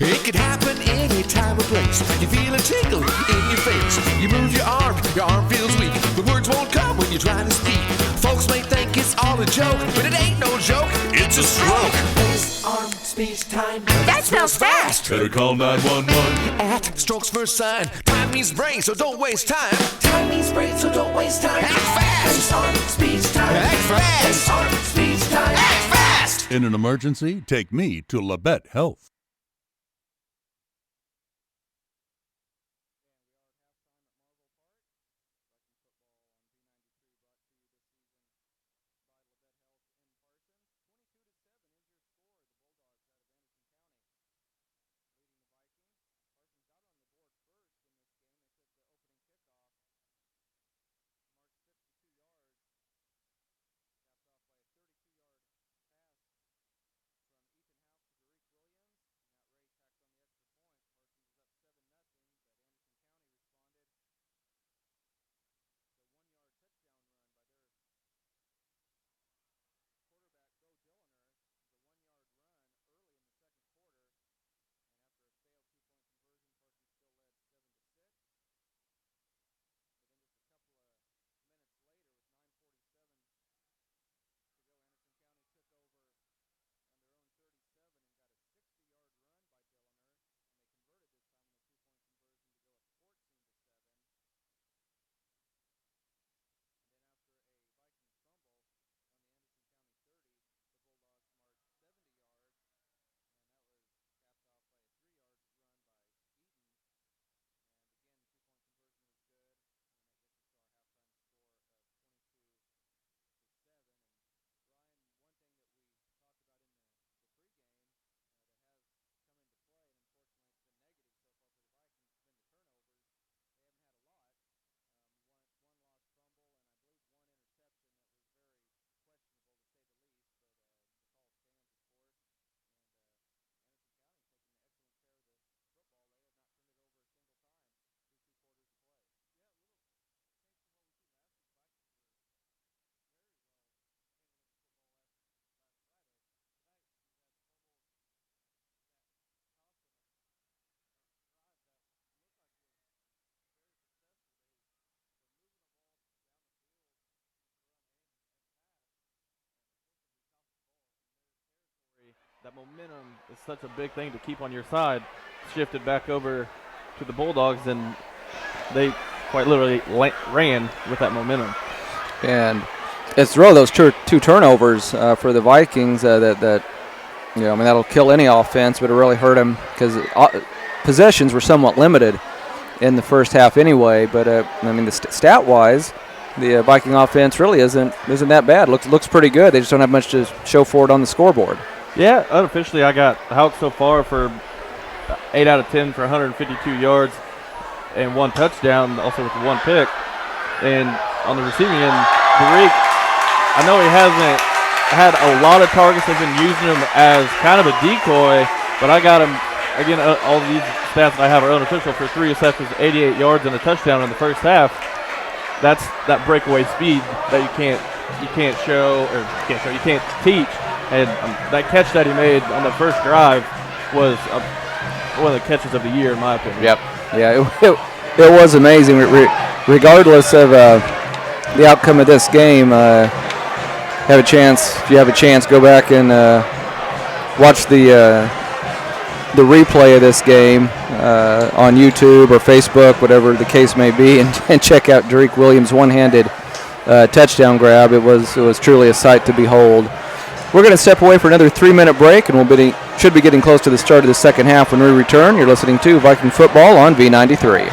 It can happen any time or place. You feel a tingle in your face. You move your arm feels weak. The words won't come when you try to speak. Folks may think it's all a joke, but it ain't no joke. It's a stroke. Face, arm, speech, time. That sounds fast. Better call 911. At Strokes First Sign. Time means brain, so don't waste time. Time means brain, so don't waste time. Act fast. Face, arm, speech, time. Act fast. Face, arm, speech, time. Act fast. In an emergency, take me to Labette Health. That momentum is such a big thing to keep on your side. Shifted back over to the Bulldogs, and they quite literally ran with that momentum. And it's really those two turnovers for the Vikings that you know, I mean, that'll kill any offense, but it really hurt them because possessions were somewhat limited in the first half anyway. But I mean, the stat-wise, the Viking offense really isn't that bad. Looks pretty good. They just don't have much to show for it on the scoreboard. Yeah, unofficially I got Houck so far for 8 out of 10 for 152 yards and 1 touchdown, also with 1 pick. And on the receiving end, Tariq, I know he hasn't had a lot of targets. They've been using him as kind of a decoy, but I got him, again, all these stats that I have are unofficial, for 3 receptions, 88 yards and a touchdown in the first half. That's that breakaway speed that you can't teach. And that catch that he made on the first drive was one of the catches of the year, in my opinion. Yep. Yeah, it was amazing. Regardless of the outcome of this game, if you have a chance, go back and watch the replay of this game on YouTube or Facebook, whatever the case may be, and check out Derek Williams' one-handed touchdown grab. It was truly a sight to behold. We're going to step away for another 3-minute break, and should be getting close to the start of the second half when we return. You're listening to Viking Football on V93.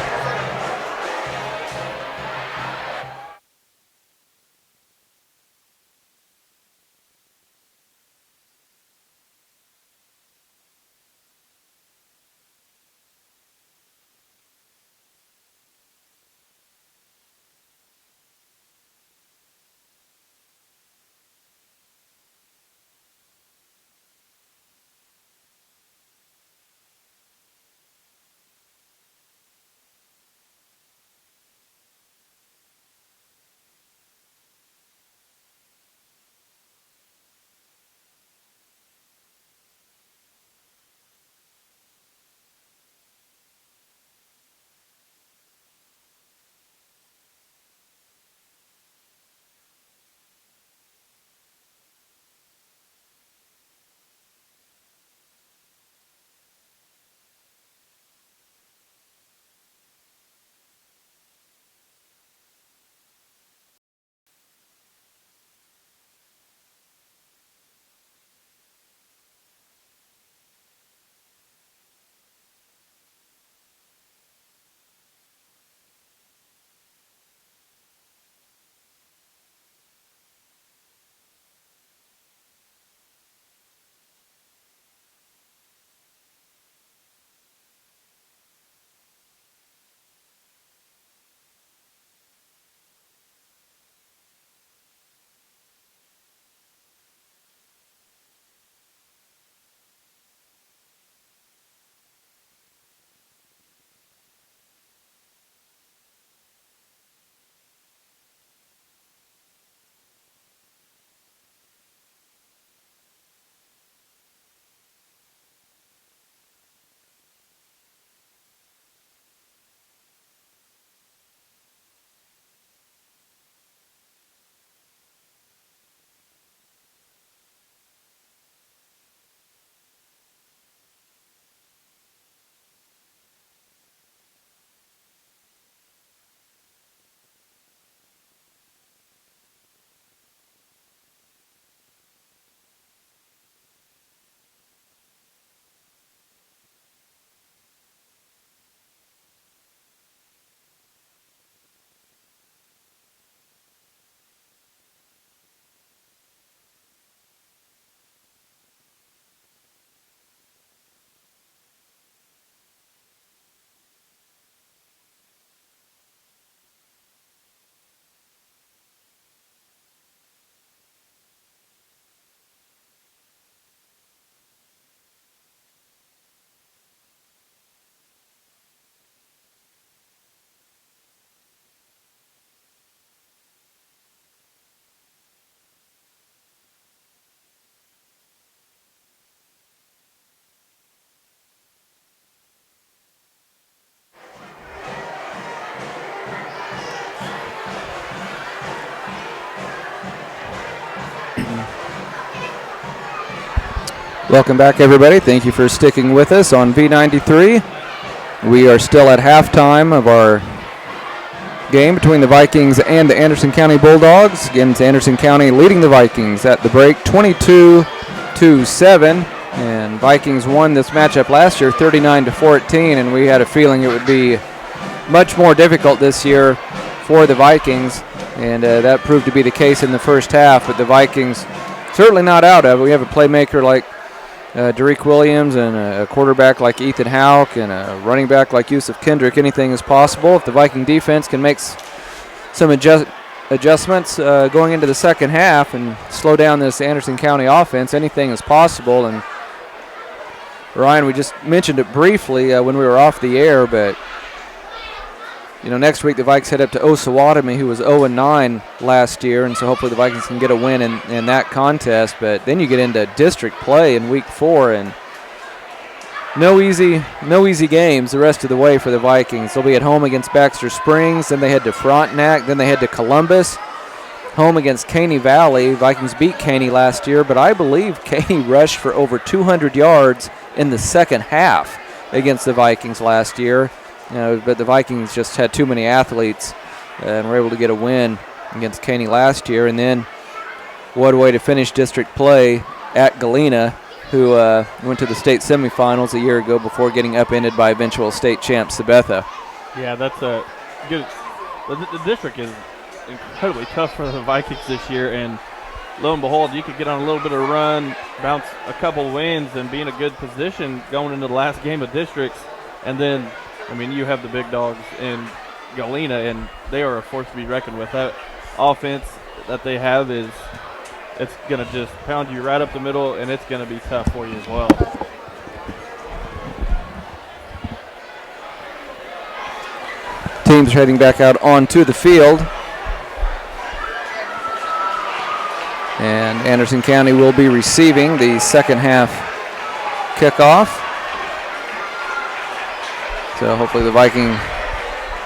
Welcome back, everybody. Thank you for sticking with us on V93. We are still at halftime of our game between the Vikings and the Anderson County Bulldogs. Again, it's Anderson County leading the Vikings at the break 22-7. And Vikings won this matchup last year 39-14, and we had a feeling it would be much more difficult this year for the Vikings. and that proved to be the case in the first half, but the Vikings certainly not out of it. We have a playmaker like Derek Williams and a quarterback like Ethan Houck and a running back like Yusuf Kendrick. Anything is possible if the Viking defense can make some adjustments going into the second half and slow down this Anderson County offense. Anything is possible. And Ryan, we just mentioned it briefly when we were off the air, but next week the Vikings head up to Osawatomie, who was 0-9 last year, and so hopefully the Vikings can get a win in that contest. But then you get into district play in week 4, and no easy games the rest of the way for the Vikings. They'll be at home against Baxter Springs, then they head to Frontenac, then they head to Columbus, home against Caney Valley. Vikings beat Caney last year, but I believe Caney rushed for over 200 yards in the second half against the Vikings last year. But the Vikings just had too many athletes and were able to get a win against Caney last year. And then what a way to finish district play at Galena, who went to the state semifinals a year ago before getting upended by eventual state champ Sabetha. Yeah, that's a good. The district is incredibly tough for the Vikings this year, and lo and behold, you could get on a little bit of a run, bounce a couple wins, and be in a good position going into the last game of districts. And then, you have the big dogs in Galena, and they are a force to be reckoned with. That offense that they have it's going to just pound you right up the middle, and it's going to be tough for you as well. Teams heading back out onto the field. And Anderson County will be receiving the second half kickoff. So hopefully the Viking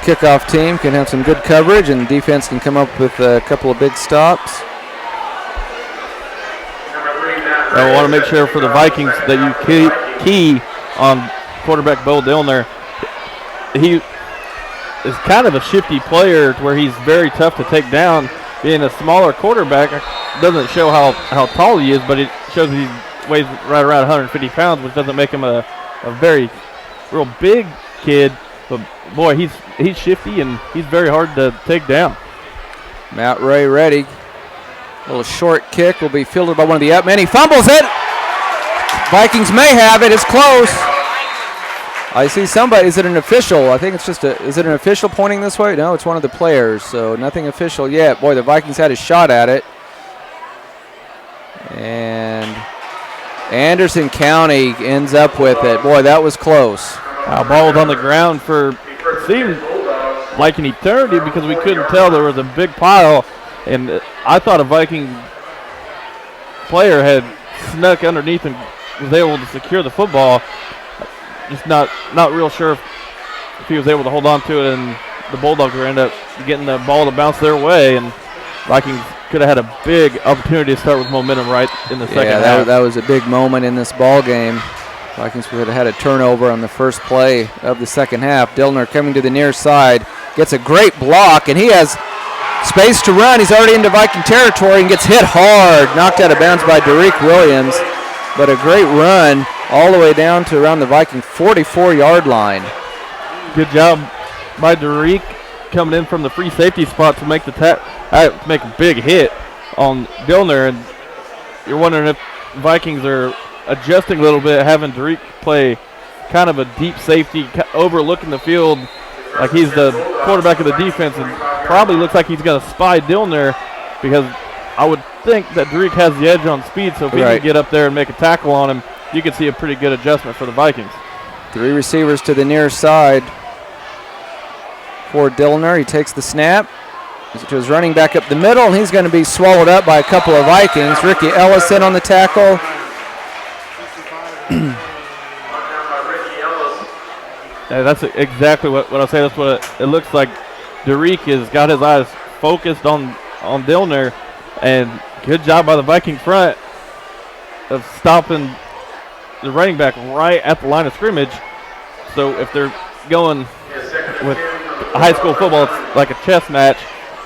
kickoff team can have some good coverage and defense can come up with a couple of big stops. I want to make sure for the Vikings that you key on quarterback Bo Dillner. He is kind of a shifty player to where he's very tough to take down. Being a smaller quarterback doesn't show how tall he is, but it shows he weighs right around 150 pounds, which doesn't make him a very real big kid. But boy, he's shifty and he's very hard to take down. Matt Ray ready. A little short kick will be fielded by one of the up men. He fumbles it. Vikings may have it. It's close. I see somebody. Is it an official? I think it's just is it an official pointing this way? No, it's one of the players, so nothing official yet. Boy, the Vikings had a shot at it. And Anderson County ends up with it. Boy, that was close. Ball was on the ground for, seemed like an eternity because we couldn't tell. There was a big pile, and I thought a Viking player had snuck underneath and was able to secure the football. Just not real sure if he was able to hold on to it, and the Bulldogs would end up getting the ball to bounce their way, and Vikings could have had a big opportunity to start with momentum right in the second half. That was a big moment in this ball game. Vikings would have had a turnover on the first play of the second half. Dillner coming to the near side, gets a great block, and he has space to run. He's already into Viking territory and gets hit hard, knocked out of bounds by Derek Williams. But a great run all the way down to around the Viking 44-yard line. Good job by Derek coming in from the free safety spot to make make a big hit on Dillner. And you're wondering if Vikings are adjusting a little bit, having Derek play kind of a deep safety, overlooking the field like he's the quarterback of the defense, and probably looks like he's going to spy Dillner because I would think that Derek has the edge on speed, so if he can get up there and make a tackle on him, you can see a pretty good adjustment for the Vikings. 3 receivers to the near side for Dillner. He takes the snap to his running back up the middle, and he's going to be swallowed up by a couple of Vikings. Ricky Ellison on the tackle. That's exactly what I say. That's what it looks like. Derek has got his eyes focused on Dillner, and good job by the Viking front of stopping the running back right at the line of scrimmage. So if they're going with high school football, it's like a chess match,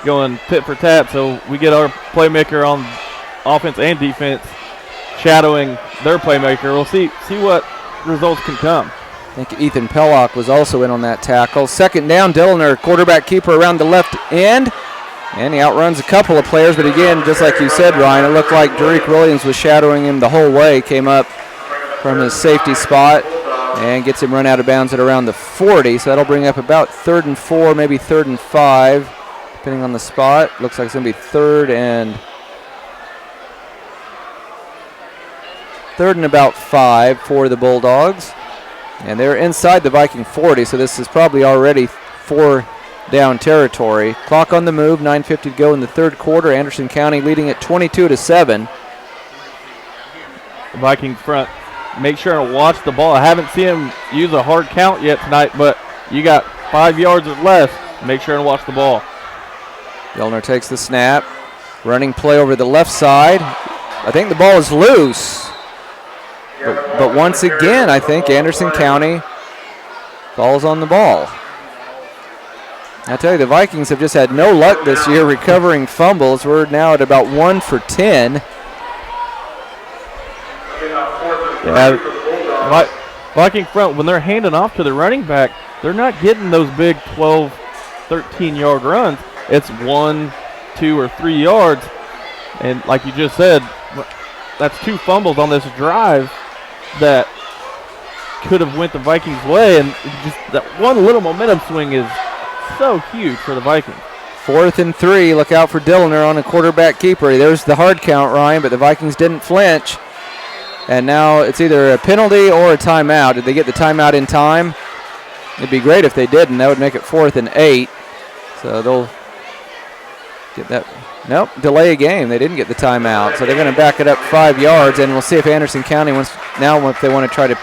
going tit for tat. So we get our playmaker on offense and defense shadowing their playmaker. We'll see what results can come. I think Ethan Pellock was also in on that tackle. Second down, Dillner, quarterback keeper around the left end. And he outruns a couple of players, but again, just like you said, Ryan, it looked like Derek Williams was shadowing him the whole way, came up from his safety spot and gets him run out of bounds at around the 40. So that'll bring up about 3rd and 4, maybe 3rd and 5, depending on the spot. Looks like it's going to be 3rd and about 5 for the Bulldogs. And they're inside the Viking 40, so this is probably already 4 down territory. Clock on the move, 9:50 to go in the 3rd quarter. Anderson County leading at 22-7. The Vikings front, make sure to watch the ball. I haven't seen him use a hard count yet tonight, but you got 5 yards or less. Make sure to watch the ball. Dillner takes the snap. Running play over the left side. I think the ball is loose. But once again, I think Anderson County falls on the ball. I tell you, the Vikings have just had no luck this year recovering fumbles. We're now at about 1 for 10. Yeah, Viking front, when they're handing off to the running back, they're not getting those big 12, 13-yard runs. It's 1, 2, or 3 yards. And like you just said, that's 2 fumbles on this drive that could have went the Vikings' way. And just that one little momentum swing is so huge for the Vikings. 4th and 3. Look out for Dillner on a quarterback keeper. There's the hard count, Ryan, but the Vikings didn't flinch. And now it's either a penalty or a timeout. Did they get the timeout in time? It'd be great if they didn't. That would make it 4th and 8. So they'll get that. Nope, delay a game. They didn't get the timeout. So they're going to back it up 5 yards, and we'll see if Anderson County wants now if they want to try to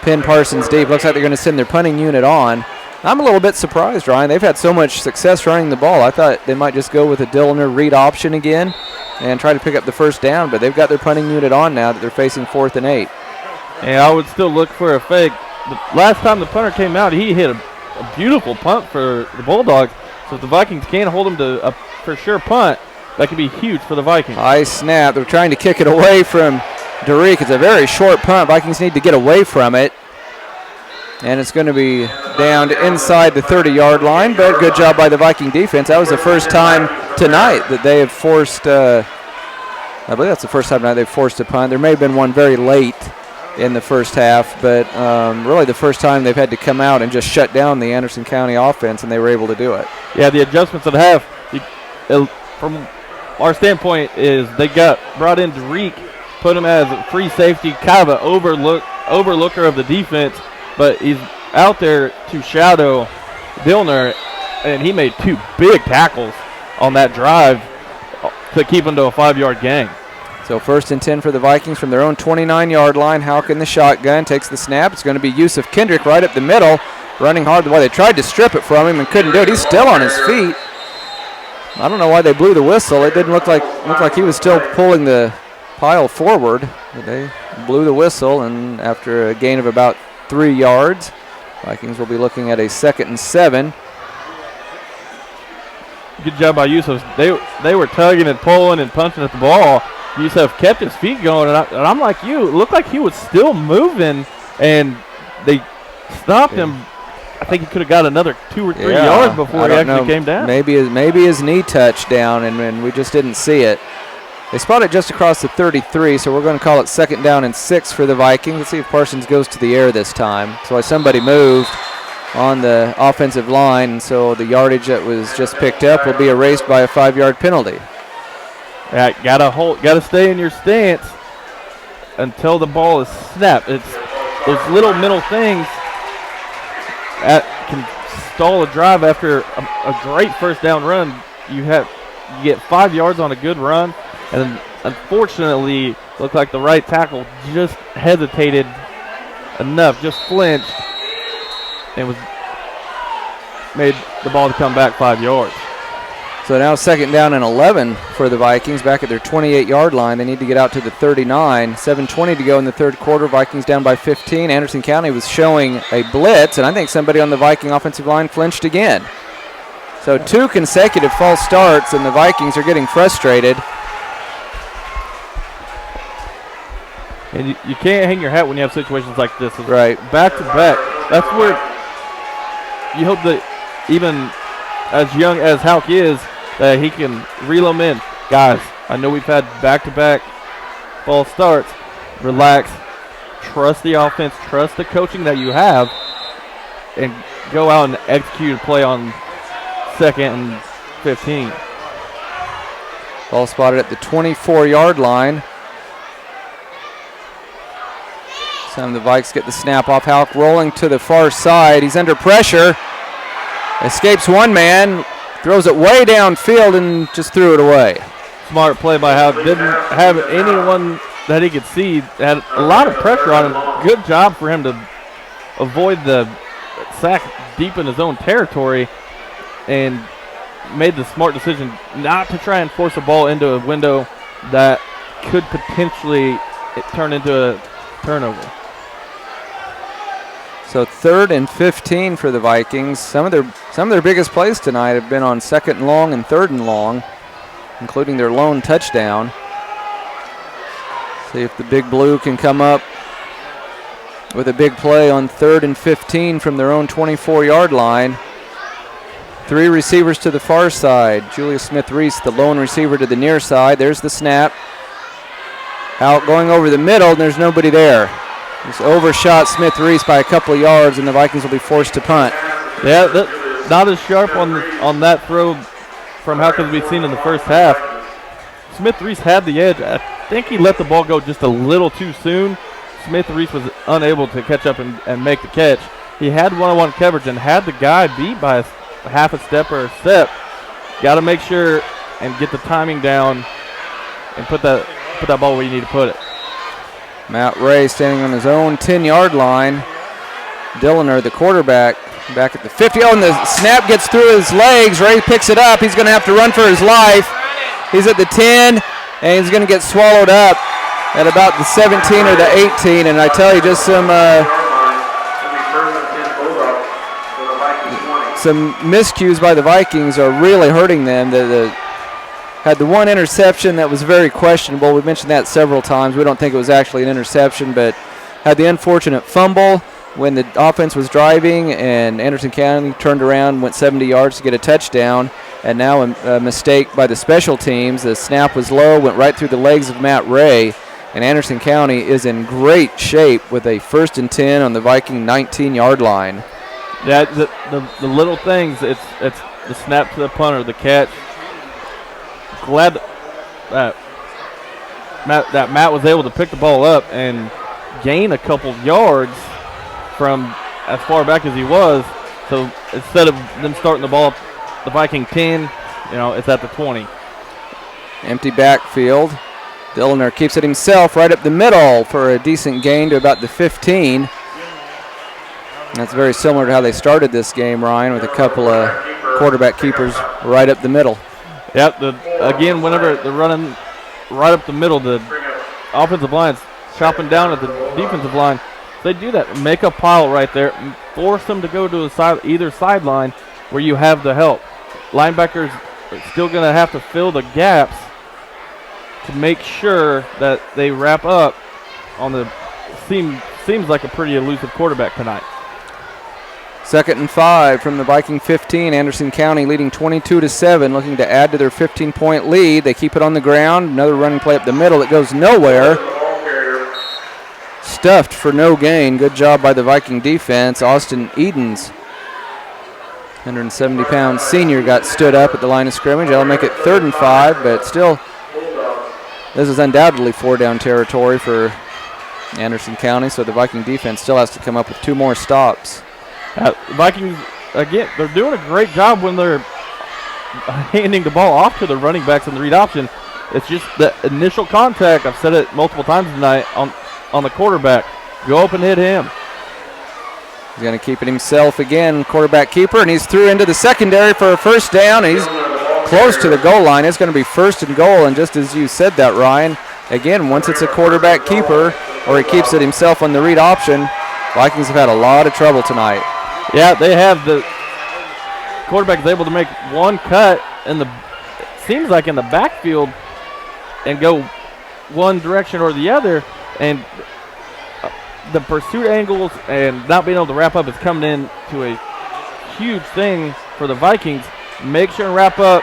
pin Parsons deep. Looks like they're going to send their punting unit on. I'm a little bit surprised, Ryan. They've had so much success running the ball. I thought they might just go with a Dillner read option again and try to pick up the first down, but they've got their punting unit on now that they're facing 4th and 8. Yeah, I would still look for a fake. The last time the punter came out, he hit a beautiful punt for the Bulldogs. So if the Vikings can hold him to a for sure punt, that could be huge for the Vikings. High snap. They're trying to kick it away from Derek. It's a very short punt. Vikings need to get away from it. And it's going to be down to inside the 30-yard line, but good job by the Viking defense. That was the first time tonight that they have forced, I believe that's the first time tonight they've forced a punt. There may have been one very late in the first half, but really the first time they've had to come out and just shut down the Anderson County offense, and they were able to do it. Yeah, the adjustments at half, from our standpoint, is they got brought in Derek, put him as a free safety, kind of an overlooker of the defense, but he's out there to shadow Dillner, and he made 2 big tackles on that drive to keep him to a 5-yard gain. So 1st and 10 for the Vikings from their own 29-yard line. Houck in the shotgun, takes the snap. It's going to be Yusuf Kendrick right up the middle, running hard. Well, they tried to strip it from him and couldn't do it. He's still on his feet. I don't know why they blew the whistle. It didn't look like he was still pulling the pile forward. But they blew the whistle, and after a gain of about 3 yards, Vikings will be looking at a 2nd and 7. Good job by Yusuf. They were tugging and pulling and punching at the ball. Yusuf kept his feet going, and I'm like you. It looked like he was still moving, and they stopped him. I think he could have got another 2 or 3 yards before he actually came down. Maybe his knee touched down, and we just didn't see it. They spot it just across the 33, so we're going to call it 2nd down and 6 for the Vikings. Let's see if Parsons goes to the air this time. So somebody moved on the offensive line, so the yardage that was just picked up will be erased by a 5-yard penalty. Yeah, gotta stay in your stance until the ball is snapped. It's those little middle things that can stall a drive after a great first down run. You get 5 yards on a good run, and unfortunately, looked like the right tackle just hesitated enough, just flinched, and made the ball to come back 5 yards. So now 2nd down and 11 for the Vikings, back at their 28-yard line. They need to get out to the 39. 7:20 to go in the 3rd quarter. Vikings down by 15. Anderson County was showing a blitz, and I think somebody on the Viking offensive line flinched again. So 2 consecutive false starts, and the Vikings are getting frustrated. And you can't hang your hat when you have situations like this. It's right. Back to back. That's where you hope that even as young as Houck is, that he can reel them in. Guys, I know we've had back-to-back false starts. Relax. Trust the offense. Trust the coaching that you have. And go out and execute a play on 2nd and 15. Ball spotted at the 24-yard line. Some of the Vikes get the snap off. Halk rolling to the far side. He's under pressure. Escapes one man. Throws it way downfield and just threw it away. Smart play by Halk. Didn't have anyone that he could see. Had a lot of pressure on him. Good job for him to avoid the sack deep in his own territory and made the smart decision not to try and force a ball into a window that could potentially turn into a turnover. So 3rd and 15 for the Vikings. Some of their biggest plays tonight have been on 2nd and long and 3rd and long, including their lone touchdown. See if the Big Blue can come up with a big play on 3rd and 15 from their own 24-yard line. 3 receivers to the far side. Julius Smith-Reese, the lone receiver, to the near side. There's the snap. Out going over the middle, and there's nobody there. Just overshot Smith-Reese by a couple of yards, and the Vikings will be forced to punt. Yeah, not as sharp on that throw from how could be seen in the first half. Smith-Reese had the edge. I think he let the ball go just a little too soon. Smith-Reese was unable to catch up and make the catch. He had one-on-one coverage and had the guy beat by a half a step or a step. Got to make sure and get the timing down and put that ball where you need to put it. Matt Ray standing on his own 10-yard line. Dilliner, the quarterback, back at the 50. Oh, and the snap gets through his legs. Ray picks it up. He's going to have to run for his life. He's at the 10, and he's going to get swallowed up at about the 17 or the 18. And I tell you, just some miscues by the Vikings are really hurting them. Had the one interception that was very questionable. We mentioned that several times. We don't think it was actually an interception, but had the unfortunate fumble when the offense was driving, and Anderson County turned around, went 70 yards to get a touchdown, and now a mistake by the special teams. The snap was low, went right through the legs of Matt Ray, and Anderson County is in great shape with a 1st and 10 on the Viking 19-yard line. Yeah, the little things, it's the snap to the punter, the catch. Glad that Matt was able to pick the ball up and gain a couple yards from as far back as he was. So instead of them starting the ball at the Viking 10, it's at the 20. Empty backfield. Dilliner keeps it himself right up the middle for a decent gain to about the 15. That's very similar to how they started this game, Ryan, with a couple of quarterback keepers right up the middle. Yep, again, whenever they're running right up the middle, the offensive line's chopping down at the defensive line. They do that. Make a pile right there. Force them to go to either sideline where you have the help. Linebackers are still going to have to fill the gaps to make sure that they wrap up on the seems like a pretty elusive quarterback tonight. 2nd and 5 from the Viking 15. Anderson County leading 22-7, looking to add to their 15-point lead. They keep it on the ground. Another running play up the middle. It goes nowhere. Stuffed for no gain. Good job by the Viking defense. Austin Edens, 170-pound senior, got stood up at the line of scrimmage. That'll make it 3rd and 5, but still, this is undoubtedly 4-down territory for Anderson County, so the Viking defense still has to come up with 2 more stops. Vikings, again, they're doing a great job when they're handing the ball off to the running backs in the read option. It's just the initial contact. I've said it multiple times tonight on the quarterback. Go up and hit him. He's going to keep it himself again, quarterback keeper, and he's through into the secondary for a 1st down. He's close to the goal line. It's going to be 1st and goal, and just as you said that, Ryan, again, once it's a quarterback keeper or he keeps it himself on the read option, Vikings have had a lot of trouble tonight. Yeah, they have. The quarterback is able to make one cut seems like in the backfield and go one direction or the other, and the pursuit angles and not being able to wrap up is coming in to a huge thing for the Vikings. Make sure and wrap up,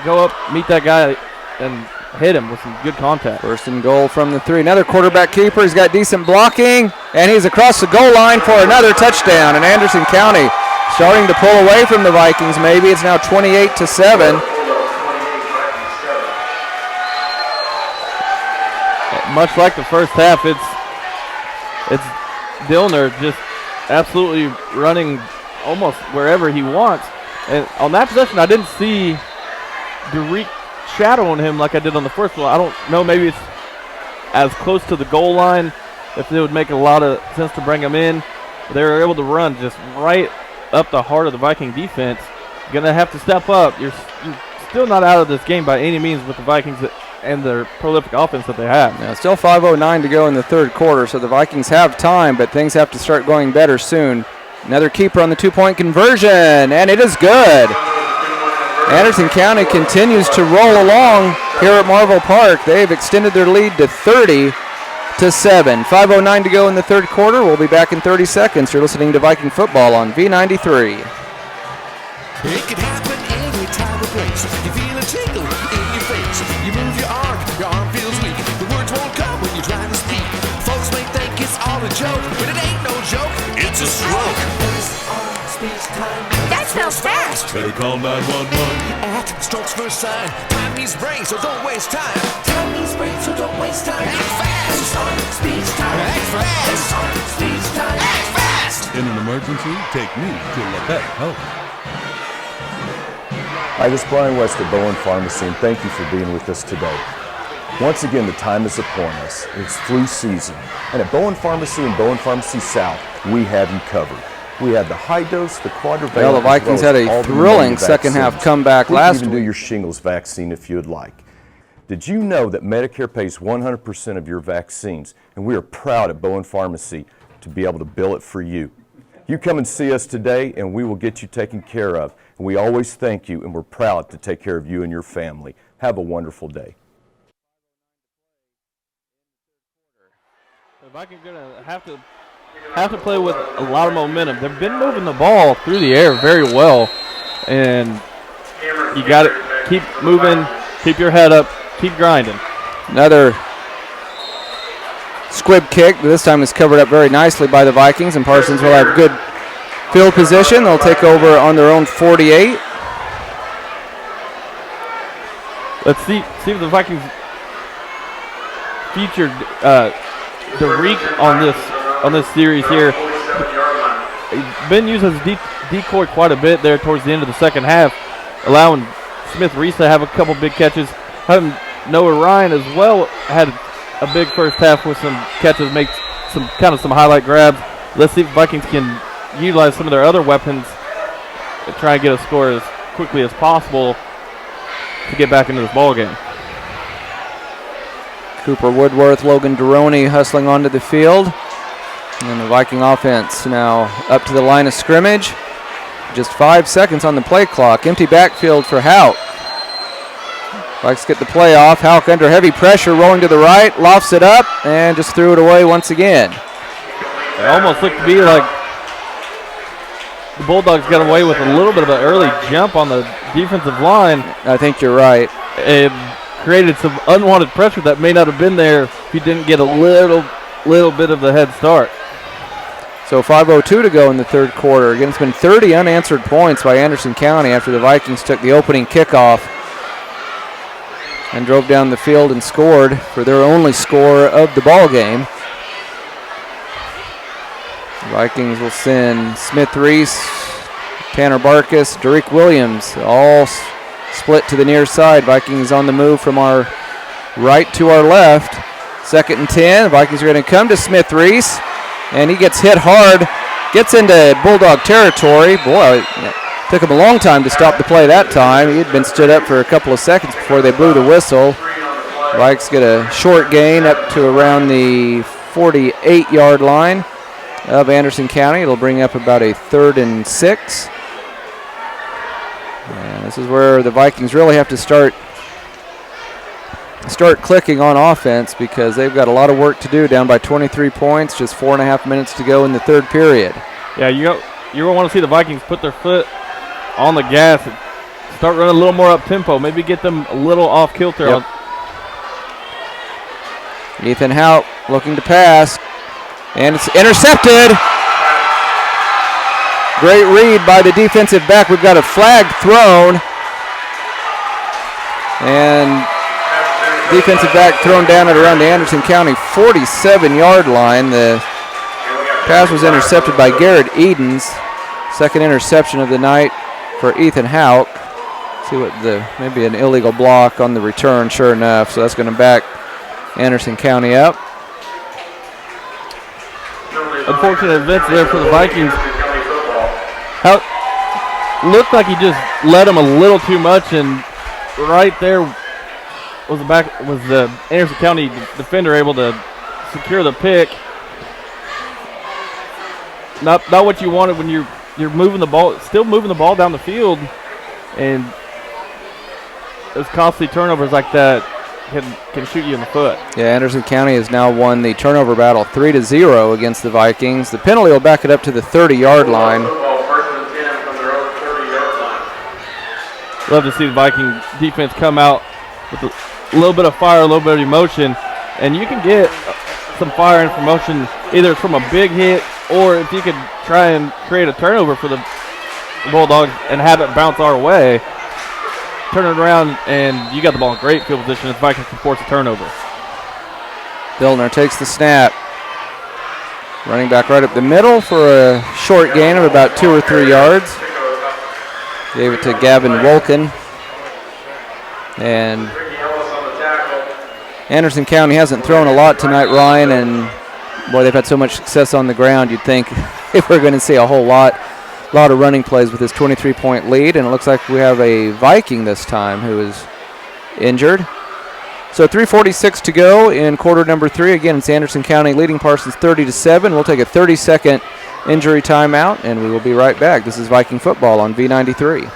go up, meet that guy, and hit him with some good contact. First and goal from the 3. Another quarterback keeper. He's got decent blocking, and he's across the goal line for another touchdown. And Anderson County starting to pull away from the Vikings. Maybe it's now 28-7. Much like the first half, it's Dillner just absolutely running almost wherever he wants. And on that possession, I didn't see DeReek shadowing him like I did on the first one. I don't know, maybe it's as close to the goal line, if it would make a lot of sense to bring him in. They were able to run just right up the heart of the Viking defense. You're going to have to step up. You're still not out of this game by any means with the Vikings and their prolific offense that they have. Now, still 5:09 to go in the third quarter, so the Vikings have time, but things have to start going better soon. Another keeper on the 2-point conversion, and it is good. Anderson County continues to roll along here at Marvell Park. They've extended their lead to 30-7. 5:09 to go in the third quarter. We'll be back in 30 seconds. You're listening to Viking football on V93. It can happen any time or place. You feel a tingle in your face. You move your arm feels weak. The words won't come when you're trying to speak. Folks may think it's all a joke, but it ain't no joke. It's a stroke. That smells fast. Better call 911. At strokes first sign. Time needs brain, so don't waste time. Time needs brain, so don't waste time. Act fast. Speech time. Act fast. Speech time. Act fast. In an emergency, take me to Labette Health. Hi, this is Brian West at Bowen Pharmacy, and thank you for being with us today. Once again, the time is upon us. It's flu season, and at Bowen Pharmacy and Bowen Pharmacy South, we have you covered. We have the high dose, the quadrivalent. Well, the Vikings had a thrilling second half comeback last week. We can even do your shingles vaccine if you'd like. Did you know that Medicare pays 100% of your vaccines, and we are proud at Bowen Pharmacy to be able to bill it for you. You come and see us today, and we will get you taken care of. And we always thank you, and we're proud to take care of you and your family. Have a wonderful day. The Vikings are going to have to play with a lot of momentum. They've been moving the ball through the air very well, and you got to keep moving, keep your head up, keep grinding. Another squib kick, but this time is covered up very nicely by the Vikings, and Parsons will have good field position. They'll take over on their own 48. Let's see if the Vikings featured DeReek on this series here. He's been used as a decoy quite a bit there towards the end of the second half, allowing Smith-Reese to have a couple big catches. Having Noah Ryan as well had a big first half with some catches, make some highlight grabs. Let's see if Vikings can utilize some of their other weapons to try and get a score as quickly as possible to get back into this ball game. Cooper Woodworth, Logan Deroni hustling onto the field. And the Viking offense now up to the line of scrimmage. Just 5 seconds on the play clock. Empty backfield for Houck. Vikes get the play off. Houck under heavy pressure, rolling to the right, lofts it up, and just threw it away once again. It almost looked to be like the Bulldogs got away with a little bit of an early jump on the defensive line. I think you're right. It created some unwanted pressure that may not have been there if you didn't get a little bit of the head start. So 5:02 to go in the third quarter. Again, it's been 30 unanswered points by Anderson County after the Vikings took the opening kickoff and drove down the field and scored for their only score of the ball game. The Vikings will send Smith-Reese, Tanner Barkus, DeReek Williams, all split to the near side. Vikings on the move from our right to our left. 2nd and 10. The Vikings are going to come to Smith-Reese, and he gets hit hard, gets into Bulldog territory. Boy, it took him a long time to stop the play that time. He had been stood up for a couple of seconds before they blew the whistle. Vikes get a short gain up to around the 48-yard line of Anderson County. It'll bring up about a 3rd and 6. And this is where the Vikings really have to start clicking on offense, because they've got a lot of work to do, down by 23 points, just 4.5 minutes to go in the third period. Yeah, you want to see the Vikings put their foot on the gas and start running a little more up tempo. Maybe get them a little off kilter. Yep. Ethan Houck looking to pass, and it's intercepted. Great read by the defensive back. We've got a flag thrown, and defensive back thrown down at around the Anderson County 47-yard line. The pass was intercepted by Garrett Edens. Second interception of the night for Ethan Houck. See what maybe an illegal block on the return, sure enough. So that's going to back Anderson County up. Unfortunate events there for the Vikings. Houck looked like he just led him a little too much, and right there was the Anderson County defender able to secure the pick. Not what you wanted when you're moving the ball, still moving the ball down the field, and those costly turnovers like that can shoot you in the foot. Yeah, Anderson County has now won the turnover battle 3-0 against the Vikings. The penalty will back it up to the 30-yard line. Love to see the Viking defense come out with a little bit of fire, a little bit of emotion, and you can get some fire and promotion either from a big hit or if you could try and create a turnover for the Bulldogs and have it bounce our way. Turn it around, and you got the ball in great field position if Vikings can force a turnover. Dillner takes the snap. Running back right up the middle for a short gain of about 2 or 3 yards. Gave it to Gavin Wolken. And Anderson County hasn't thrown a lot tonight, Ryan, and boy, they've had so much success on the ground. You'd think if we're going to see a whole lot of running plays with this 23-point lead, and it looks like we have a Viking this time who is injured. So 3:46 to go in quarter number 3. Again, it's Anderson County leading Parsons 30-7. We'll take a 30-second injury timeout, and we will be right back. This is Viking football on V93.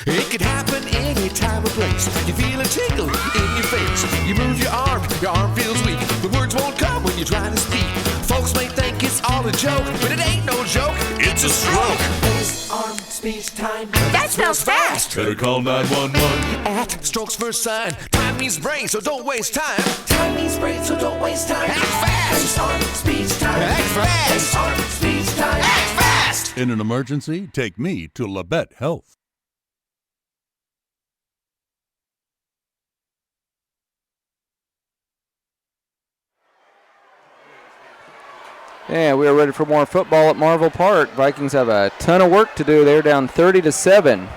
It could happen any time or place. You feel a tickle in your face. You move your arm feels weak. The words won't come when you try to speak. Folks may think it's all a joke, but it ain't no joke. It's a stroke. Face, arm, speech, time. That smells fast. Better call 911. At Strokes First Sign. Time means brain, so don't waste time. Time means brain, so don't waste time. Act fast. Face, arm, speech, time. Act fast. Face, arm, speech, time. Act fast. In an emergency, take me to Labette Health. And we are ready for more football at Marvel Park. Vikings have a ton of work to do. They're down 30-7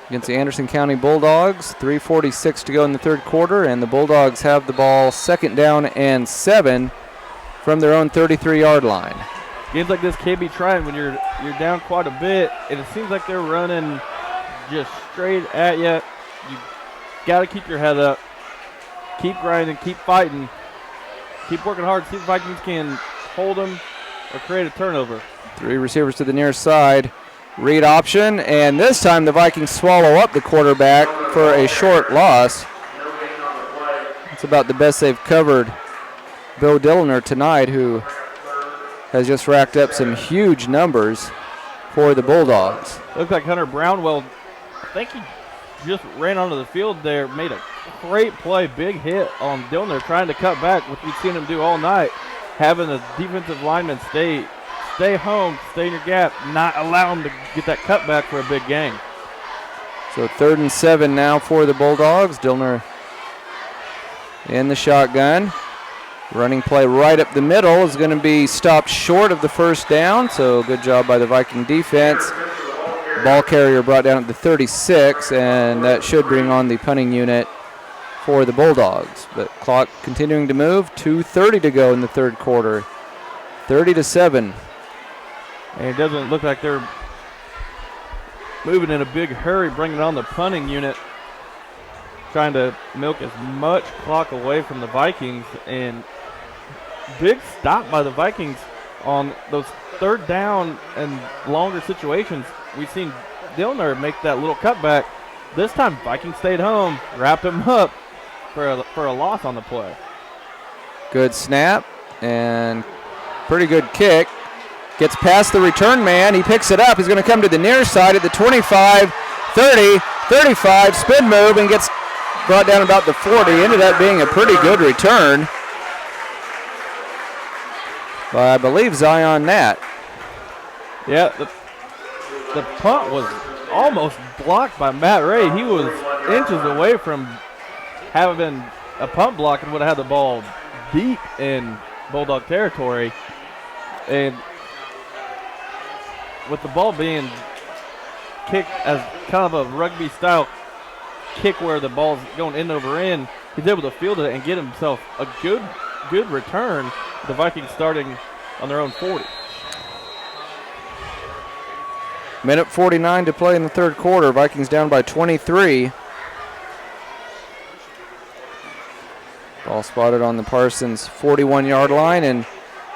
against the Anderson County Bulldogs. 3:46 to go in the third quarter, and the Bulldogs have the ball 2nd down and 7 from their own 33-yard line. Games like this can't be trying when you're down quite a bit, and it seems like they're running just straight at you. You got to keep your head up, keep grinding, keep fighting, keep working hard. See if Vikings can hold them or create a turnover. 3 receivers to the near side. Read option, and this time the Vikings swallow up the quarterback for a short loss. It's about the best they've covered Bill Dillner tonight, who has just racked up some huge numbers for the Bulldogs. Looks like Hunter Brownwell, I think he just ran onto the field there, made a great play, big hit on Dillner, trying to cut back, which we've seen him do all night. Having the defensive lineman stay home, stay in your gap, not allow him to get that cutback for a big gain. So 3rd and 7 now for the Bulldogs. Dillner in the shotgun. Running play right up the middle is going to be stopped short of the first down, so good job by the Viking defense. Ball carrier brought down at the 36, and that should bring on the punting unit for the Bulldogs. But clock continuing to move. 2:30 to go in the third quarter. 30-7. And it doesn't look like they're moving in a big hurry, bringing on the punting unit, trying to milk as much clock away from the Vikings. And big stop by the Vikings on those 3rd down and longer situations. We've seen Dillner make that little cutback. This time Vikings stayed home, wrapped him up for a loss on the play. Good snap and pretty good kick. Gets past the return man. He picks it up. He's going to come to the near side at the 25, 30, 35, spin move, and gets brought down about the 40. Ended up being a pretty good return by, I believe, Zion Nat. Yeah, the punt was almost blocked by Matt Ray. He was inches away from having a punt block and would have had the ball deep in Bulldog territory. And with the ball being kicked as kind of a rugby-style kick where the ball's going end over end, he's able to field it and get himself a good return. The Vikings starting on their own 40. Minute 49 to play in the third quarter. Vikings down by 23. Ball spotted on the Parsons 41-yard line, and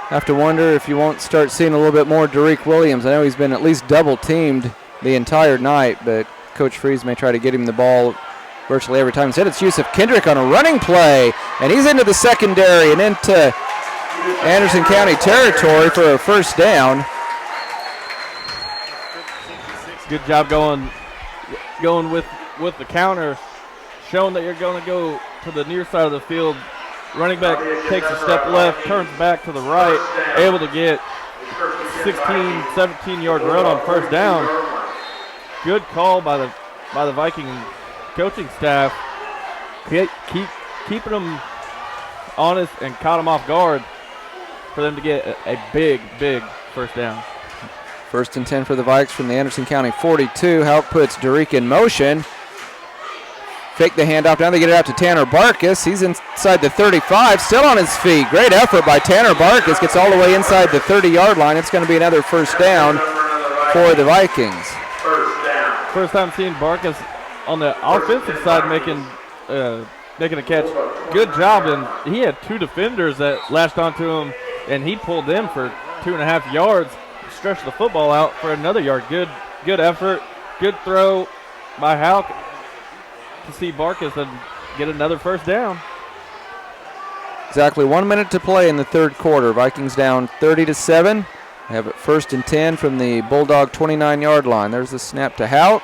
have to wonder if you won't start seeing a little bit more Derek Williams. I know he's been at least double-teamed the entire night, but Coach Freeze may try to get him the ball virtually every time. Instead, it's Yusuf Kendrick on a running play, and he's into the secondary and into Anderson County territory for a first down. Good job going with the counter, showing that you're going to go to the near side of the field. Running back takes a step left, turns back to the right, able to get 16, 17-yard run on first down. Good call by the Viking coaching staff. Keeping them honest and caught them off guard for them to get a big first down. First and 10 for the Vikes from the Anderson County 42. Houck puts Derek in motion. Fake the handoff. Now they get it out to Tanner Barkus. He's inside the 35, still on his feet. Great effort by Tanner Barkus. Gets all the way inside the 30-yard line. It's going to be another first down for the Vikings. First time seeing Barkus on the offensive side making a catch. Good job, and he had two defenders that lashed onto him, and he pulled them for 2.5 yards. Stretched the football out for another yard. Good effort. Good throw by Houck to see Barkus and get another first down. Exactly 1 minute to play in the third quarter. Vikings down 30-7. They have it first and 10 from the Bulldog 29-yard line. There's the snap to Houck.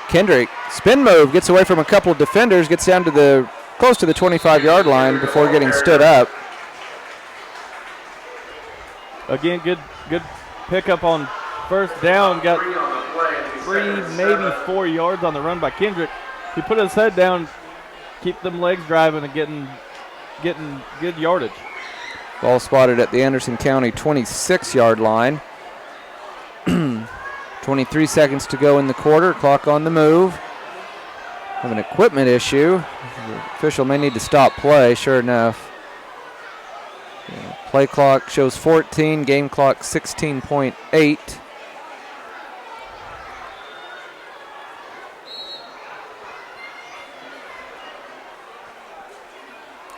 Kendrick, spin move, gets away from a couple of defenders, gets down to close to the 25-yard line before getting stood up. Again, good pickup on first down. Got 3, maybe 4 yards on the run by Kendrick. He put his head down, keep them legs driving and getting good yardage. Ball spotted at the Anderson County 26-yard line. 23 seconds to go in the quarter. Clock on the move. Have an equipment issue. The official may need to stop play, sure enough. Play clock shows 14, game clock 16.8.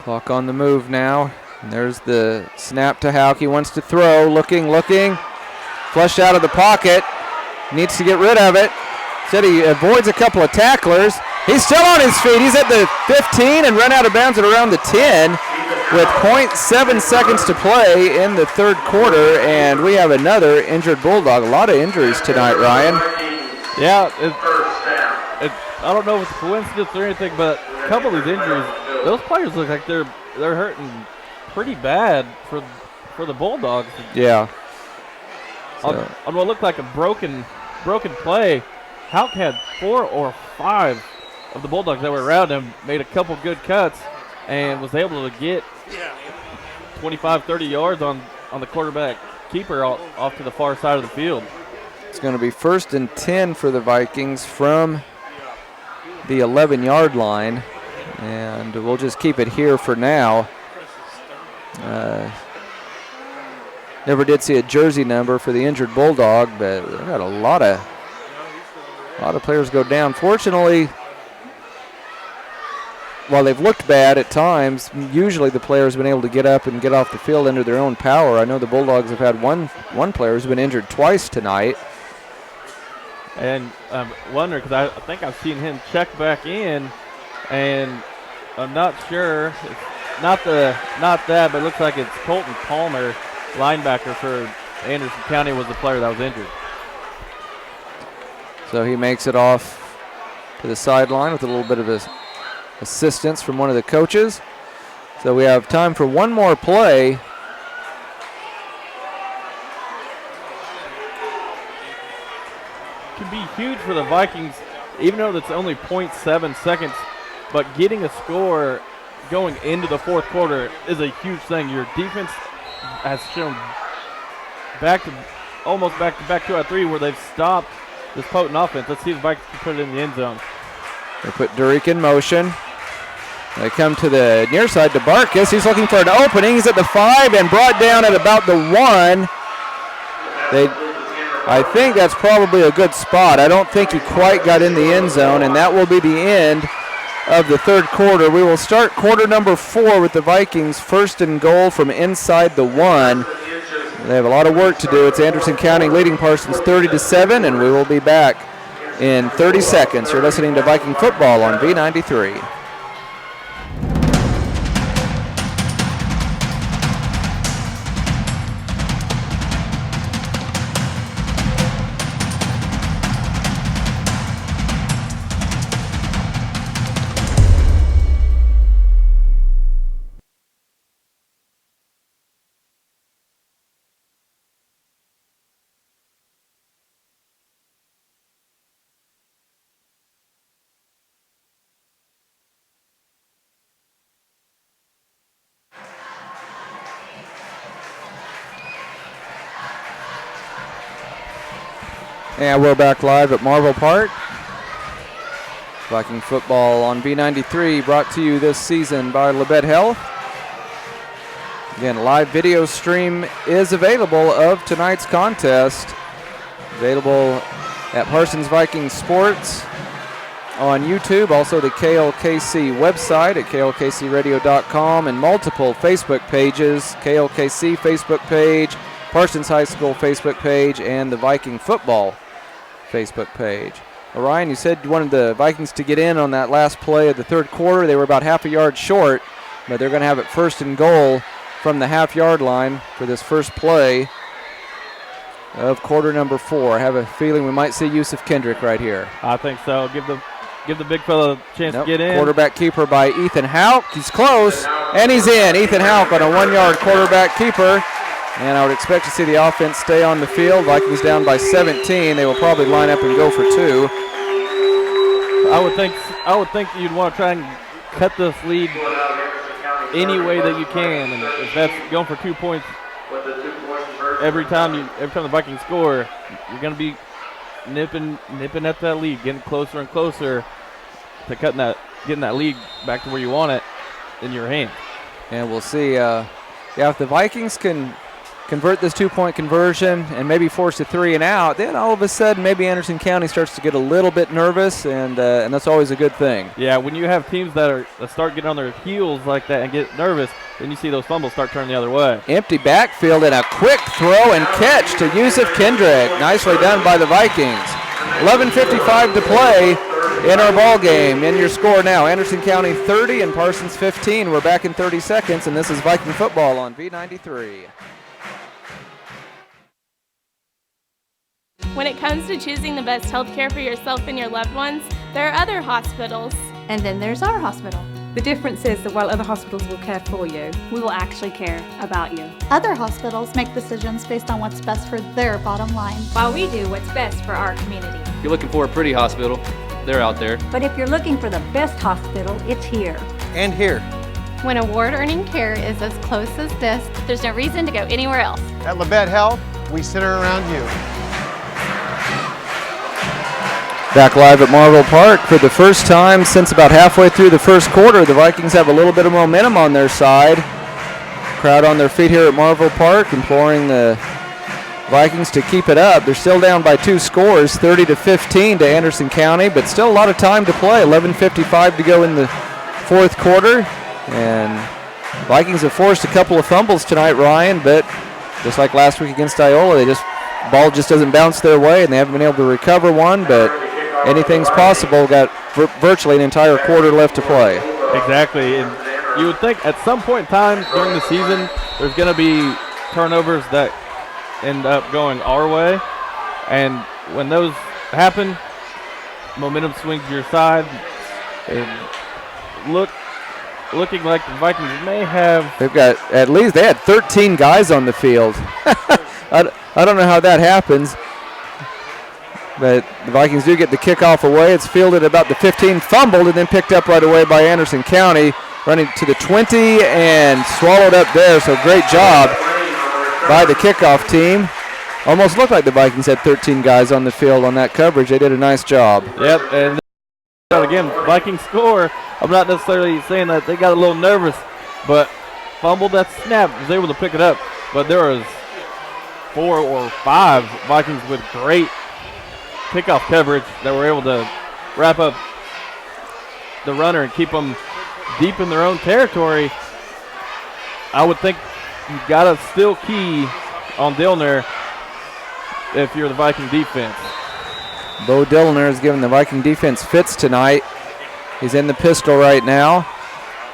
Clock on the move now. And there's the snap to Houck. He wants to throw, looking. Flushed out of the pocket. Needs to get rid of it. Said he avoids a couple of tacklers. He's still on his feet. He's at the 15 and run out of bounds at around the 10 with 0.7 seconds to play in the third quarter, and we have another injured Bulldog. A lot of injuries tonight, Ryan. Yeah, I don't know if it's a coincidence or anything, but a couple of these injuries, those players look like they're hurting pretty bad for the Bulldogs. Yeah. On what looked like a broken play, Houck had 4 or 5 of the Bulldogs that were around him, made a couple good cuts, and was able to get 25, 30 yards on the quarterback keeper off to the far side of the field. It's going to be first and 10 for the Vikings from the 11-yard line, and we'll just keep it here for now. Never did see a jersey number for the injured Bulldog, but we got a lot of players go down. Fortunately, while they've looked bad at times, usually the players have been able to get up and get off the field under their own power. I know the Bulldogs have had one player who's been injured twice tonight. And I'm wondering, because I think I've seen him check back in, and I'm not sure. It's not that, but it looks like it's Colton Palmer, linebacker for Anderson County was the player that was injured. So he makes it off to the sideline with a little bit of assistance from one of the coaches. So we have time for one more play. Can be huge for the Vikings, even though that's only 0.7 seconds, but getting a score going into the fourth quarter is a huge thing. Your defense has shown almost back-to-back 2 out of 3 where they've stopped this potent offense. Let's see if the Vikings can put it in the end zone. They put Durick in motion. They come to the near side to Barkus. He's looking for an opening. He's at the 5 and brought down at about the 1. I think that's probably a good spot. I don't think he quite got in the end zone, and that will be the end of the third quarter. We will start quarter number 4 with the Vikings first and goal from inside the 1. They have a lot of work to do. It's Anderson County leading Parsons 30-7, and we will be back in 30 seconds. You're listening to Viking football on V93. And we're back live at Marvel Park. Viking football on V93 brought to you this season by Labette Health. Again, live video stream is available of tonight's contest. Available at Parsons Viking Sports on YouTube. Also the KLKC website at klkcradio.com and multiple Facebook pages. KLKC Facebook page, Parsons High School Facebook page, and the Viking football Facebook page. Well, Ryan, you said you wanted the Vikings to get in on that last play of the third quarter. They were about half a yard short, but they're going to have it first and goal from the half-yard line for this first play of quarter number 4. I have a feeling we might see Yusuf Kendrick right here. I think so. Give the big fella a chance to get in. Quarterback keeper by Ethan Houck. He's close, and he's in. Ethan Houck on a 1-yard quarterback keeper. And I would expect to see the offense stay on the field. Vikings down by 17. They will probably line up and go for 2. I would think you'd want to try and cut this lead any way that you can, and if that's going for 2 points every time the Vikings score, you're going to be nipping at that lead, getting closer and closer to getting that lead back to where you want it in your hand. And we'll see. If the Vikings can convert this 2-point conversion and maybe force a 3 and out, then all of a sudden maybe Anderson County starts to get a little bit nervous, and that's always a good thing. Yeah, when you have teams that start getting on their heels like that and get nervous, then you see those fumbles start turning the other way. Empty backfield and a quick throw and catch to Yusuf Kendrick. Nicely done by the Vikings. 11:55 to play in our ball game. In your score now, Anderson County 30 and Parsons 15. We're back in 30 seconds, and this is Viking football on V93. When it comes to choosing the best health care for yourself and your loved ones, there are other hospitals. And then there's our hospital. The difference is that while other hospitals will care for you, We will actually care about you. Other hospitals make decisions based on what's best for their bottom line. While we do what's best for our community. If you're looking for a pretty hospital, they're out there. but if you're looking for the best hospital, it's here. And here. When award-earning care is as close as this, There's no reason to go anywhere else. At Labette Health, we center around you. Back live at Marvel Park for the first time since about halfway through the first quarter. The Vikings have a little bit of momentum on their side. Crowd on their feet here at Marvel Park, imploring the Vikings to keep it up. They're still down by 2 scores, 30-15 to Anderson County, but still a lot of time to play. 11:55 to go in the fourth quarter, and Vikings have forced a couple of fumbles tonight, Ryan, but just like last week against Iola, ball just doesn't bounce their way, and they haven't been able to recover one, but anything's possible. Got virtually an entire quarter left to play. Exactly, and you would think at some point in time during the season there's going to be turnovers that end up going our way. And when those happen, momentum swings to your side. And looking like the Vikings may have. They've got they had 13 guys on the field. I don't know how that happens. But the Vikings do get the kickoff away. It's fielded about the 15, fumbled, and then picked up right away by Anderson County, running to the 20 and swallowed up there. So great job by the kickoff team. Almost looked like the Vikings had 13 guys on the field on that coverage. They did a nice job. Yep, and again, Vikings score. I'm not necessarily saying that they got a little nervous, but fumbled that snap, was able to pick it up. But there was 4 or 5 Vikings with great kickoff coverage that were able to wrap up the runner and keep them deep in their own territory. I would think you got to still key on Dillner if you're the Viking defense. Bo Dillner is giving the Viking defense fits tonight. He's in the pistol right now.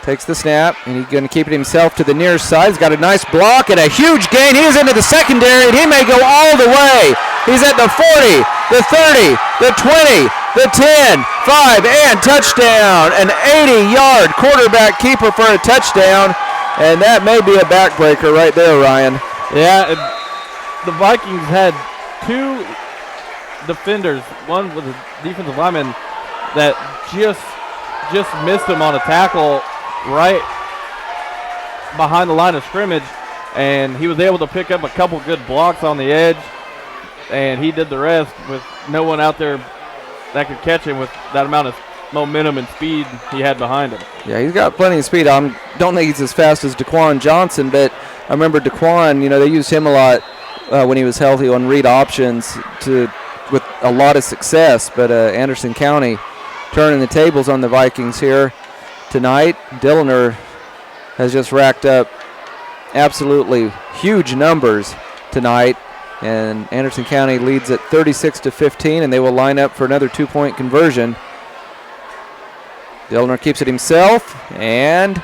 Takes the snap, and he's going to keep it himself to the near side. He's got a nice block and a huge gain. He is into the secondary, and he may go all the way. He's at the 40, the 30, the 20, the 10, 5, and touchdown. An 80-yard quarterback keeper for a touchdown, and that may be a backbreaker right there, Ryan. Yeah, the Vikings had 2 defenders. One was a defensive lineman that just missed him on a tackle right behind the line of scrimmage, and he was able to pick up a couple good blocks on the edge, and he did the rest with no one out there that could catch him with that amount of momentum and speed he had behind him. Yeah, he's got plenty of speed. I don't think he's as fast as Daquan Johnson, but I remember Daquan, they used him a lot when he was healthy on read options with a lot of success, but Anderson County turning the tables on the Vikings here tonight. Dillner has just racked up absolutely huge numbers tonight, and Anderson County leads at 36-15, and they will line up for another 2-point conversion. Dillner keeps it himself, and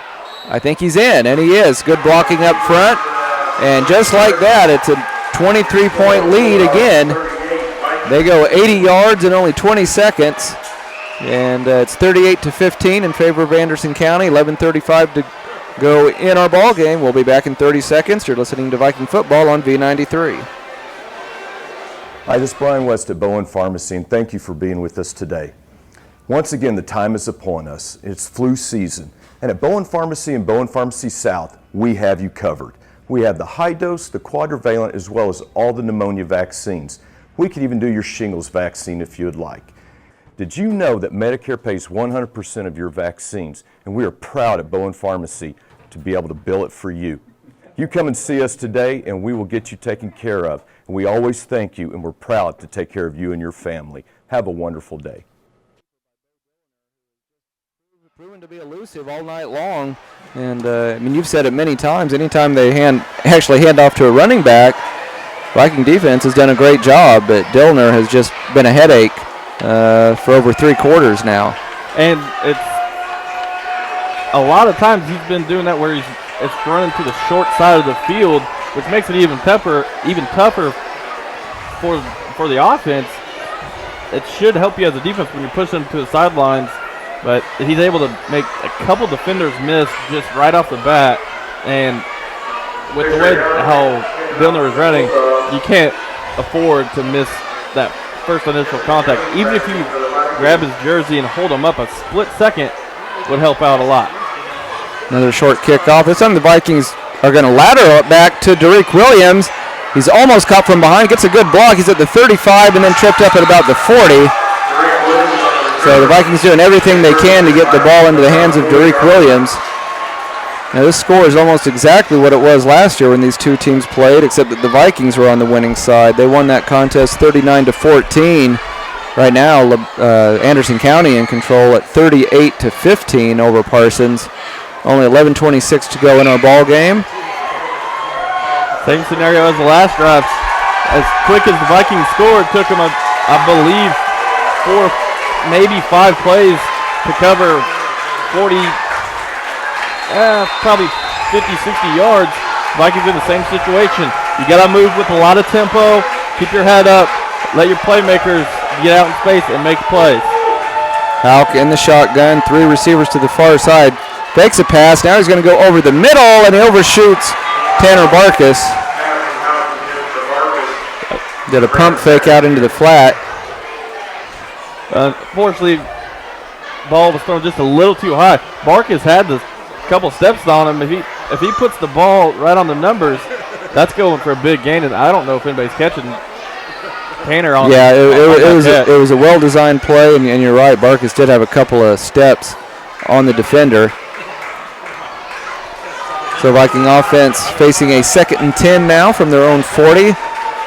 I think he's in, and he is. Good blocking up front, and just like that, it's a 23-point lead again. They go 80 yards in only 20 seconds. And it's 38-15 in favor of Anderson County. 11:35 to go in our ball game. We'll be back in 30 seconds. You're listening to Viking football on V93. Hi, this is Brian West at Bowen Pharmacy, and thank you for being with us today. Once again, the time is upon us. It's flu season, and at Bowen Pharmacy and Bowen Pharmacy South, we have you covered. We have the high dose, the quadrivalent, as well as all the pneumonia vaccines. We could even do your shingles vaccine if you would like. Did you know that Medicare pays 100% of your vaccines, and we are proud at Bowen Pharmacy to be able to bill it for you. You come and see us today, and we will get you taken care of. And we always thank you, and we're proud to take care of you and your family. Have a wonderful day. Proven to be elusive all night long, and you've said it many times. Anytime they hand off to a running back, Viking defense has done a great job, but Dillner has just been a headache for over 3 quarters now. And it's a lot of times he's been doing that where it's running to the short side of the field, which makes it even tougher for the offense. It should help you as a defense when you push them to the sidelines, but he's able to make a couple defenders miss just right off the bat. And with the way how Dillner is running, you can't afford to miss that first initial contact. Even if you grab his jersey and hold him up a split second, would help out a lot. Another short kickoff. This time the Vikings are going to lateral it back to Derek Williams. He's almost caught from behind, gets a good block. He's at the 35 and then tripped up at about the 40. So the Vikings doing everything they can to get the ball into the hands of Derek Williams. Now this score is almost exactly what it was last year when these two teams played, except that the Vikings were on the winning side. They won that contest 39-14. Right now, Anderson County in control at 38-15 over Parsons. Only 11:26 to go in our ball game. Same scenario as the last drive. As quick as the Vikings scored, it took them, I believe, 4, maybe 5 plays to cover 40. Probably 50, 60 yards. Vikings in the same situation. You got to move with a lot of tempo. Keep your head up. Let your playmakers get out in space and make plays. Hauk in the shotgun, 3 receivers to the far side. Fakes a pass. Now he's going to go over the middle, and he overshoots Tanner Barkus. Did a pump fake out into the flat. Unfortunately, ball was thrown just a little too high. Barkus had a couple steps on him. If he puts the ball right on the numbers, that's going for a big gain, and I don't know if anybody's catching Tanner on. Yeah, it was a well-designed play, and you're right. Barkus did have a couple of steps on the defender. So Viking offense facing a 2nd and 10 now from their own 40.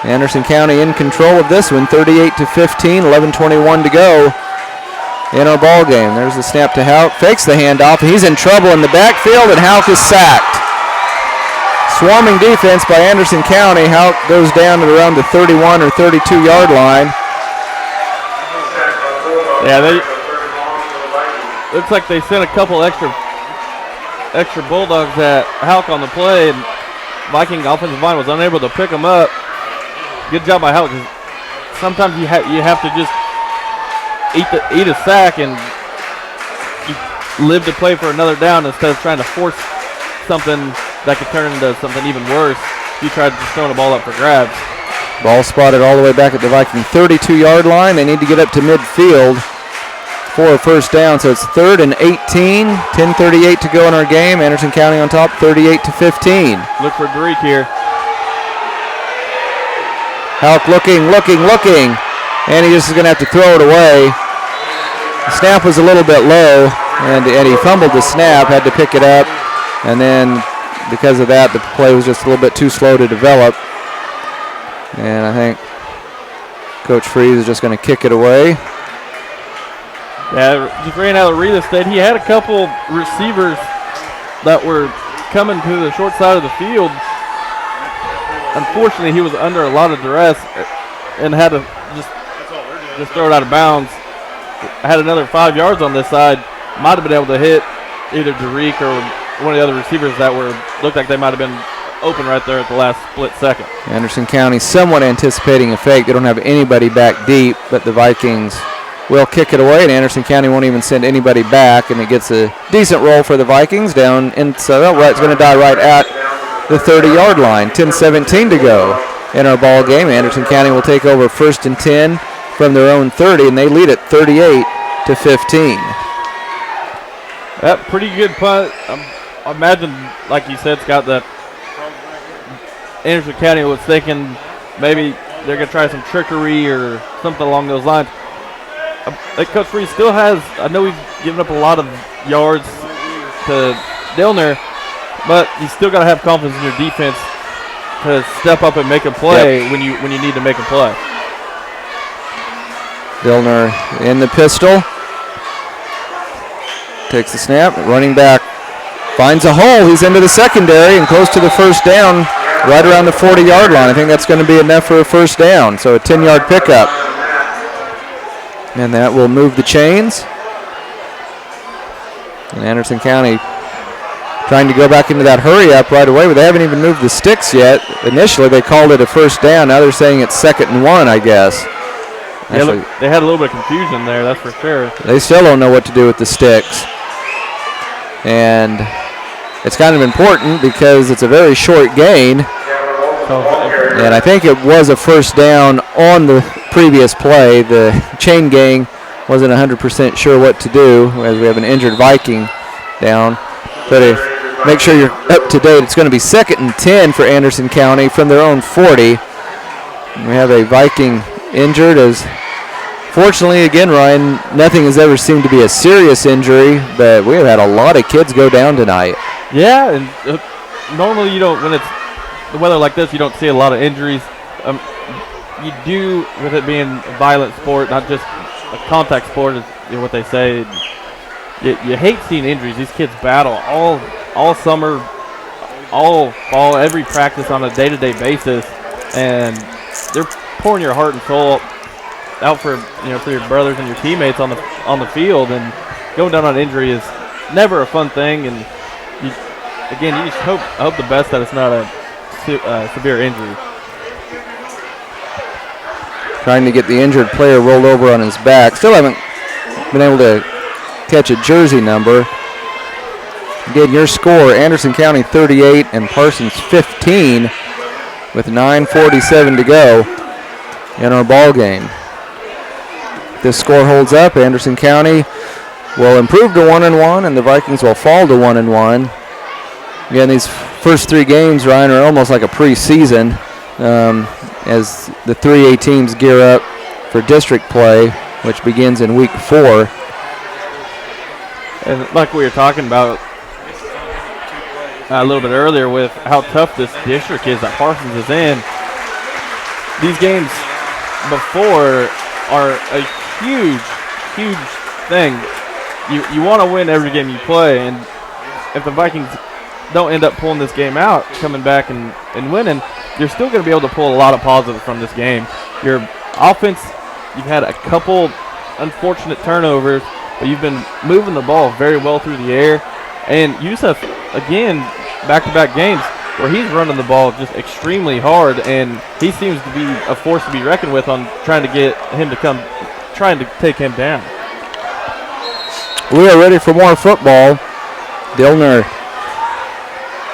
Anderson County in control of this one, 38-15, 11:21 to go in our ball game. There's the snap to Hauk, fakes the handoff. He's in trouble in the backfield, and Hauk is sacked. Swarming defense by Anderson County. Hauk goes down at around the 31 or 32-yard line. Yeah, looks like they sent a couple extra Bulldogs at Hauk on the play, and Viking offensive line was unable to pick them up. Good job by Hauk. Sometimes you have to just eat a sack and you live to play for another down instead of trying to force something that could turn into something even worse. You tried just throwing the ball up for grabs. Ball spotted all the way back at the Viking 32-yard line. They need to get up to midfield for a first down, so it's 3rd and 18. 10:38 to go in our game. Anderson County on top, 38-15. Look for Greek here. Hauk looking, and he just is going to have to throw it away. The snap was a little bit low, and he fumbled the snap, had to pick it up, and then because of that, the play was just a little bit too slow to develop. And I think Coach Freeze is just going to kick it away. Yeah, just ran out of real estate. He had a couple receivers that were coming to the short side of the field. Unfortunately, he was under a lot of duress and had to just throw it out of bounds. Had another 5 yards on this side. Might have been able to hit either Derek or one of the other receivers that looked like they might have been open right there at the last split second. Anderson County somewhat anticipating a fake. They don't have anybody back deep, but the Vikings will kick it away, and Anderson County won't even send anybody back, and it gets a decent roll for the Vikings down, and so it's going to die right at the 30-yard line. 10:17 to go in our ball game. Anderson County will take over 1st and 10 from their own 30, and they lead it 38-15. That pretty good punt. I imagine, like you said, Scott, that Anderson County was thinking maybe they're going to try some trickery or something along those lines. Coach Freeze still has, I know he's given up a lot of yards to Dillner, but you still got to have confidence in your defense to step up and make a play when you need to make a play. Dillner in the pistol. Takes the snap. Running back finds a hole. He's into the secondary and close to the first down right around the 40-yard line. I think that's going to be enough for a first down. So a 10-yard pickup. And that will move the chains. And Anderson County trying to go back into that hurry up right away, but they haven't even moved the sticks yet. Initially, they called it a first down. Now they're saying it's 2nd and 1, I guess. Yeah, look, they had a little bit of confusion there, that's for sure. They still don't know what to do with the sticks. And it's kind of important because it's a very short gain. And I think it was a first down on the previous play. The chain gang wasn't 100% sure what to do as we have an injured Viking down. But make sure you're up to date. It's going to be 2nd and 10 for Anderson County from their own 40. We have a Viking injured as, fortunately, again, Ryan, nothing has ever seemed to be a serious injury, but we have had a lot of kids go down tonight. Yeah, and normally you don't, when it's the weather like this, you don't see a lot of injuries. You do, with it being a violent sport, not just a contact sport, is what they say. You hate seeing injuries. These kids battle all summer, all fall, every practice on a day-to-day basis, and they're pouring your heart and soul out for your brothers and your teammates on the field, and going down on injury is never a fun thing. And you just hope the best that it's not a severe injury. Trying to get the injured player rolled over on his back. Still haven't been able to catch a jersey number. Again, your score, Anderson County 38 and Parsons 15 with 9:47 to go in our ball game. If this score holds up, Anderson County will improve to 1-1 and the Vikings will fall to 1-1. Again, these first three games, Ryan, are almost like a preseason as the 3A teams gear up for district play, which begins in week 4. And like we were talking about a little bit earlier with how tough this district is that Parsons is in, these games before are a huge thing. You want to win every game you play, and if the Vikings don't end up pulling this game out, coming back and winning, you're still going to be able to pull a lot of positives from this game. Your offense, you've had a couple unfortunate turnovers, but you've been moving the ball very well through the air. And Yusuf, again, back-to-back games where he's running the ball just extremely hard, and he seems to be a force to be reckoned with on trying to get him to come, trying to take him down. We are ready for more football. Dillner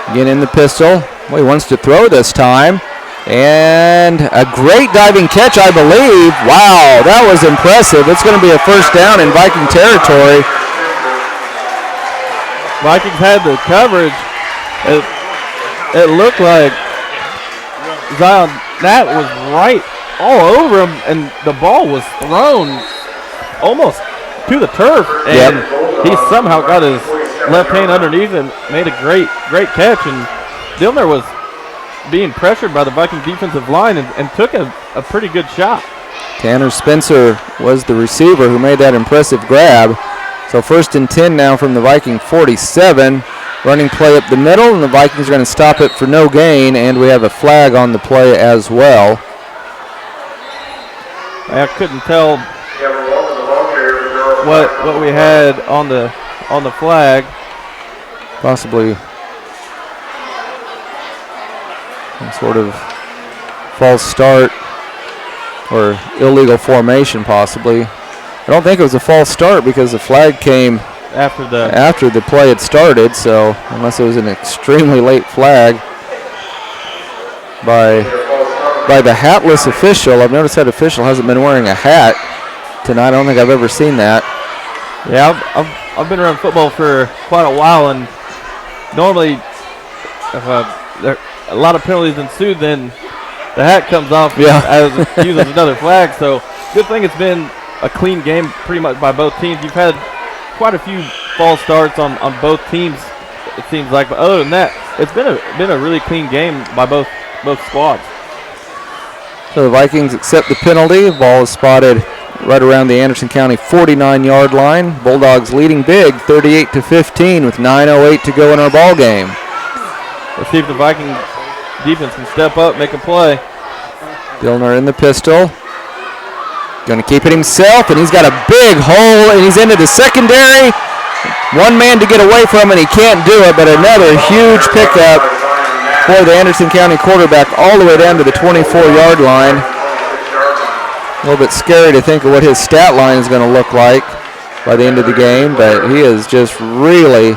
again in the pistol. Well, he wants to throw this time. And a great diving catch, I believe. Wow, that was impressive. It's going to be a first down in Viking territory. Vikings had the coverage. It looked like Zion Nat was right all over him, and the ball was thrown almost to the turf, and he somehow got his left hand underneath and made a great catch. And Dillner was being pressured by the Viking defensive line and took a pretty good shot. Tanner Spencer was the receiver who made that impressive grab. So 1st and 10 now from the Viking 47. Running play up the middle, and the Vikings are going to stop it for no gain, and we have a flag on the play as well. I couldn't tell what we had on the flag. Possibly some sort of false start or illegal formation, possibly. I don't think it was a false start because the flag came after the play had started, so unless it was an extremely late flag by the hatless official. I've noticed that official hasn't been wearing a hat tonight. I don't think I've ever seen that. Yeah, I've been around football for quite a while, and normally if a lot of penalties ensue, then the hat comes off as uses another flag. So good thing it's been a clean game pretty much by both teams. You've had quite a few false starts on both teams, it seems like, but other than that, it's been a really clean game by both squads. So the Vikings accept the penalty. Ball is spotted right around the Anderson County 49-yard line. Bulldogs leading big, 38-15, with 9:08 to go in our ball game. Let's see if the Viking defense can step up, make a play. Dillner in the pistol. Going to keep it himself, and he's got a big hole, and he's into the secondary. One man to get away from, and he can't do it, but another huge pickup for the Anderson County quarterback all the way down to the 24-yard line. A little bit scary to think of what his stat line is going to look like by the end of the game, but he is just really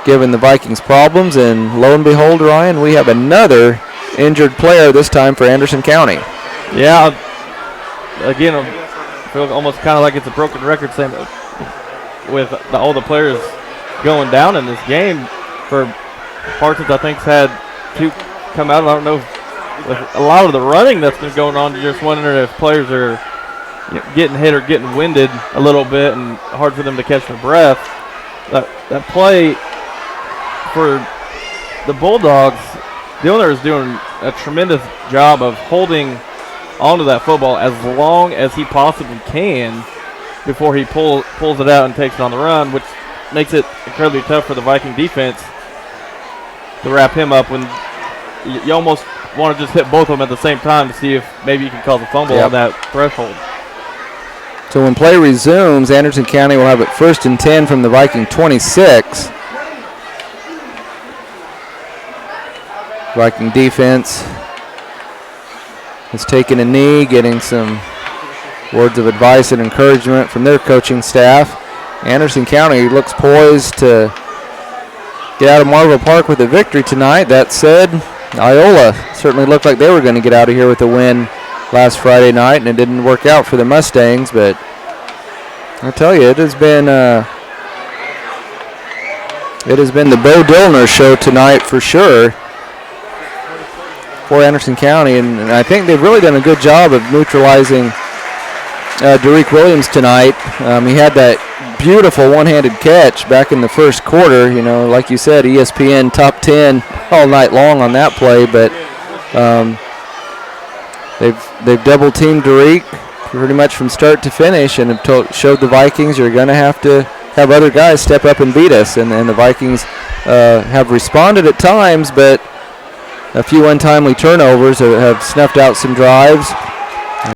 giving the Vikings problems, and lo and behold, Ryan, we have another injured player this time for Anderson County. Yeah, again, I feel almost kind of like it's a broken record, same with all the players going down in this game. For Parsons, I think's had two come out. I don't know if with a lot of the running that's been going on, you're just wondering if players are getting hit or getting winded a little bit and hard for them to catch their breath. That play for the Bulldogs, Dillner is doing a tremendous job of holding onto that football as long as he possibly can before he pulls it out and takes it on the run, which makes it incredibly tough for the Viking defense to wrap him up when you almost want to just hit both of them at the same time to see if maybe you can cause a fumble on that threshold. So when play resumes, Anderson County will have it 1st and 10 from the Viking 26. Viking defense has taken a knee, getting some words of advice and encouragement from their coaching staff. Anderson County looks poised to get out of Marvel Park with a victory tonight. That said, Iola certainly looked like they were going to get out of here with a win last Friday night, and it didn't work out for the Mustangs. But I tell you, it has been the Bo Dillner show tonight for sure for Anderson County, and I think they've really done a good job of neutralizing Derek Williams tonight. He had that beautiful one-handed catch back in the first quarter. You know, like you said, ESPN top 10 all night long on that play, but they've double-teamed Derek pretty much from start to finish, and have showed the Vikings you're going to have other guys step up and beat us, and the Vikings have responded at times, but a few untimely turnovers have snuffed out some drives.